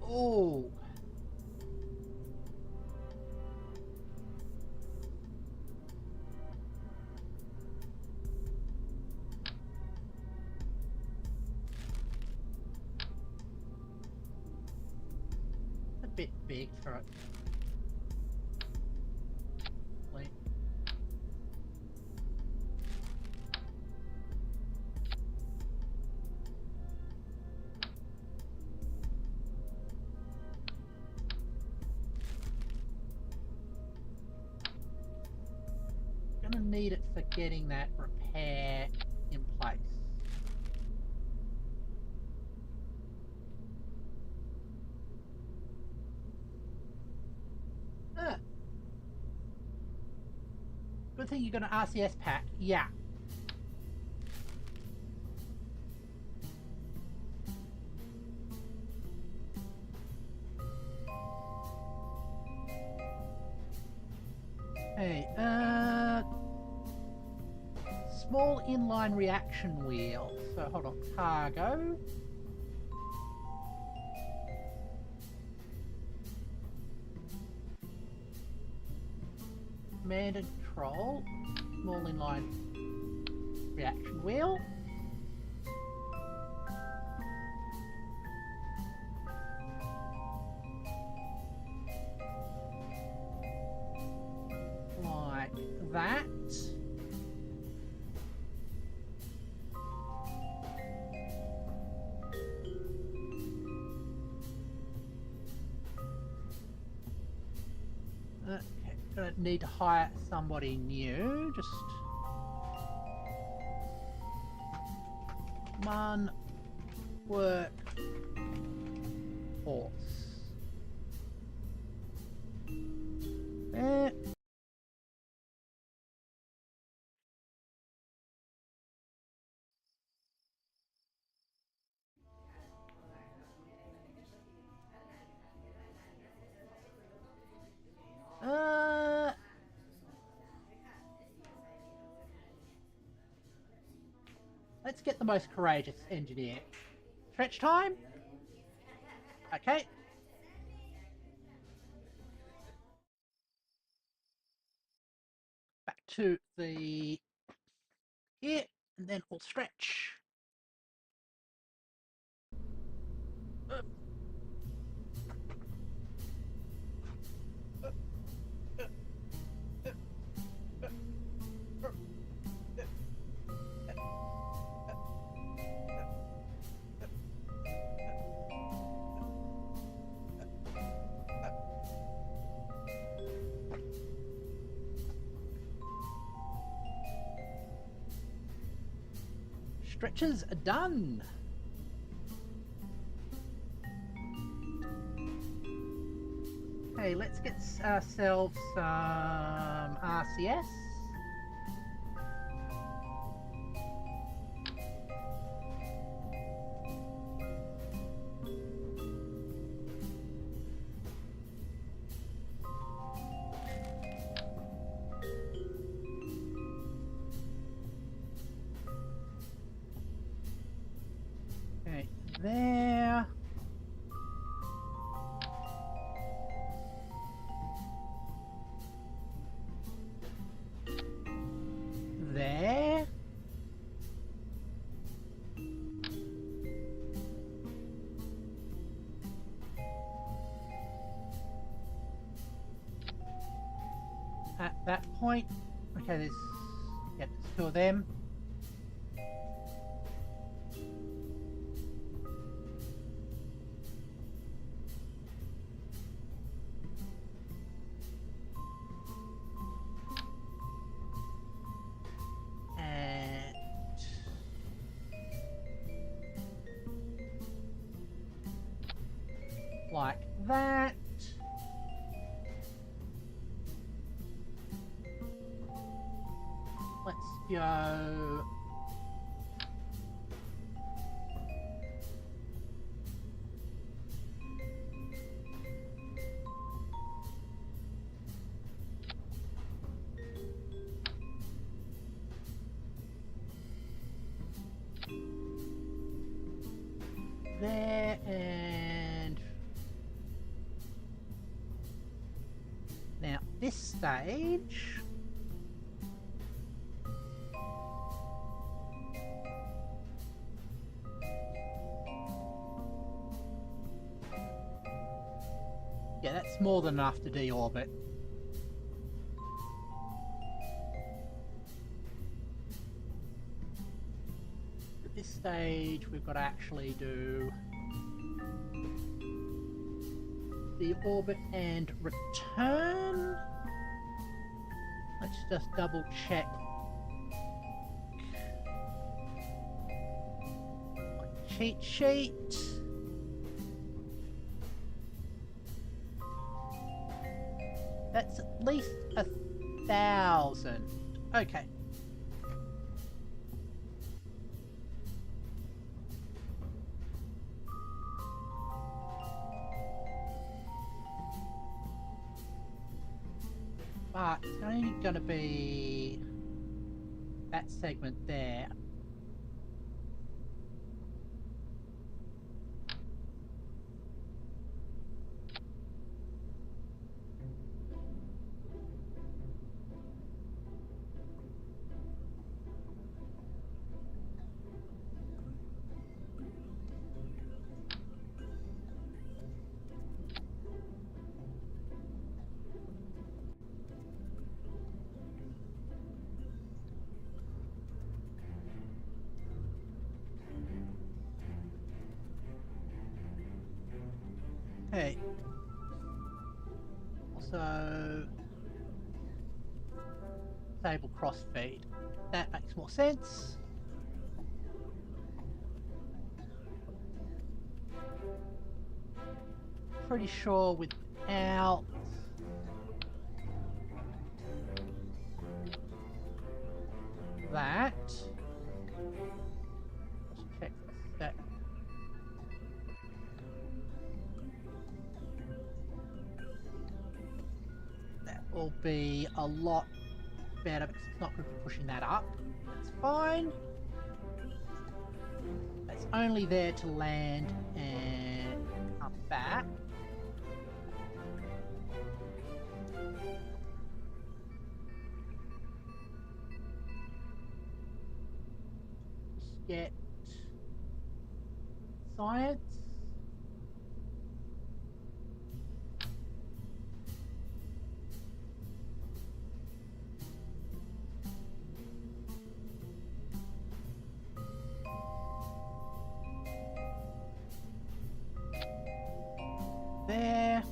Oh. A bit big for it. Wait. Gonna need it for getting that repair in place. Good thing you got an RCS pack. Yeah. Hey, small inline reaction wheel. So hold on, cargo. Command and control. Small inline reaction wheel. Like that. Okay, gonna need to hire somebody new. Just one work force. There. Let's get the most courageous engineer. Stretch time? Okay. Back to the here, and then we'll stretch. Stretches are done. Okay, let's get ourselves some RCS. Okay, there. There. at that point. Okay, there's 2 of them. And like that. Let's go there, and now this stage, yeah, that's more than enough to deorbit. At this stage, we've got to actually do the orbit and return. Let's just double check. Cheat sheet. That's at least 1,000. Okay. But it's only going to be that segment there. Okay. Also, disable crossfeed. That makes more sense. Pretty sure without that, let's check that. That will be a lot better because it's not good for pushing that up. That's fine. That's only there to land and come back. Get science. There.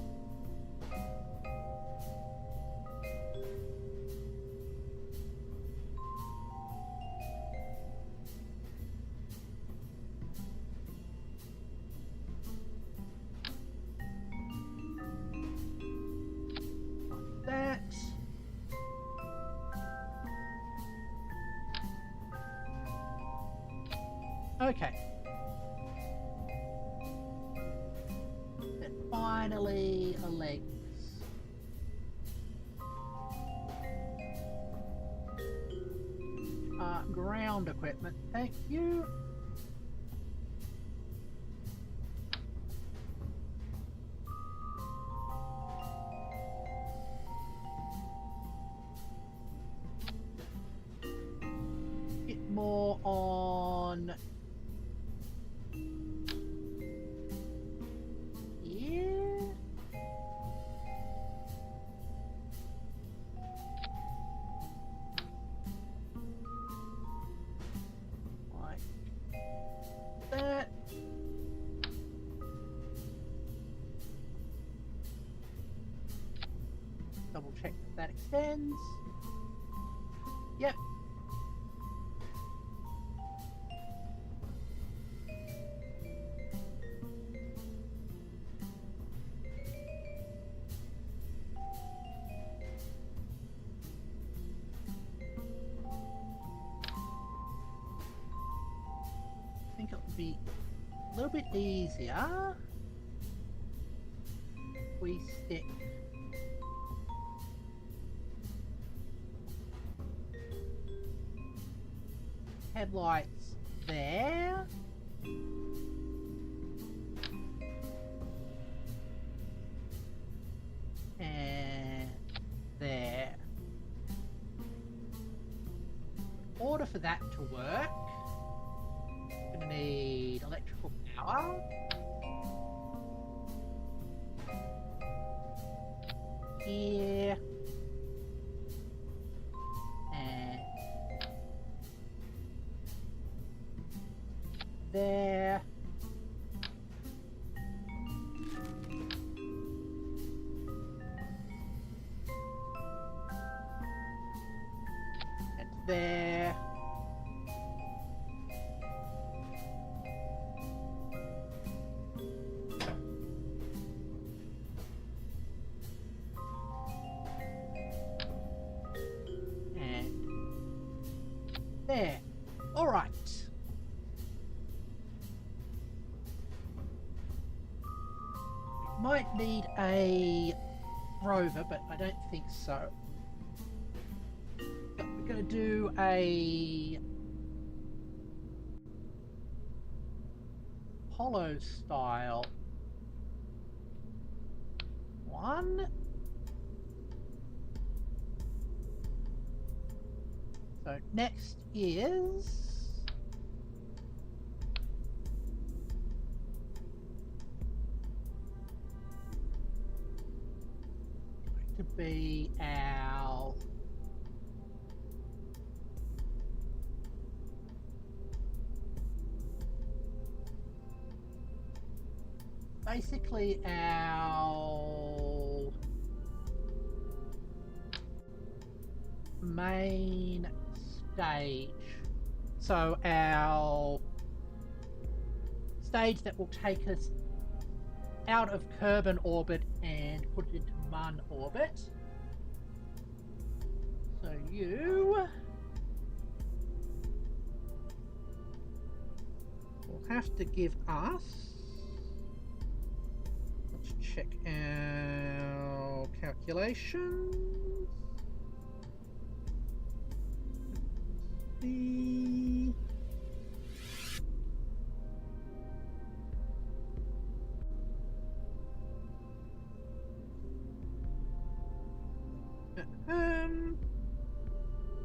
That. Okay. And finally, a legs. Ground equipment, thank you. Bit more on here. that extends. Yep. I think it would be a little bit easier if we stick headlights there. And there. In order for that to work, we're going to need electrical power. Here. And there. And there. There. All right. Might need a rover, but I don't think so. But we're going to do a Apollo style one. So next is going to be our basically our main stage. So our stage that will take us out of Kerbal orbit and put it into Mun orbit. So you will have to give us, let's check our calculations.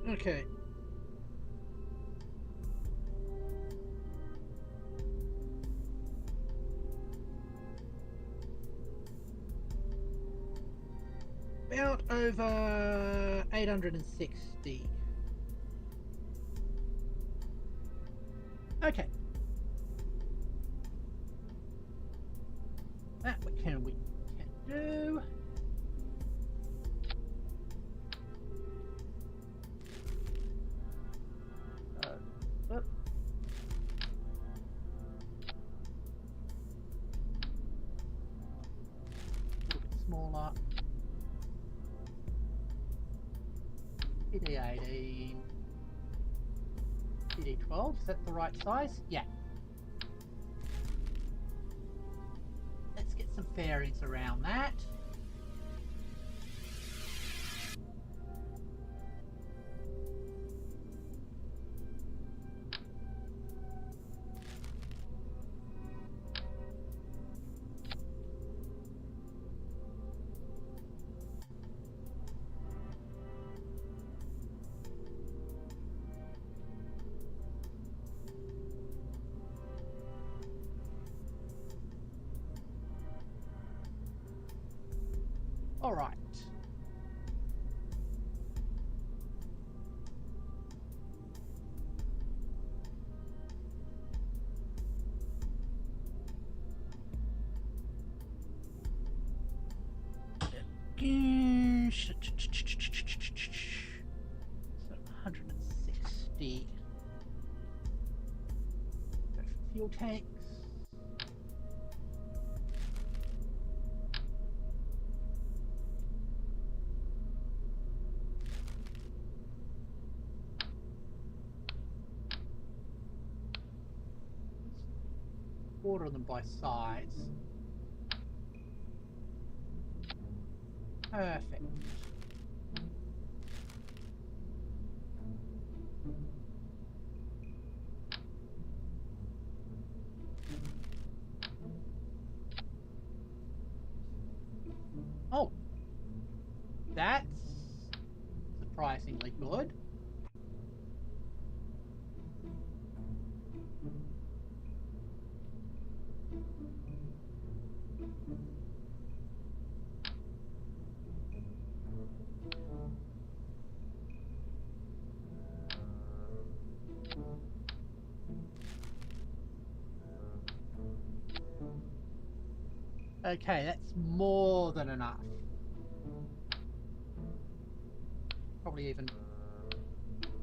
Okay. About over 860. Okay. That we can do. A little bit smaller. PD80. PD12, is that the right size? Yeah. Let's get some fairings around that. All right. fuel tanks. Order them by size. Perfect. Oh, that's surprisingly good. Okay, that's more than enough. Probably even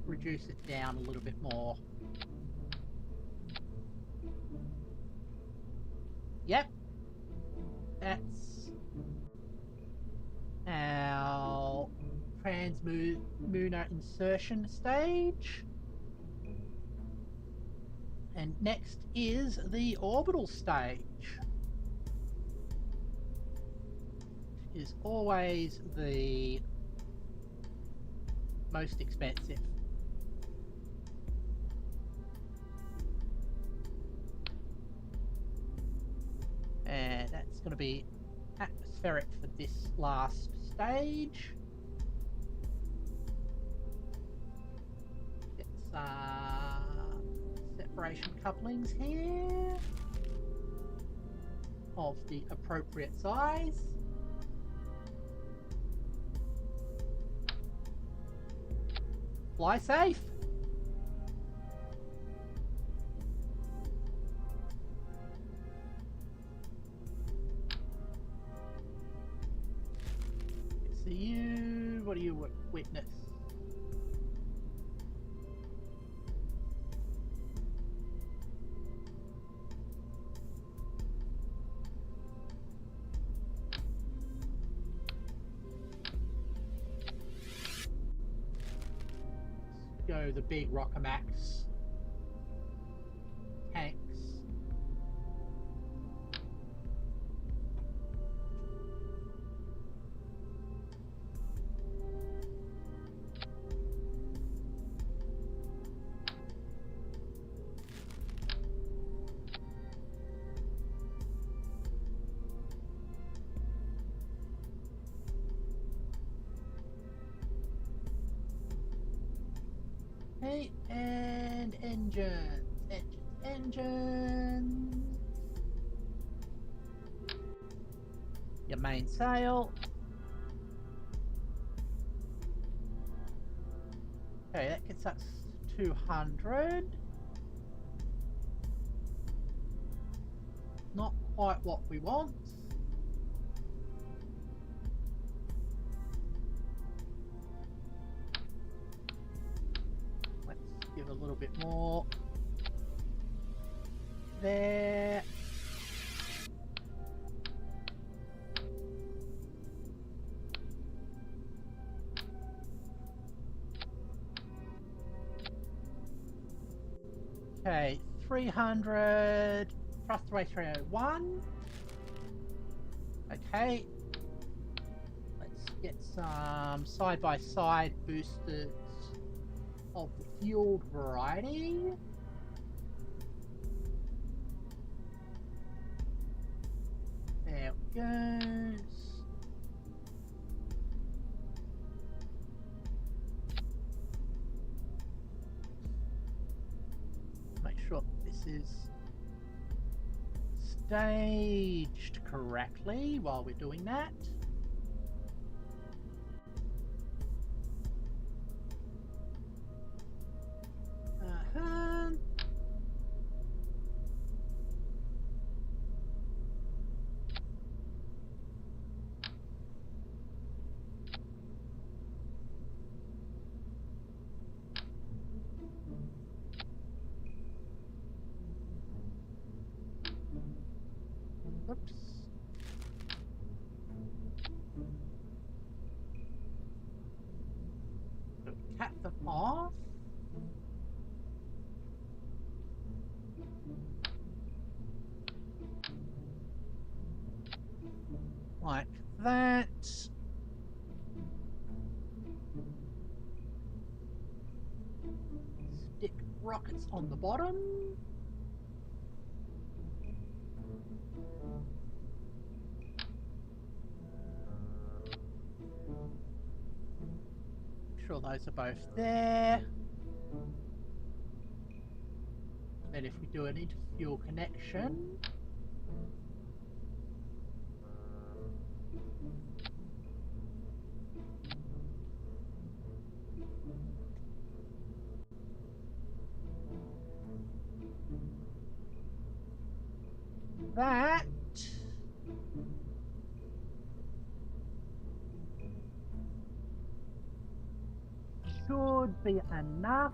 reduce it down a little bit more. Yep. That's our translunar insertion stage. And next is the orbital stage. Is always the most expensive. And that's going to be atmospheric for this last stage. Get some separation couplings here of the appropriate size. Fly safe. See you. What do you witness? Go the big Rockomax tanks. Okay, and engines. Your main sail. Okay, that gets us 200. Not quite what we want. Let's give a little bit more there. Okay, 300, thrust away 301. Okay, let's get some side-by-side boosters of the fueled variety. There it goes. Make sure this is staged correctly while we're doing that. Oops. Cap them off. Like that. Stick rockets on the bottom. Sure those are both there. Then if we do an interfuel connection, that should be enough.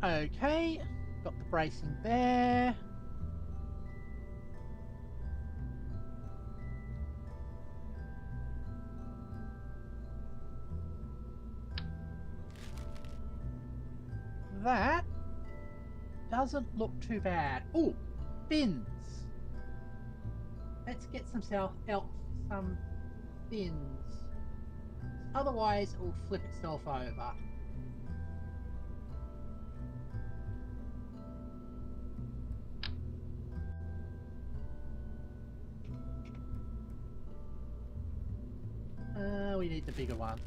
Okay, got the bracing there. That doesn't look too bad. Oh, fins. Let's get some fins. Otherwise, it will flip itself over. We need the bigger ones.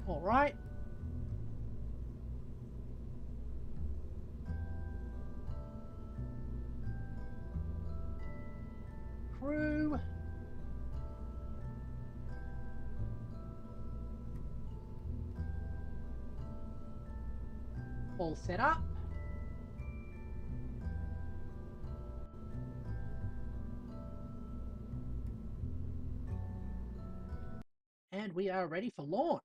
All right. Crew. All set up. And we are ready for launch.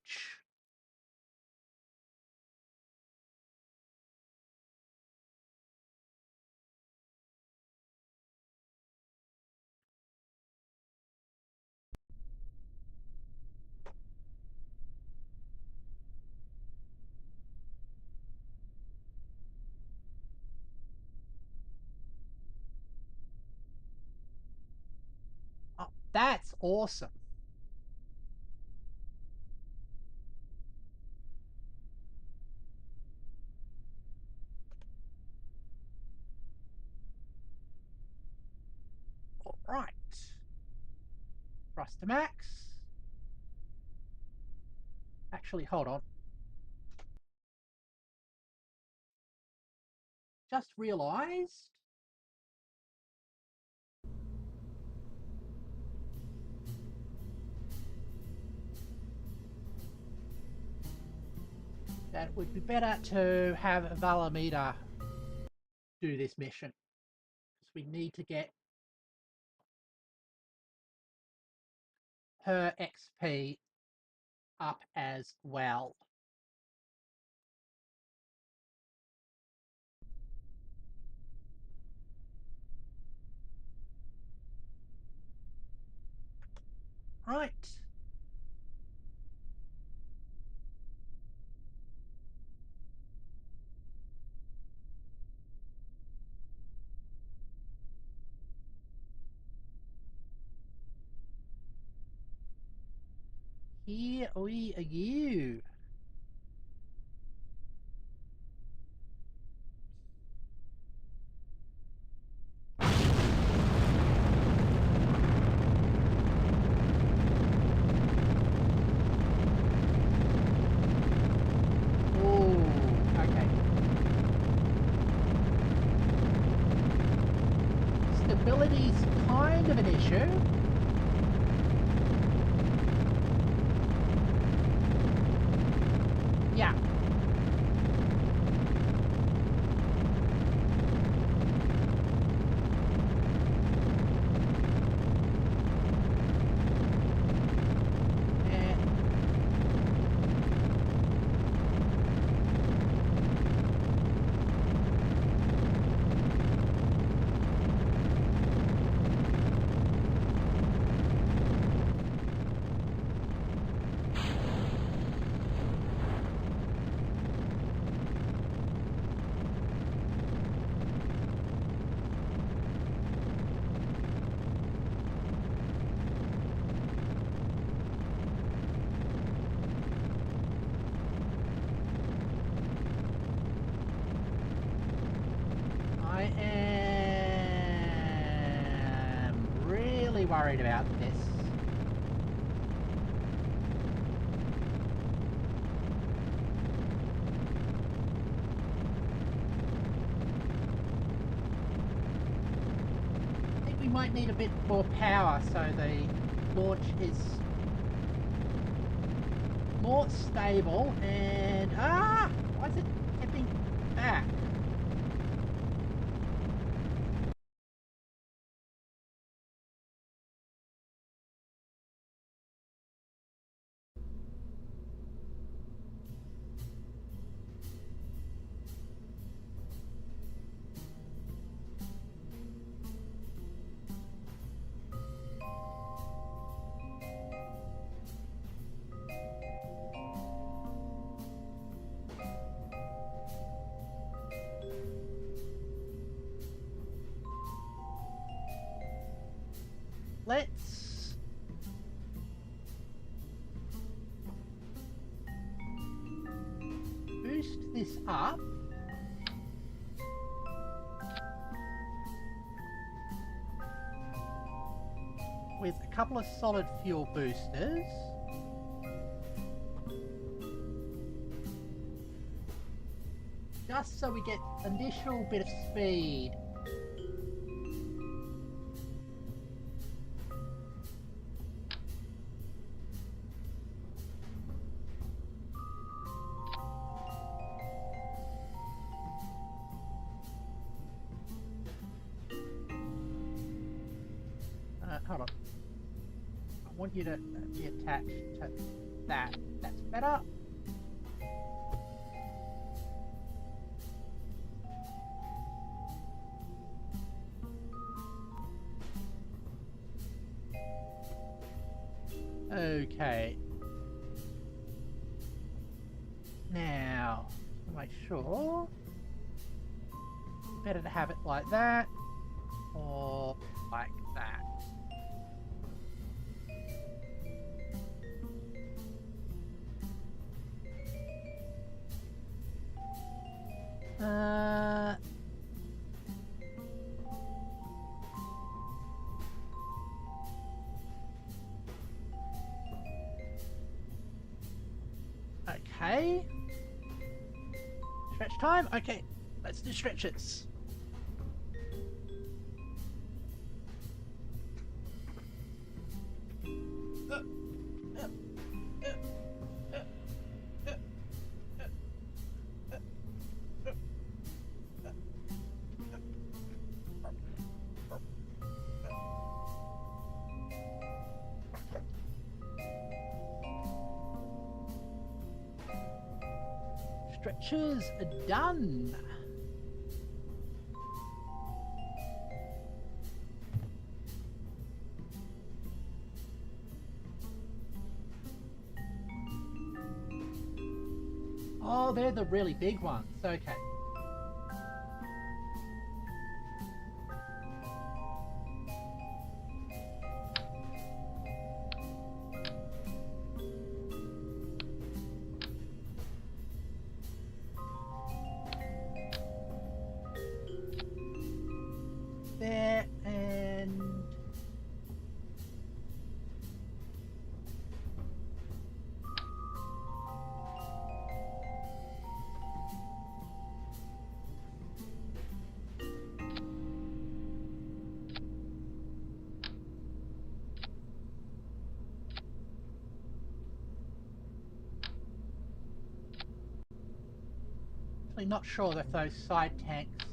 Oh, that's awesome. All right. Thrust to max. Actually, hold on. Just realized that it would be better to have Valamita do this mission, because we need to get her XP up as well. Right. Here we go. Stability's kind of an issue. Yeah. I am really worried about this. I think we might need a bit more power so the launch is more stable and... why is it tipping back? Let's boost this up. With a couple of solid fuel boosters. Just so we get initial bit of speed. Hold on. I want you to be attached to that. That's better. Okay. Now, to make sure, better to have it like that or like that. Okay. Stretch time? Okay, let's do stretches. Stretches done. Oh, they're the really big ones. Okay. There and Actually, not sure if those side tanks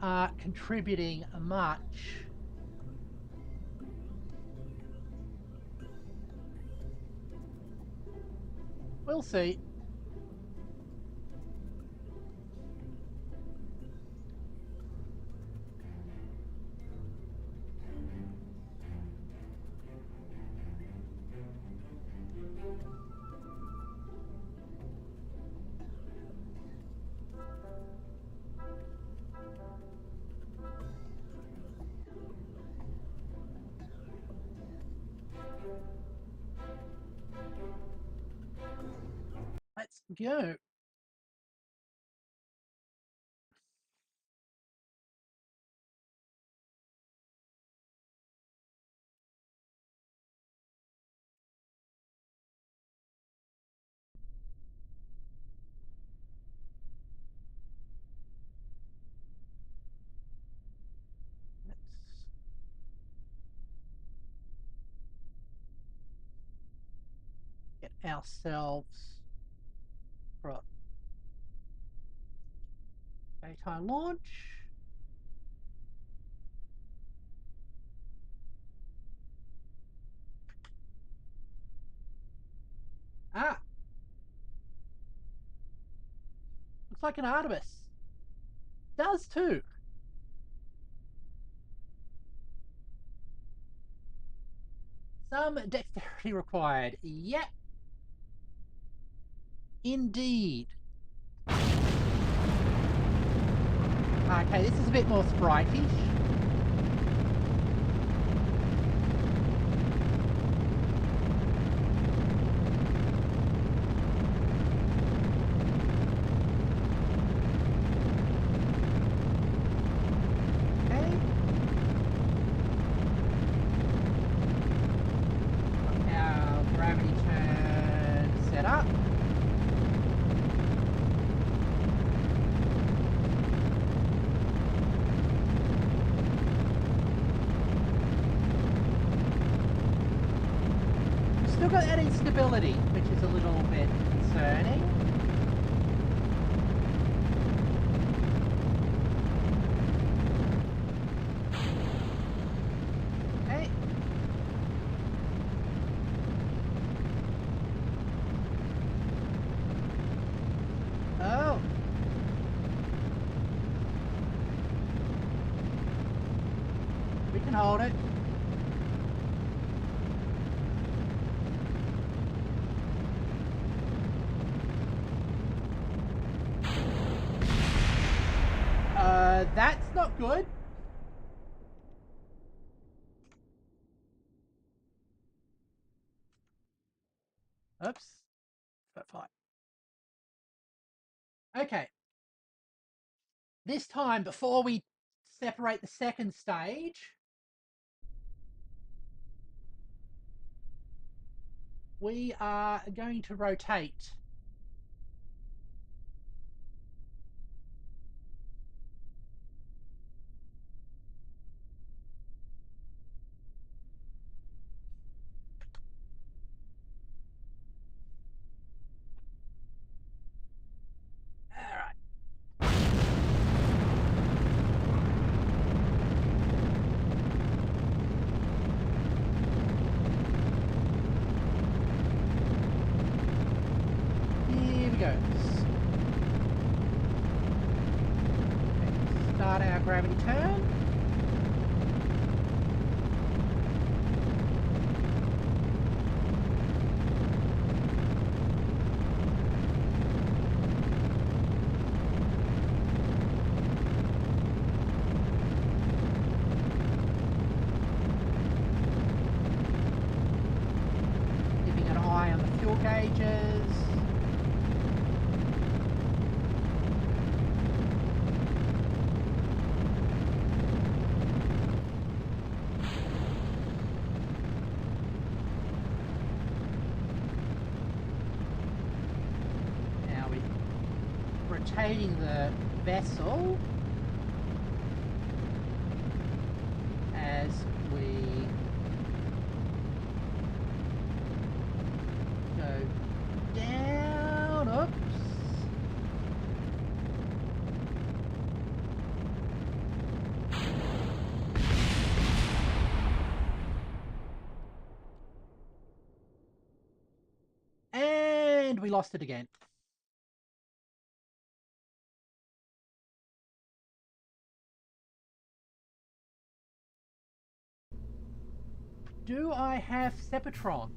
are contributing much. We'll see. Let's go. Let's get ourselves for a daytime launch. Ah, looks like an Artemis. Does too. Some dexterity required. Yep. Indeed. Okay, this is a bit more sprite-ish. Still got that instability, which is a little bit concerning. Okay. Oh. We can hold it. That's not good. Oops. Fine. Okay. This time, before we separate the second stage, we are going to rotate. Start our gravity turn. Keeping an eye on the fuel gauges. Rotating the vessel as we go down. And we lost it again. Do I have Sepatron?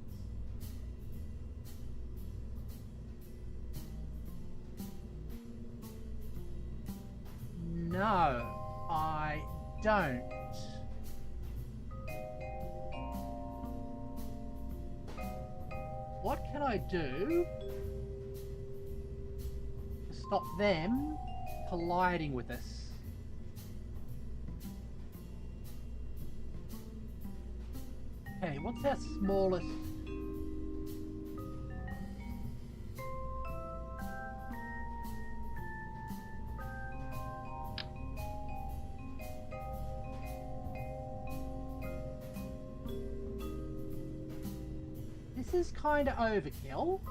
No, I don't. What can I do to stop them colliding with us? Okay, what's our smallest? This is kind of overkill.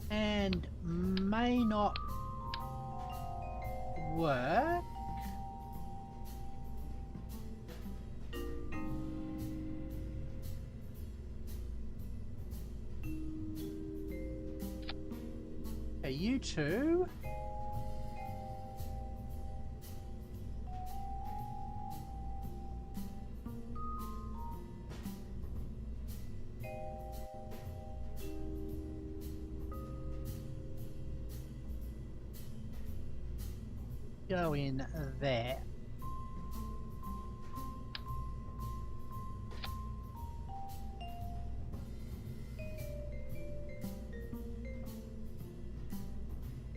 And may not work. Okay, you two. Go in there.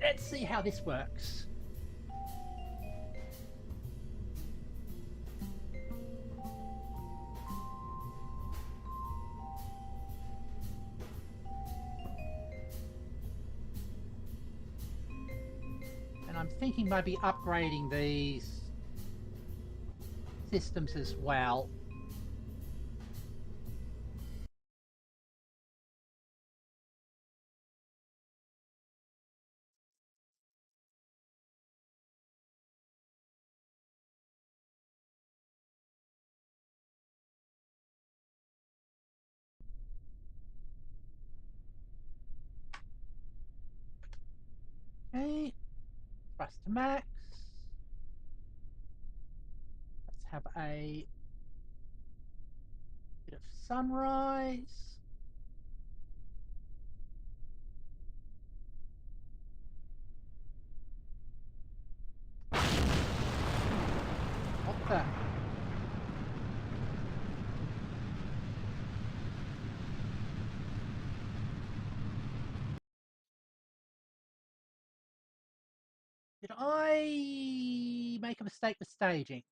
Let's see how this works. I'm thinking maybe upgrading these systems as well. Okay, thrust to max. Let's have a bit of sunrise. What the? Did I make a mistake with staging?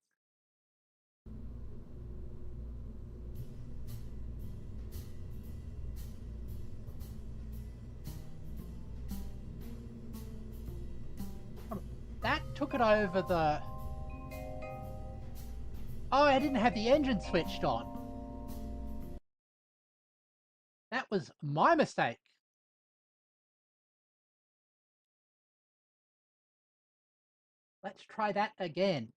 That took it over the... Oh, I didn't have the engine switched on. That was my mistake. Let's try that again.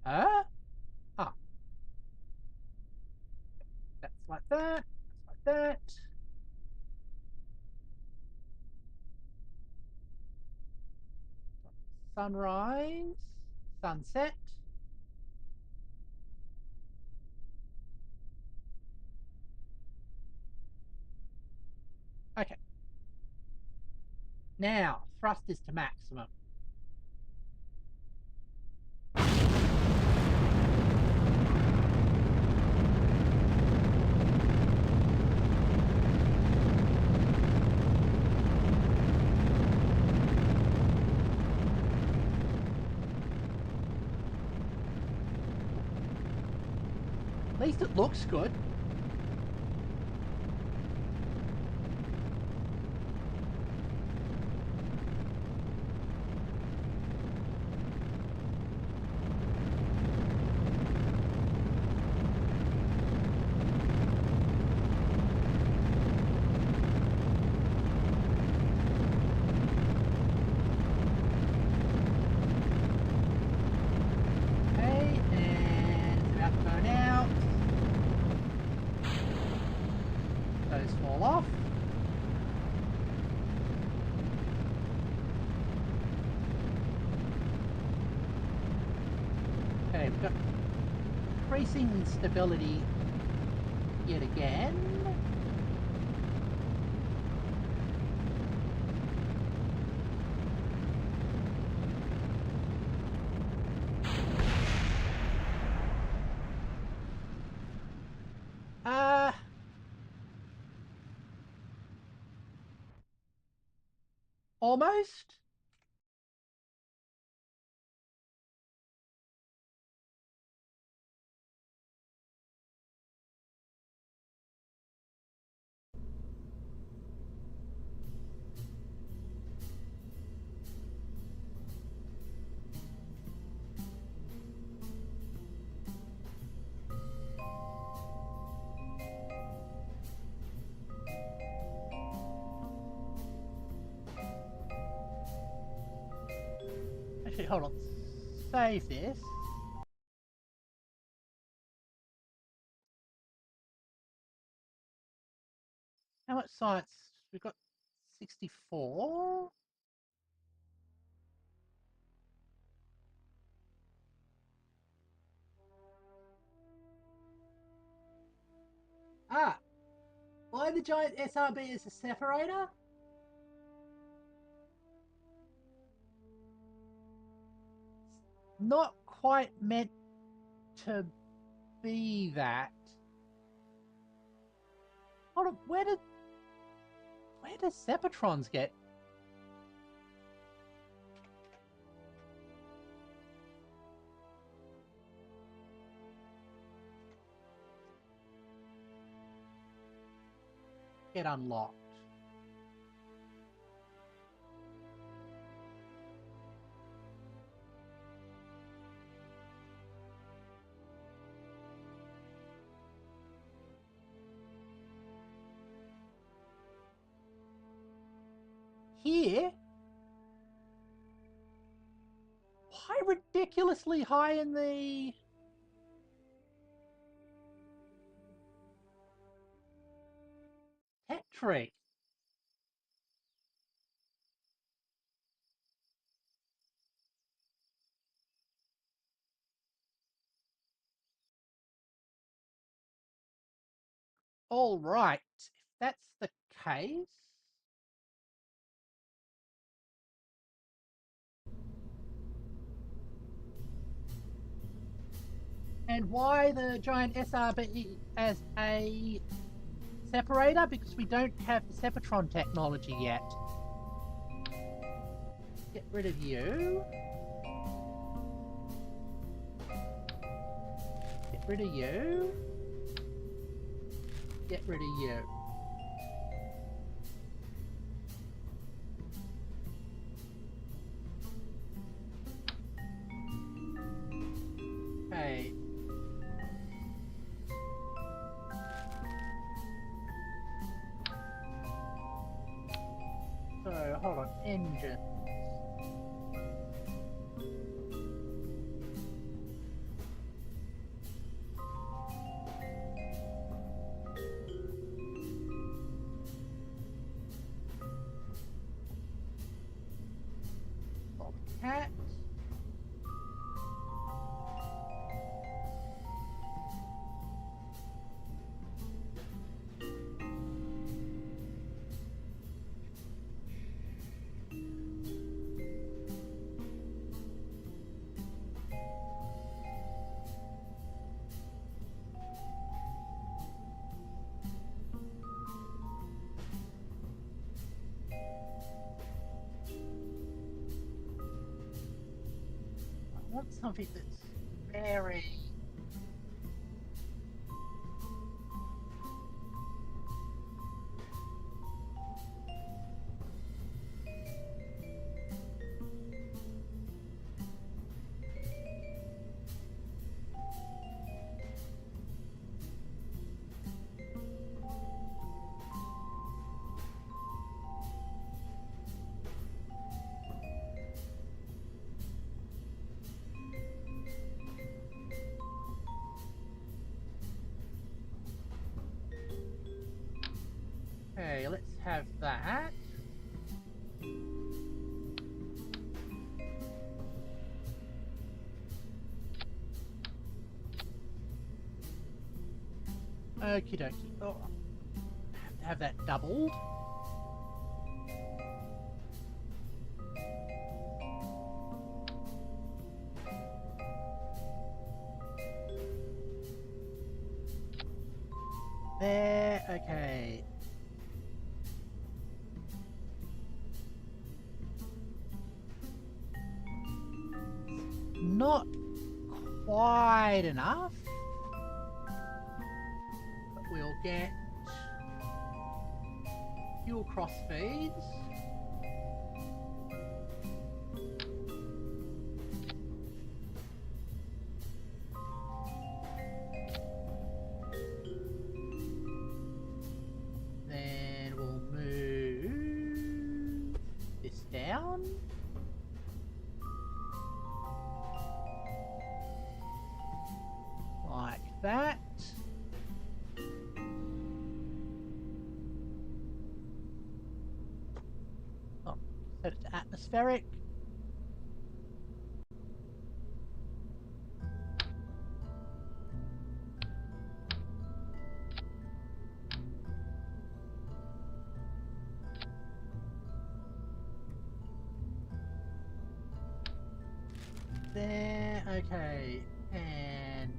Huh? Ah. That's like that. That's like that. Sunrise. Sunset. Okay. Now, thrust is to maximum. At least it looks good. fall off. Okay, we've got increasing stability yet again. Almost. Actually, hold on. Save this. How much science? We've got 64. Ah, why the giant SRB is a separator? Not quite meant to be that. Hold on, where do Separatrons get? Get unlocked? Here? Why ridiculously high in the... tech tree? All right, if that's the case... And why the giant SRB as a separator? Because we don't have the Sepatron technology yet. Get rid of you. Get rid of you. Get rid of you. Okay. So, hold on. Engine. Cat. I want something that's very... Okie dokie. Oh, have to have that doubled. There, okay. Not quite enough. But we'll get fuel cross feeds. Then we'll move this down. Like that. Oh, set it to atmospheric. There, okay, and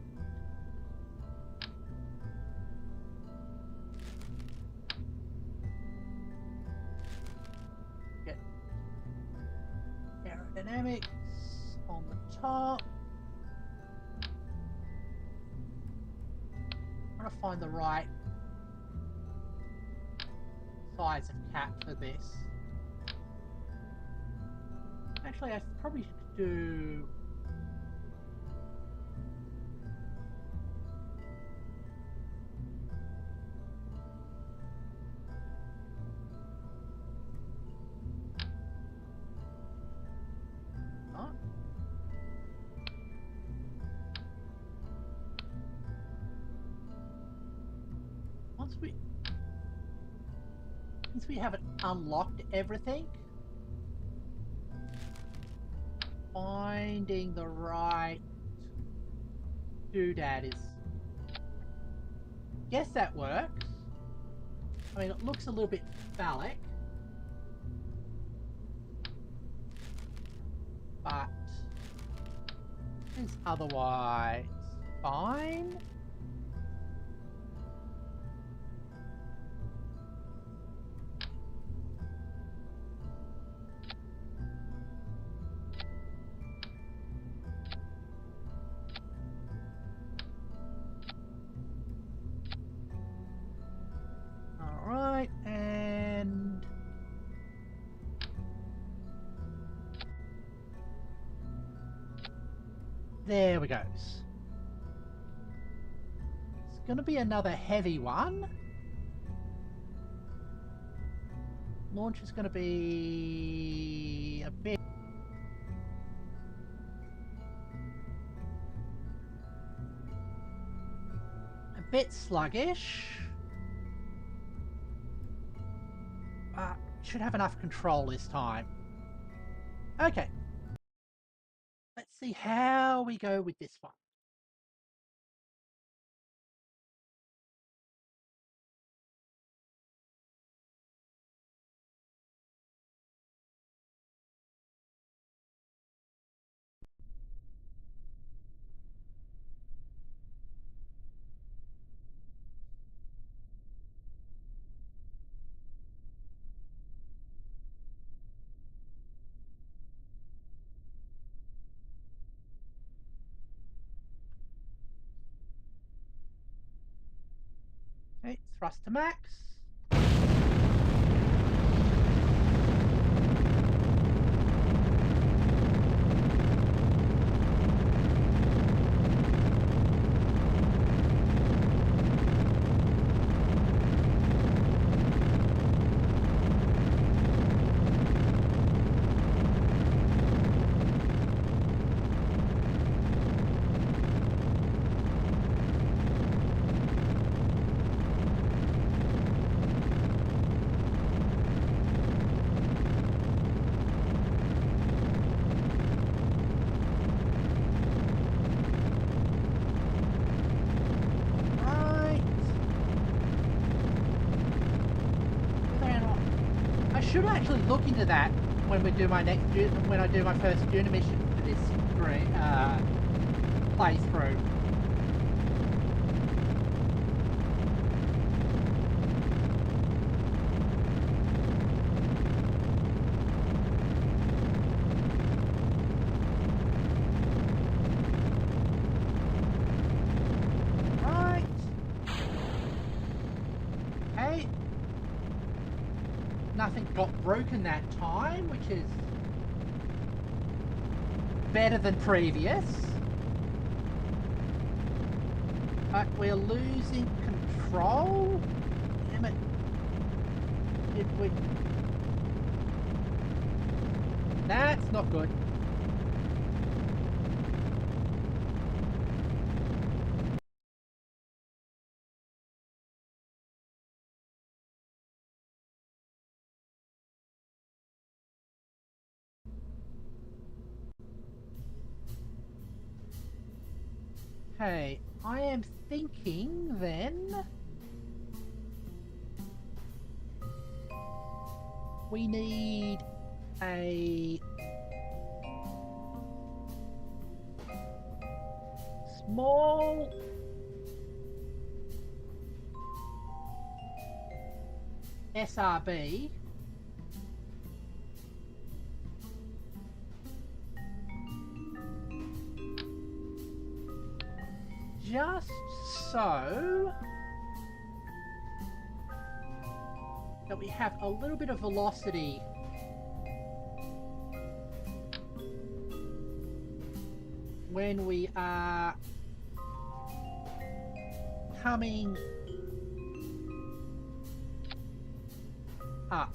get aerodynamics on the top. I'm trying to find the right size of cap for this. Actually, I probably should do since we haven't unlocked everything, finding the right doodad is... Guess that works. I mean, it looks a little bit phallic, but is otherwise fine. There we go. It's going to be another heavy one. Launch is going to be a bit sluggish, but should have enough control this time. Okay. Let's see how we go with this one. Okay, thrust to max. should actually look into that when we do my when I do my first Duna mission for this playthrough. Nothing got broken that time, which is better than previous. But we're losing control. Damn it. Did we... That's not good. Okay, I am thinking then we need a small SRB just so that we have a little bit of velocity when we are coming up.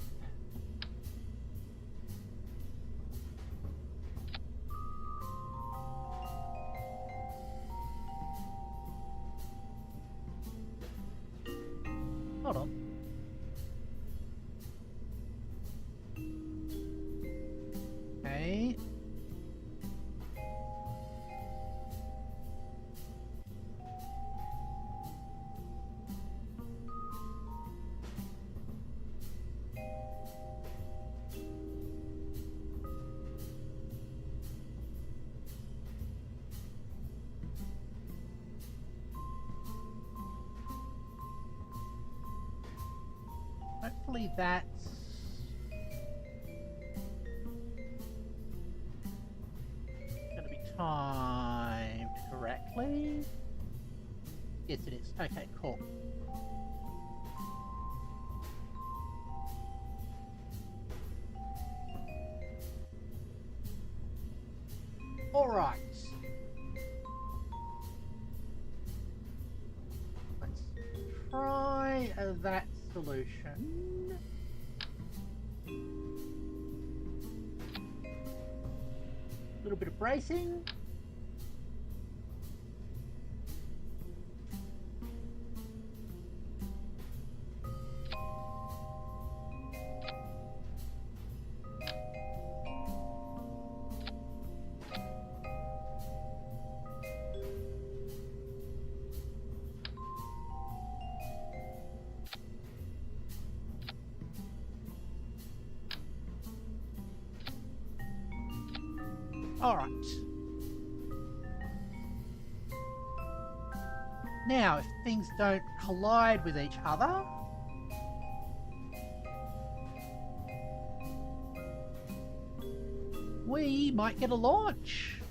Hold on. Okay. Hopefully that's going to be timed correctly. Yes, it is. Okay, cool. All right. Let's try that solution. A little bit of bracing. All right. Now, if things don't collide with each other, we might get a launch.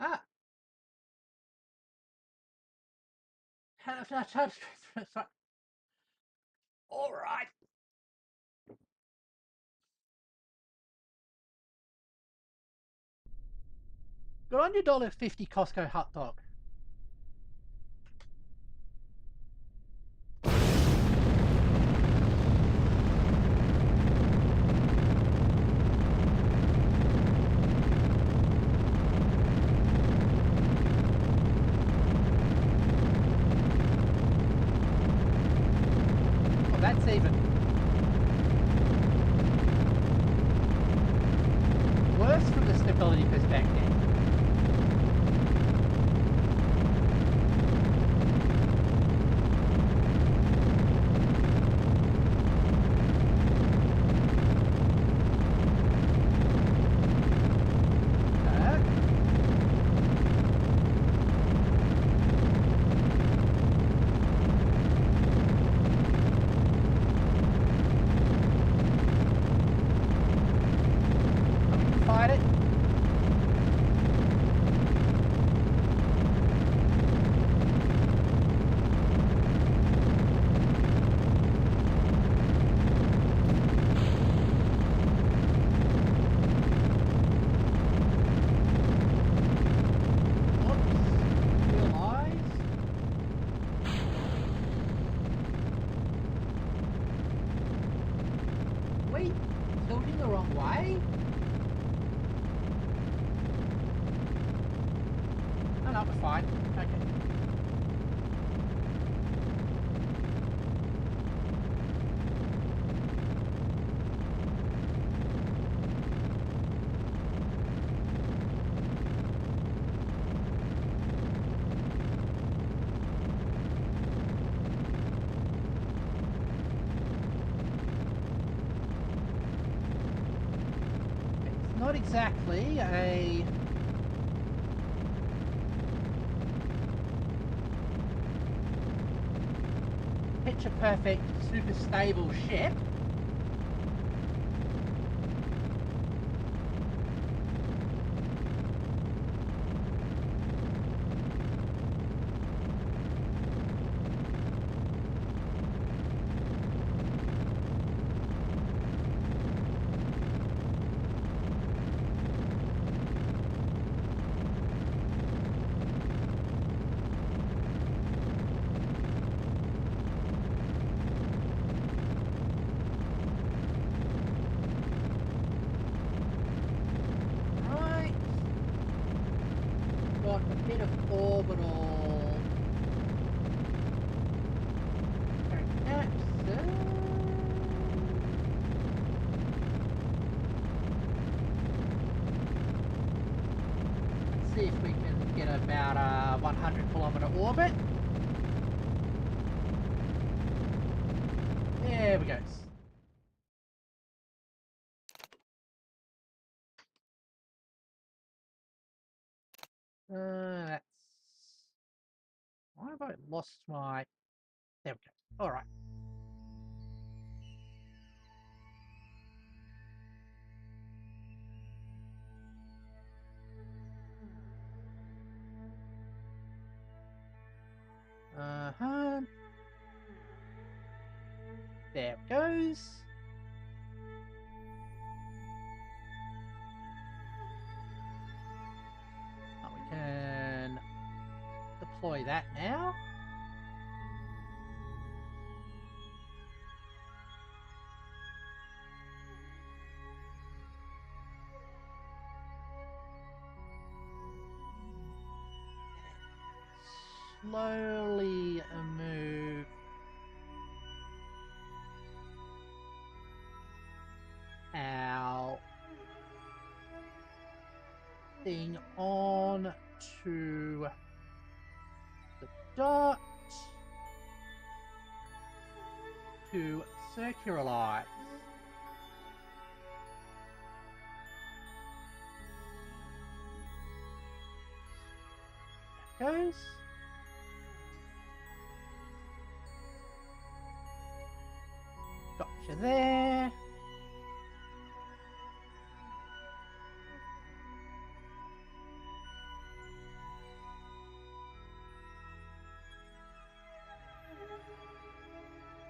Ah. All right. Good on your $1.50 Costco hot dog. Oh, that's even worse from the stability perspective. we're fine. Okay. It's not exactly a picture-perfect, super stable ship. Right. Got a bit of orbital collapses. Let's see if we can get about a 100-kilometer orbit. There we go. That's... Why have I lost my... There we go. All right. Uh-huh. There it goes. Oh, we can deploy that now. Slowly move our thing on to the dot to circularize. There it goes. Gotcha there.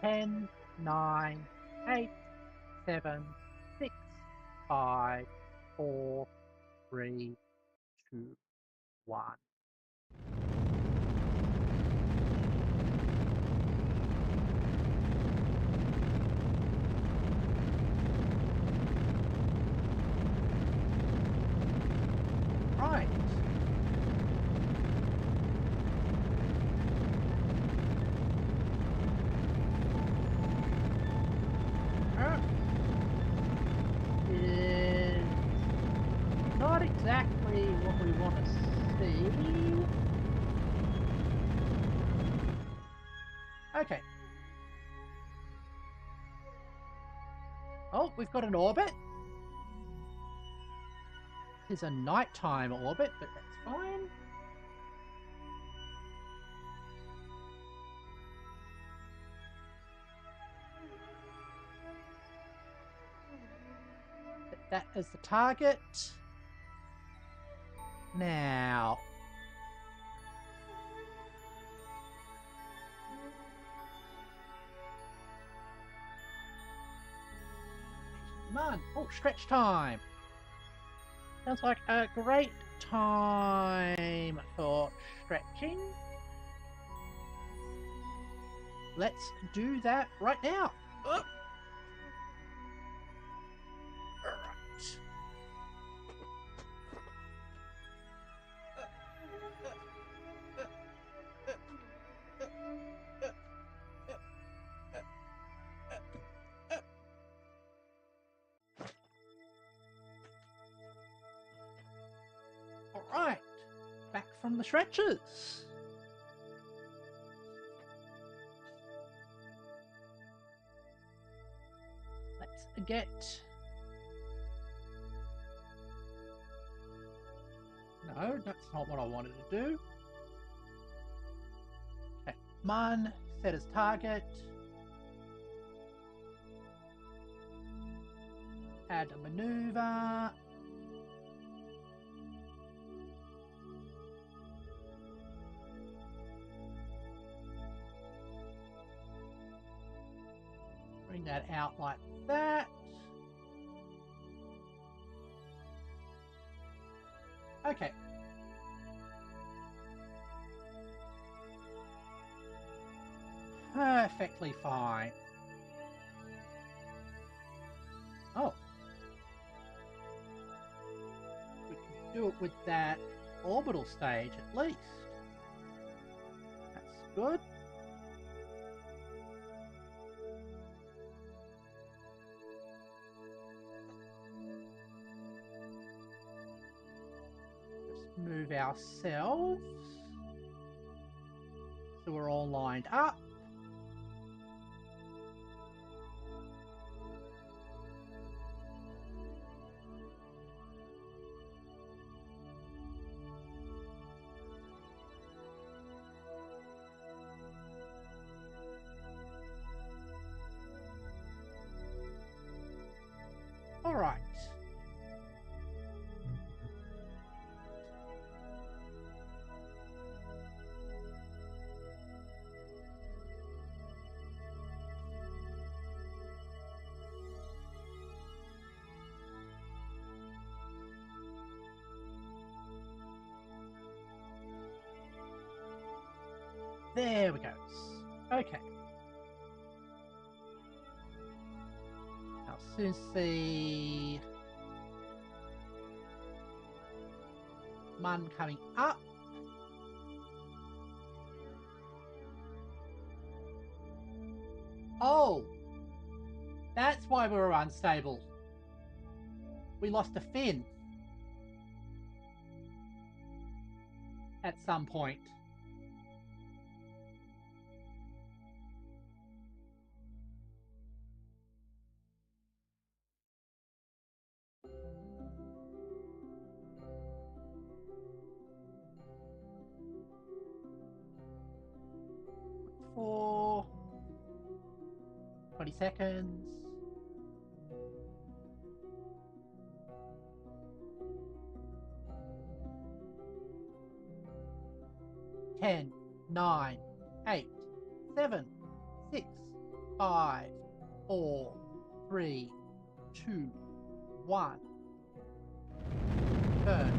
Ten, 9, 8, 7, 6, 5, 4, 3, 2, 1. Right. It is not exactly what we want to see. Okay. Oh, we've got an orbit. It's a nighttime orbit, but that's fine. Set that as the target. Now. Come on. Oh, stretch time. Sounds like a great time for stretching. Let's do that right now. Alright. from the stretchers. Let's get... No, that's not what I wanted to do. Okay, Mun, set as target. Add a maneuver. Bring that out like that. Okay. Perfectly fine. Oh. We can do it with that orbital stage at least. That's good. Just move ourselves so we're all lined up. All right. There we go. Okay. Now, as soon as the Mun coming up. Oh! That's why we were unstable. We lost a fin. At some point. For 20 seconds. Ten, 9, 8, 7, 6, 5, 4, 3, 2, 1. Turn.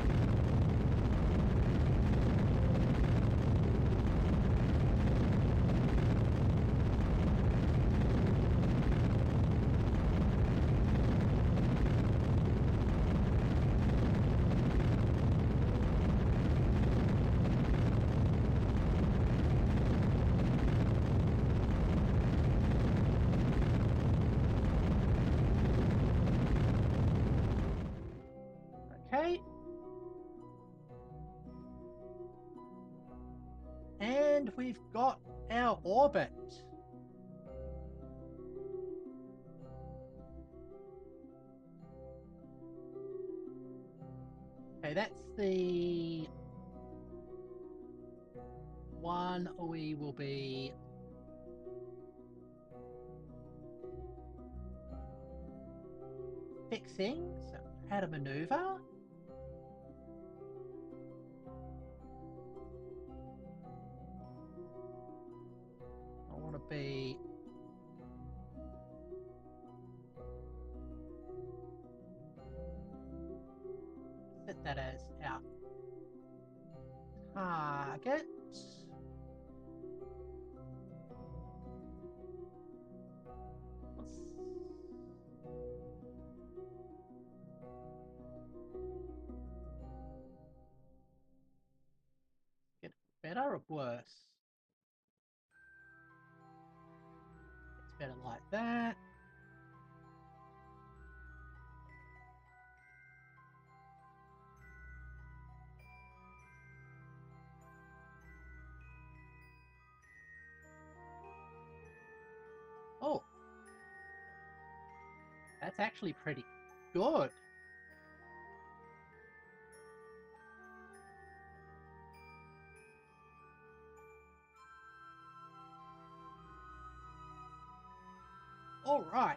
Okay. And we've got our orbit. Okay, that's the one we will be fixing. So, how to maneuver. I want to be set that as our target. Get better or worse? It's better like that. That's actually pretty good. All right.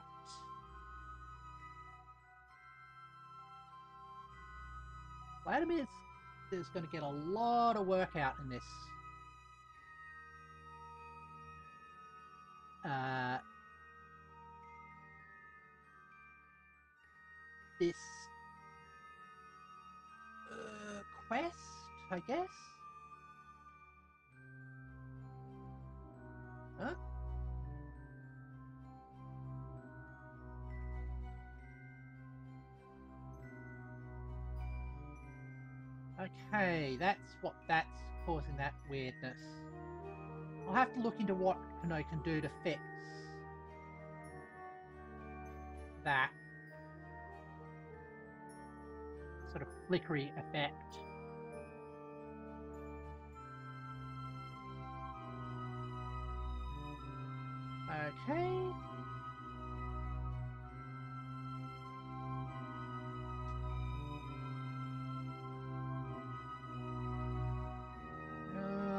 Vladimir is going to get a lot of work out in this. This quest, I guess. Huh? Okay, that's causing that weirdness. I'll have to look into what I can do to fix that sort of flickery effect. Okay.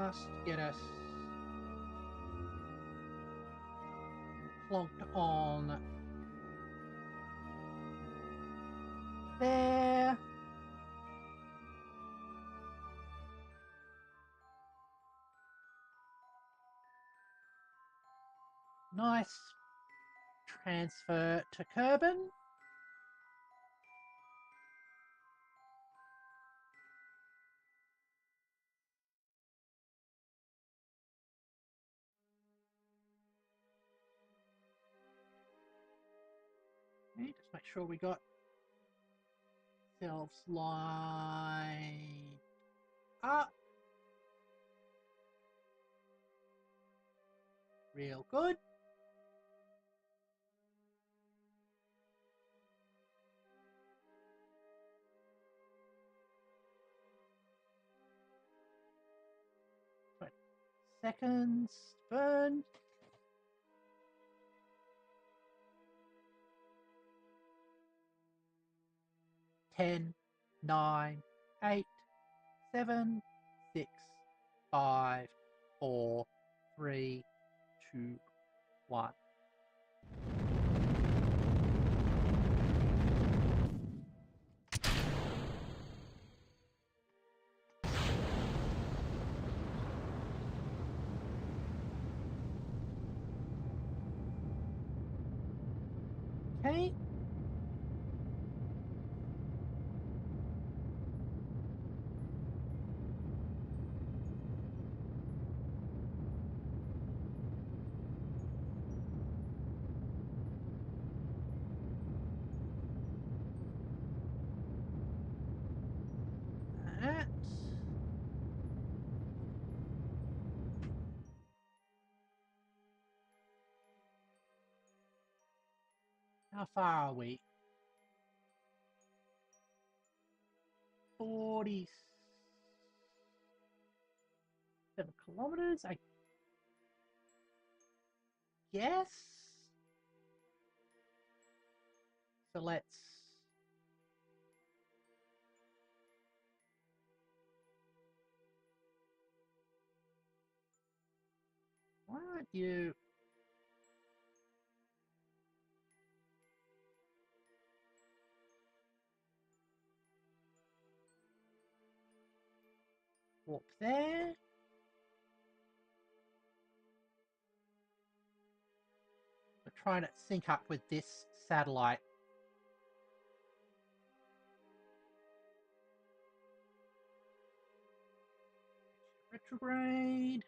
Just get us plonked on there. Nice transfer to Kerbal. Okay, just make sure we got ourselves lined up. Real good. Seconds burn. 10, 9, 8, 7, 6, 5, 4, 3, 2, 1. Okay. That. How far are we? 47 kilometers, I guess. So let's... Why aren't you... Walk there. We're trying to sync up with this satellite. Retrograde.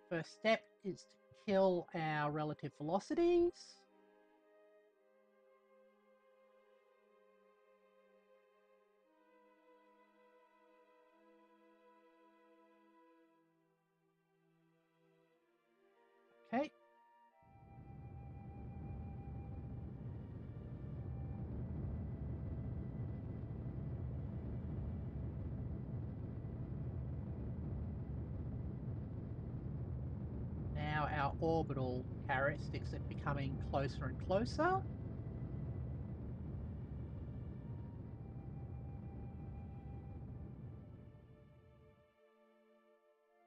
First step is to kill our relative velocities. Okay. orbital characteristics are becoming closer and closer.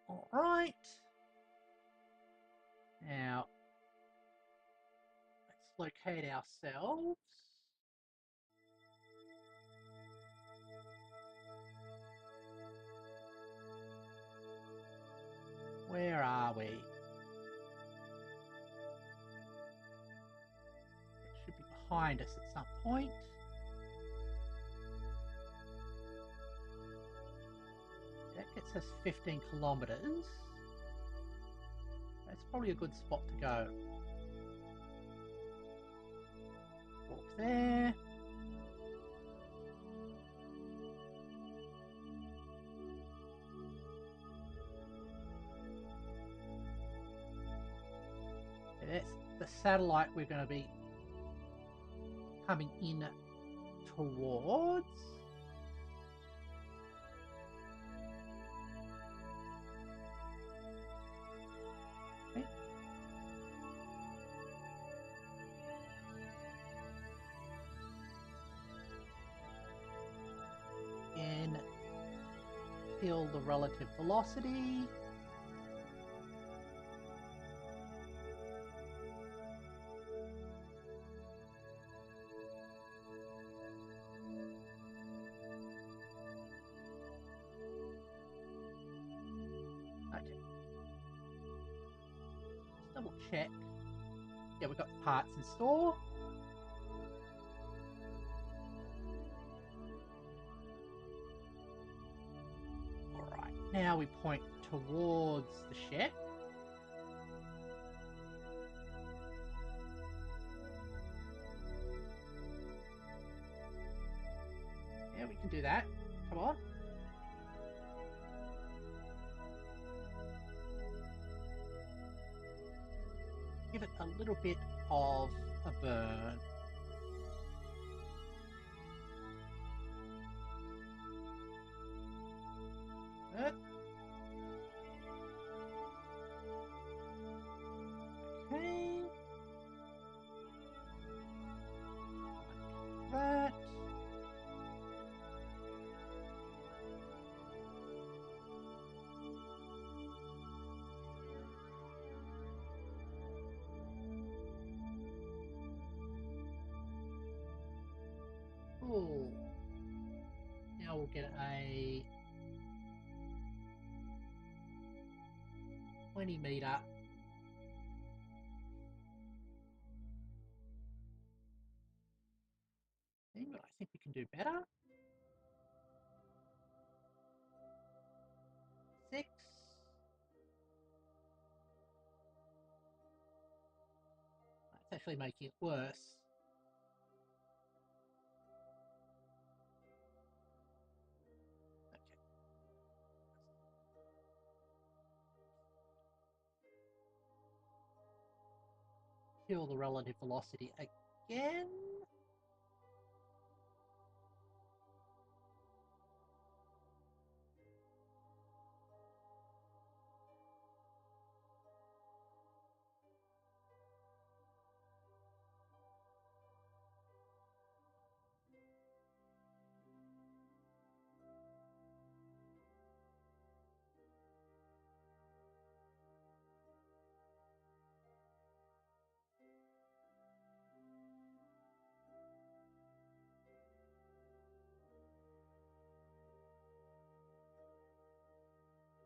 All right. Now, let's locate ourselves. Where are we? It should be behind us at some point. That gets us 15 kilometers. That's probably a good spot to go. Walk there. That's the satellite we're going to be coming in towards. Okay. And feel the relative velocity. Okay. Let's double check. Yeah, we've got the parts in store. Alright, now we point towards the ship. Yeah, we can do that. Come on. Give it a little bit of a burn. Okay. Like that. Cool. Now we'll get a 20-meter thing, but I think we can do better. 6. That's actually making it worse. Okay. Feel the relative velocity again.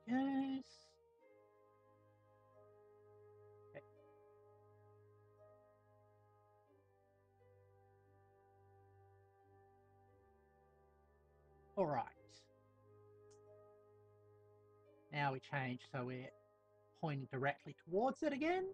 Yes. Okay. All right. Now we change so we're pointing directly towards it again.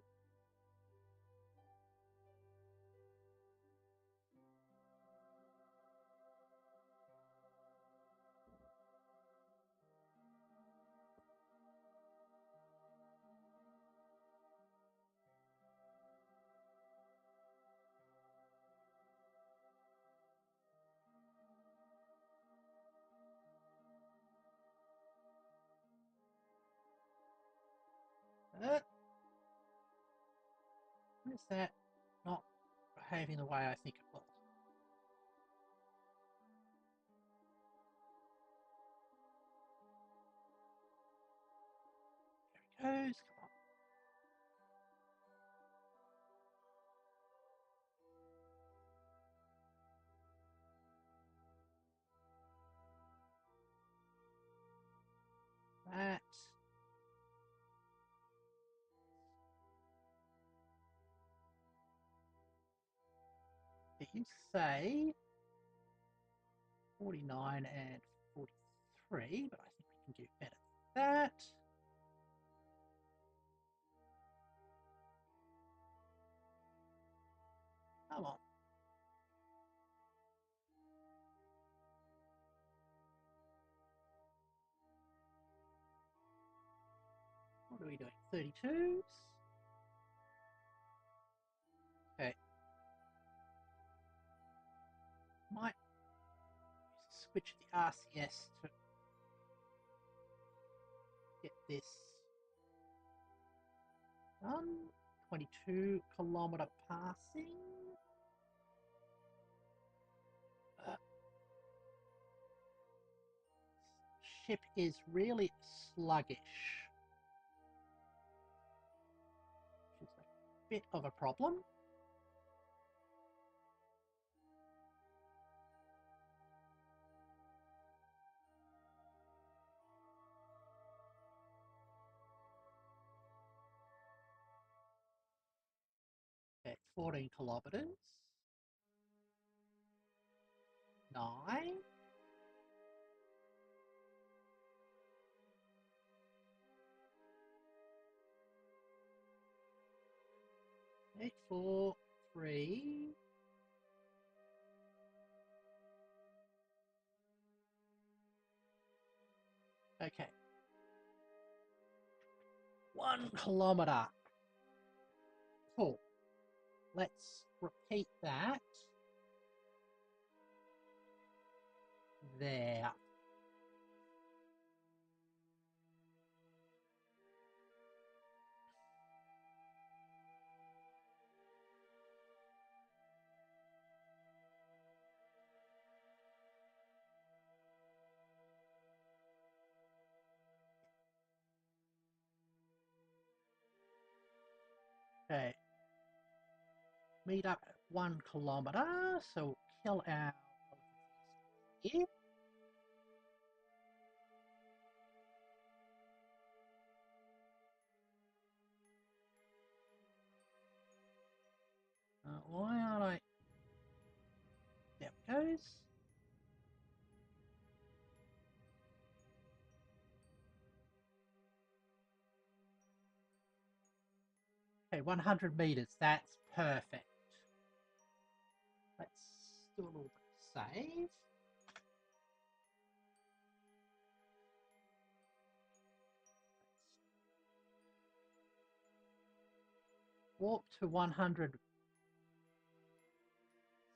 is that not behaving the way I think it was? There it goes. Come on. That. You say 49 and 43, but I think we can do better than that. Come on. What are we doing? 32s? Okay. Might switch the RCS to get this done. 22-kilometer passing. Ship is really sluggish, which is a bit of a problem. Okay, 14 kilometers. 9. Eight, 4, 3. Okay. 1 kilometer. Cool. Let's repeat that. There. Okay. Meet up at 1 kilometer, so kill our here. Why aren't I? There it goes. Okay, 100 meters. That's perfect. Let's do a little bit of save. Warp to 100.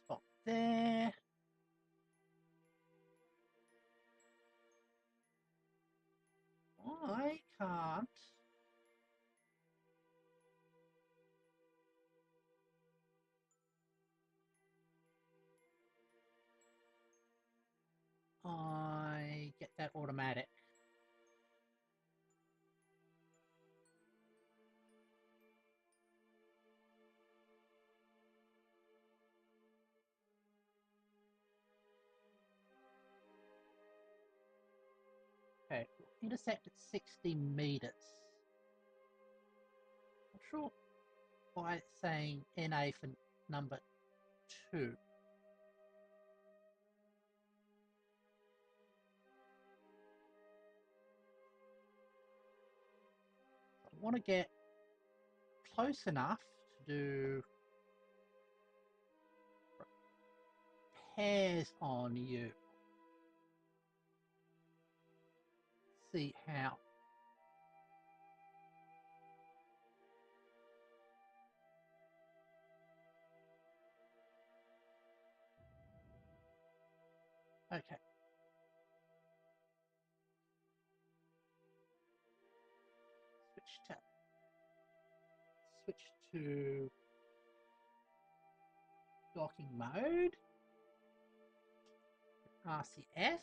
Spot there. I can't. I get that automatic. Okay, intercept at 60 meters. Not sure why it's saying NA for number 2. I want to get close enough to do repairs on you. See how. Okay. Switch to Docking mode. RCS.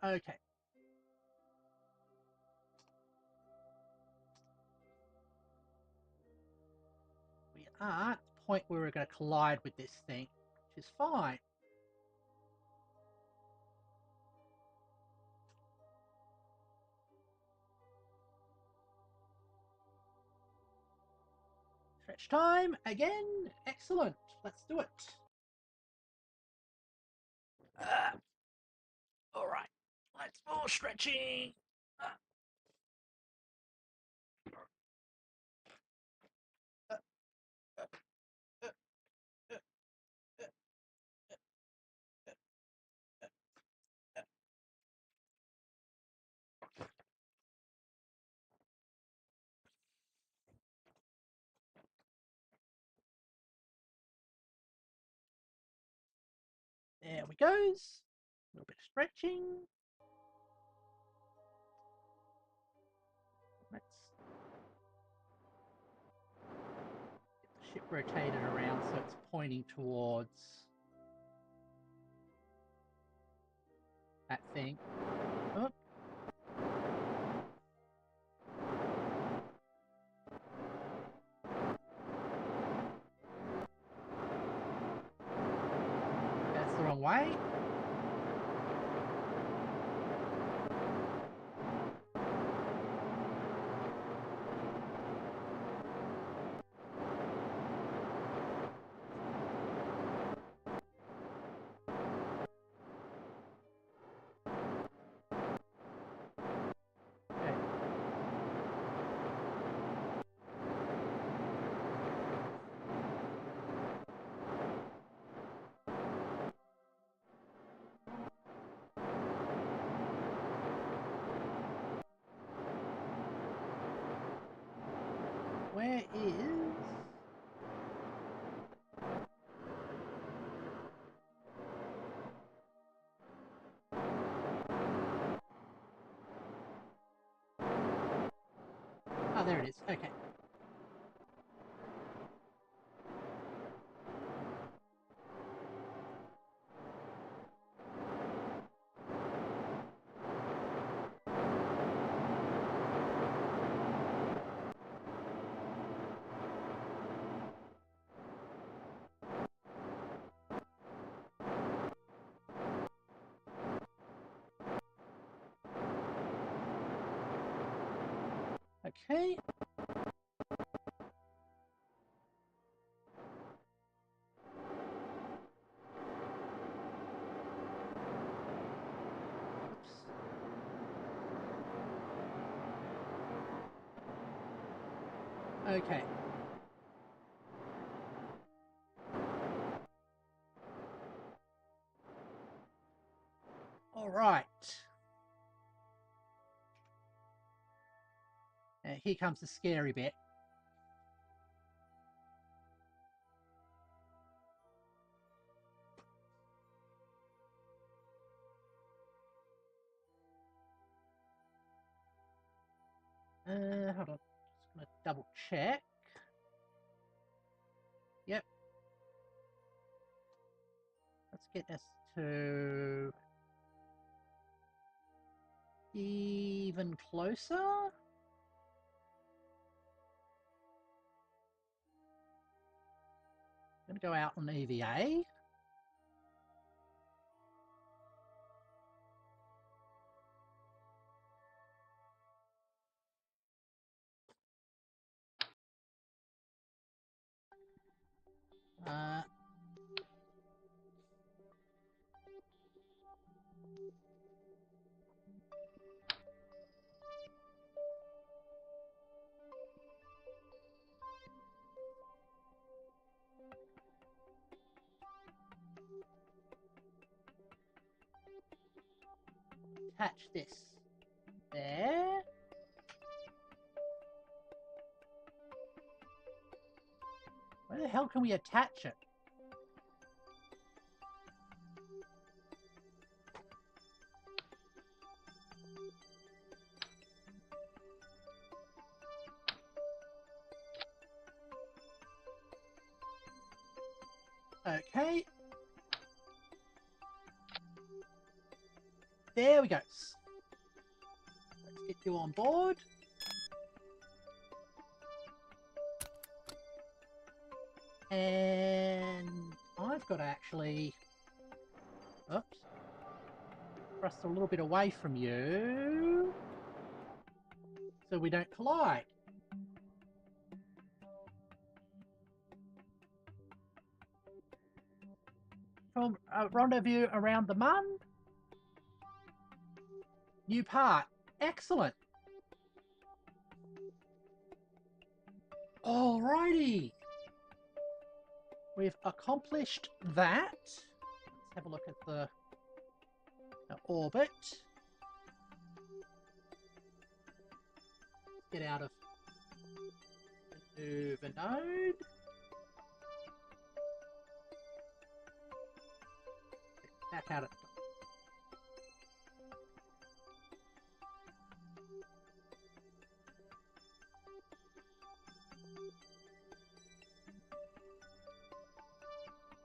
Okay. We are at the point where we're going to collide with this thing, which is fine. Stretch time again. Excellent. Let's do it. All right. Let's more stretching. There we goes. A little bit of stretching. Let's get the ship rotated around so it's pointing towards that thing. Oh. That's the wrong way. Where is... Oh, there it is. Okay. Okay. Okay. All right. Here comes the scary bit. Hold on. Just gonna double check. Yep. Let's get us to even closer. I'm gonna go out on EVA. Attach this there. Where the hell can we attach it? Okay. There we go. Let's get you on board. And I've got to actually... Oops. Thrust a little bit away from you. So we don't collide. From rendezvous around the Mun. New part. Excellent. Alrighty. We've accomplished that. Let's have a look at the orbit. Get out of maneuver node. Back out of...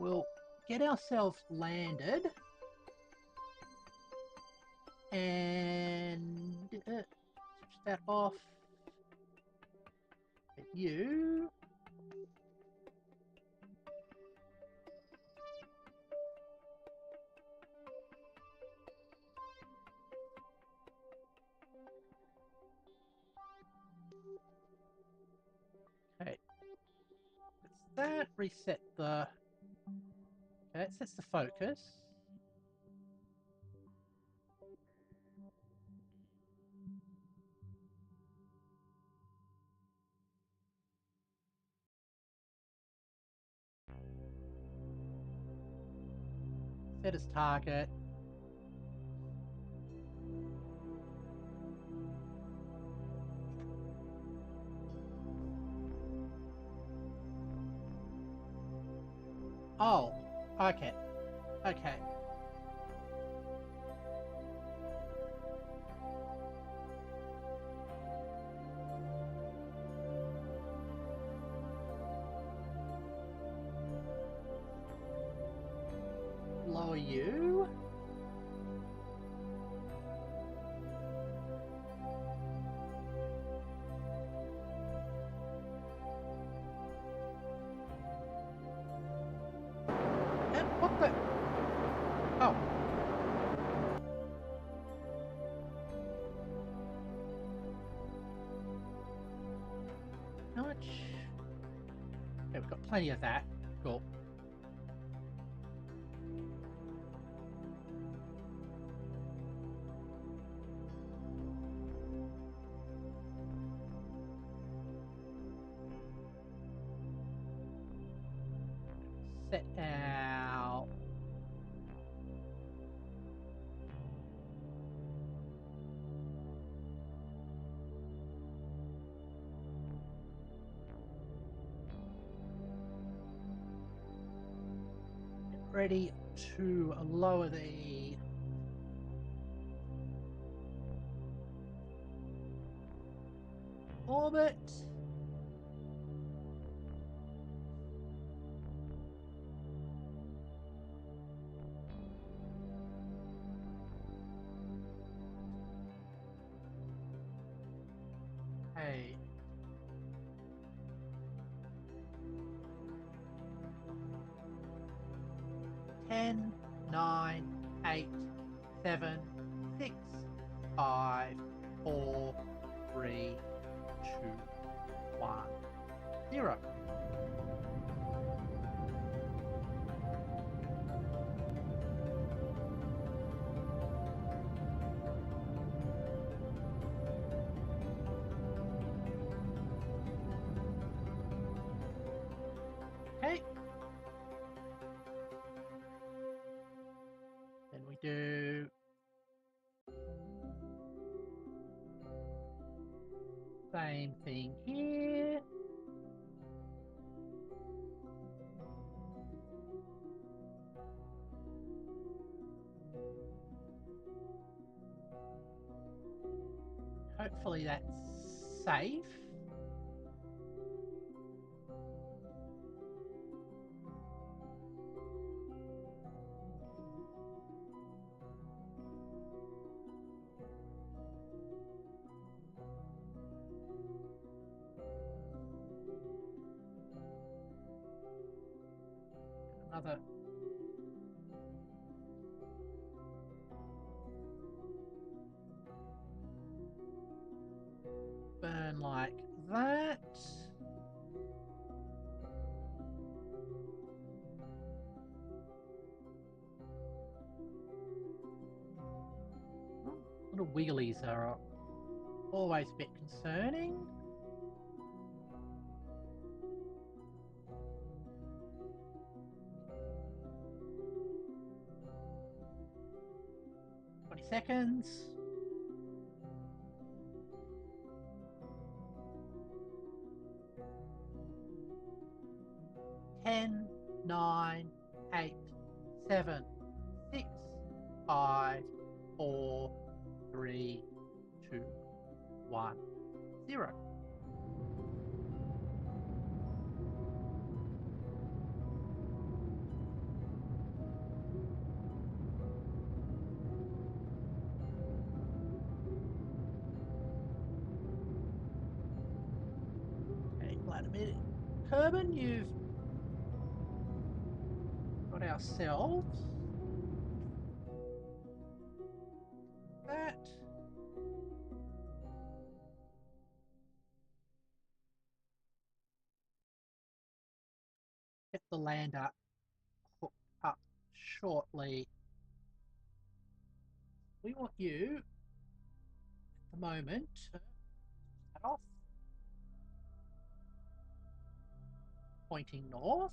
We'll get ourselves landed and switch that off. Get you. Okay. That's that. Reset the... Okay, it sets the focus. Set as target. Oh, okay. Okay. Lower you. What the? Oh. How much? Okay, we've got plenty of that. Cool. Set out. Get ready to lower the orbit. Hey. Ten, 9, 8, 7, 6, 5, 4, 3, 2, 1, 0. Okay. Then we do same thing here. Hopefully that's safe. Another burn like that. Little wigglies are always a bit concerning. Seconds. 10, 9, 8, 7, 6, 5, 4, 3, 2, 1, 0. Okay, Vladimir. Kerbal, you've got ourselves that. Get the lander hooked up shortly. We want you, at the moment, to cut off, pointing north.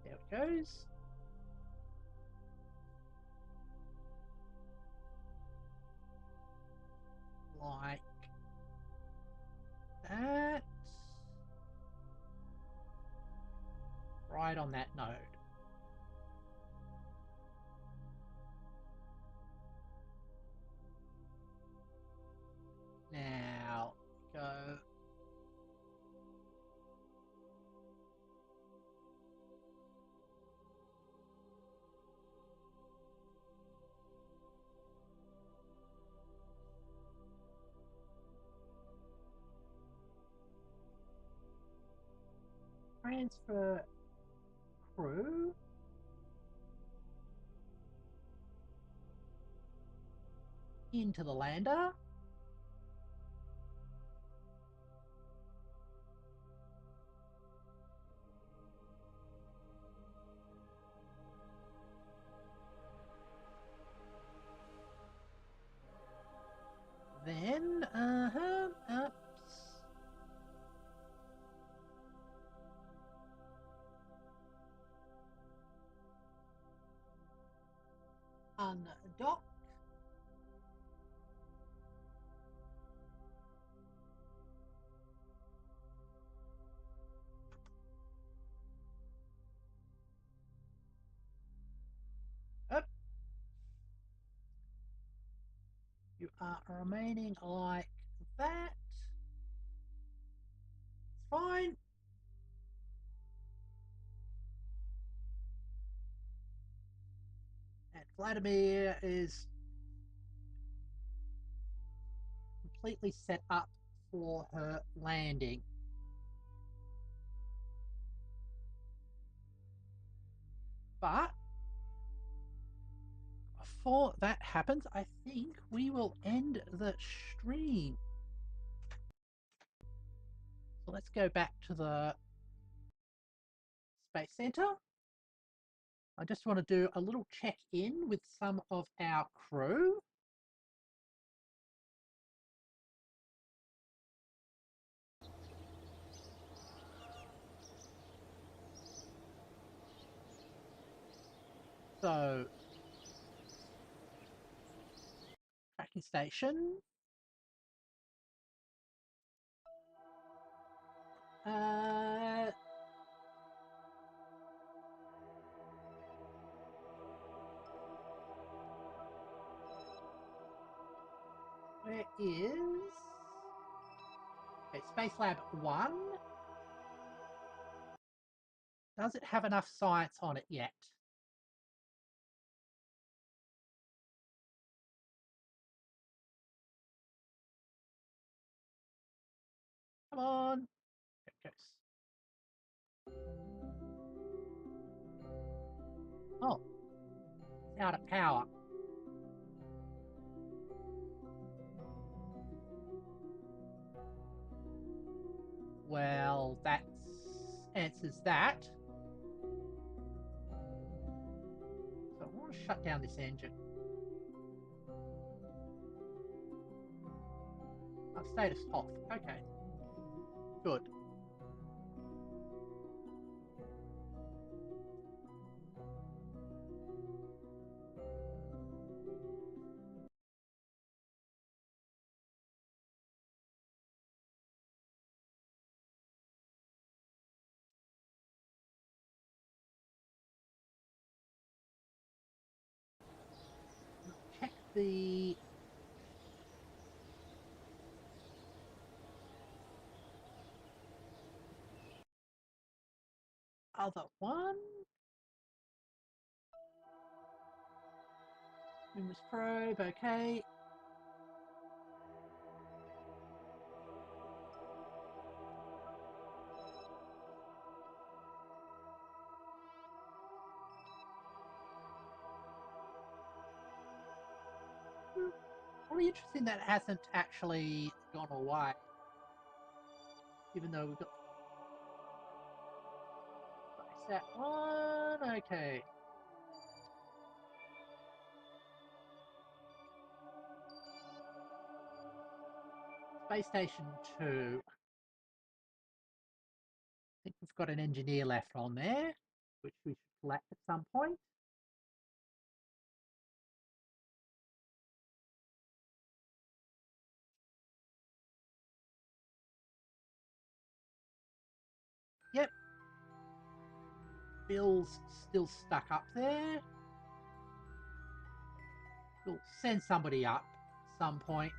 There it goes. Like that. Right on that node. Now go transfer crew into the lander. Then, ups. Undock. Up. You are remaining like that. It's fine. And Vladimir is completely set up for her landing. But before that happens, I think we will end the stream. So let's go back to the Space Center. I just want to do a little check-in with some of our crew. So, tracking station. Where is... Okay, Space Lab 1. Does it have enough science on it yet? Come on. There it goes. Oh, it's out of power. Well, that answers that. So I want to shut down this engine. Oh, status off. Okay. Good. Check the... other one. Windows probe, okay. Really interesting that it hasn't actually gone away. Even though we've got that one, okay. Space Station 2. I think we've got an engineer left on there, which we should collect at some point. Yep. Bill's still stuck up there. We'll send somebody up at some point.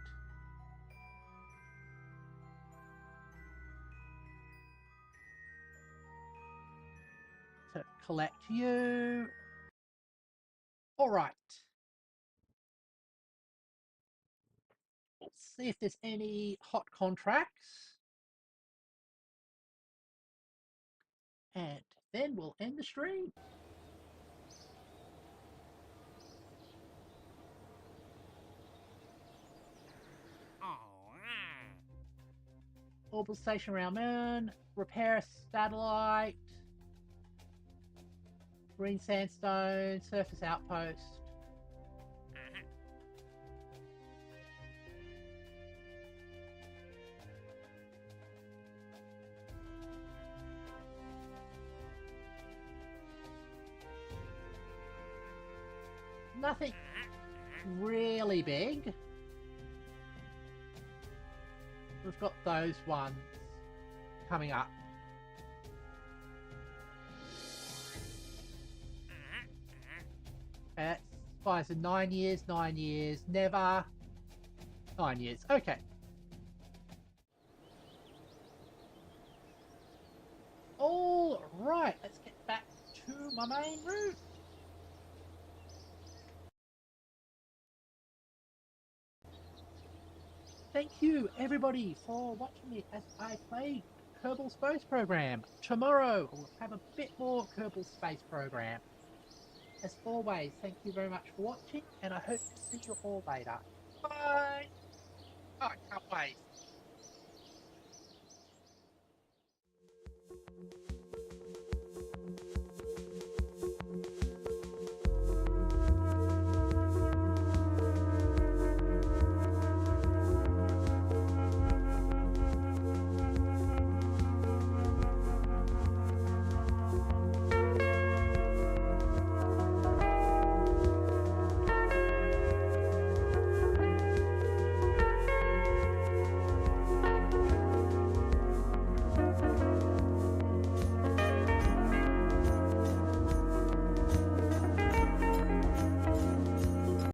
To collect you. All right. We'll see if there's any hot contracts. And then we'll end the stream. Orbital station around Moon. Repair a satellite. Green sandstone. Surface outpost. Nothing really big. We've got those ones coming up. Expires in 9 years, 9 years, never. 9 years, okay. All right, let's get back to my main route. Thank you, everybody, for watching me as I play Kerbal Space Program. Tomorrow, we'll have a bit more Kerbal Space Program. As always, thank you very much for watching, and I hope to see you all later. Bye! Oh, I can't wait.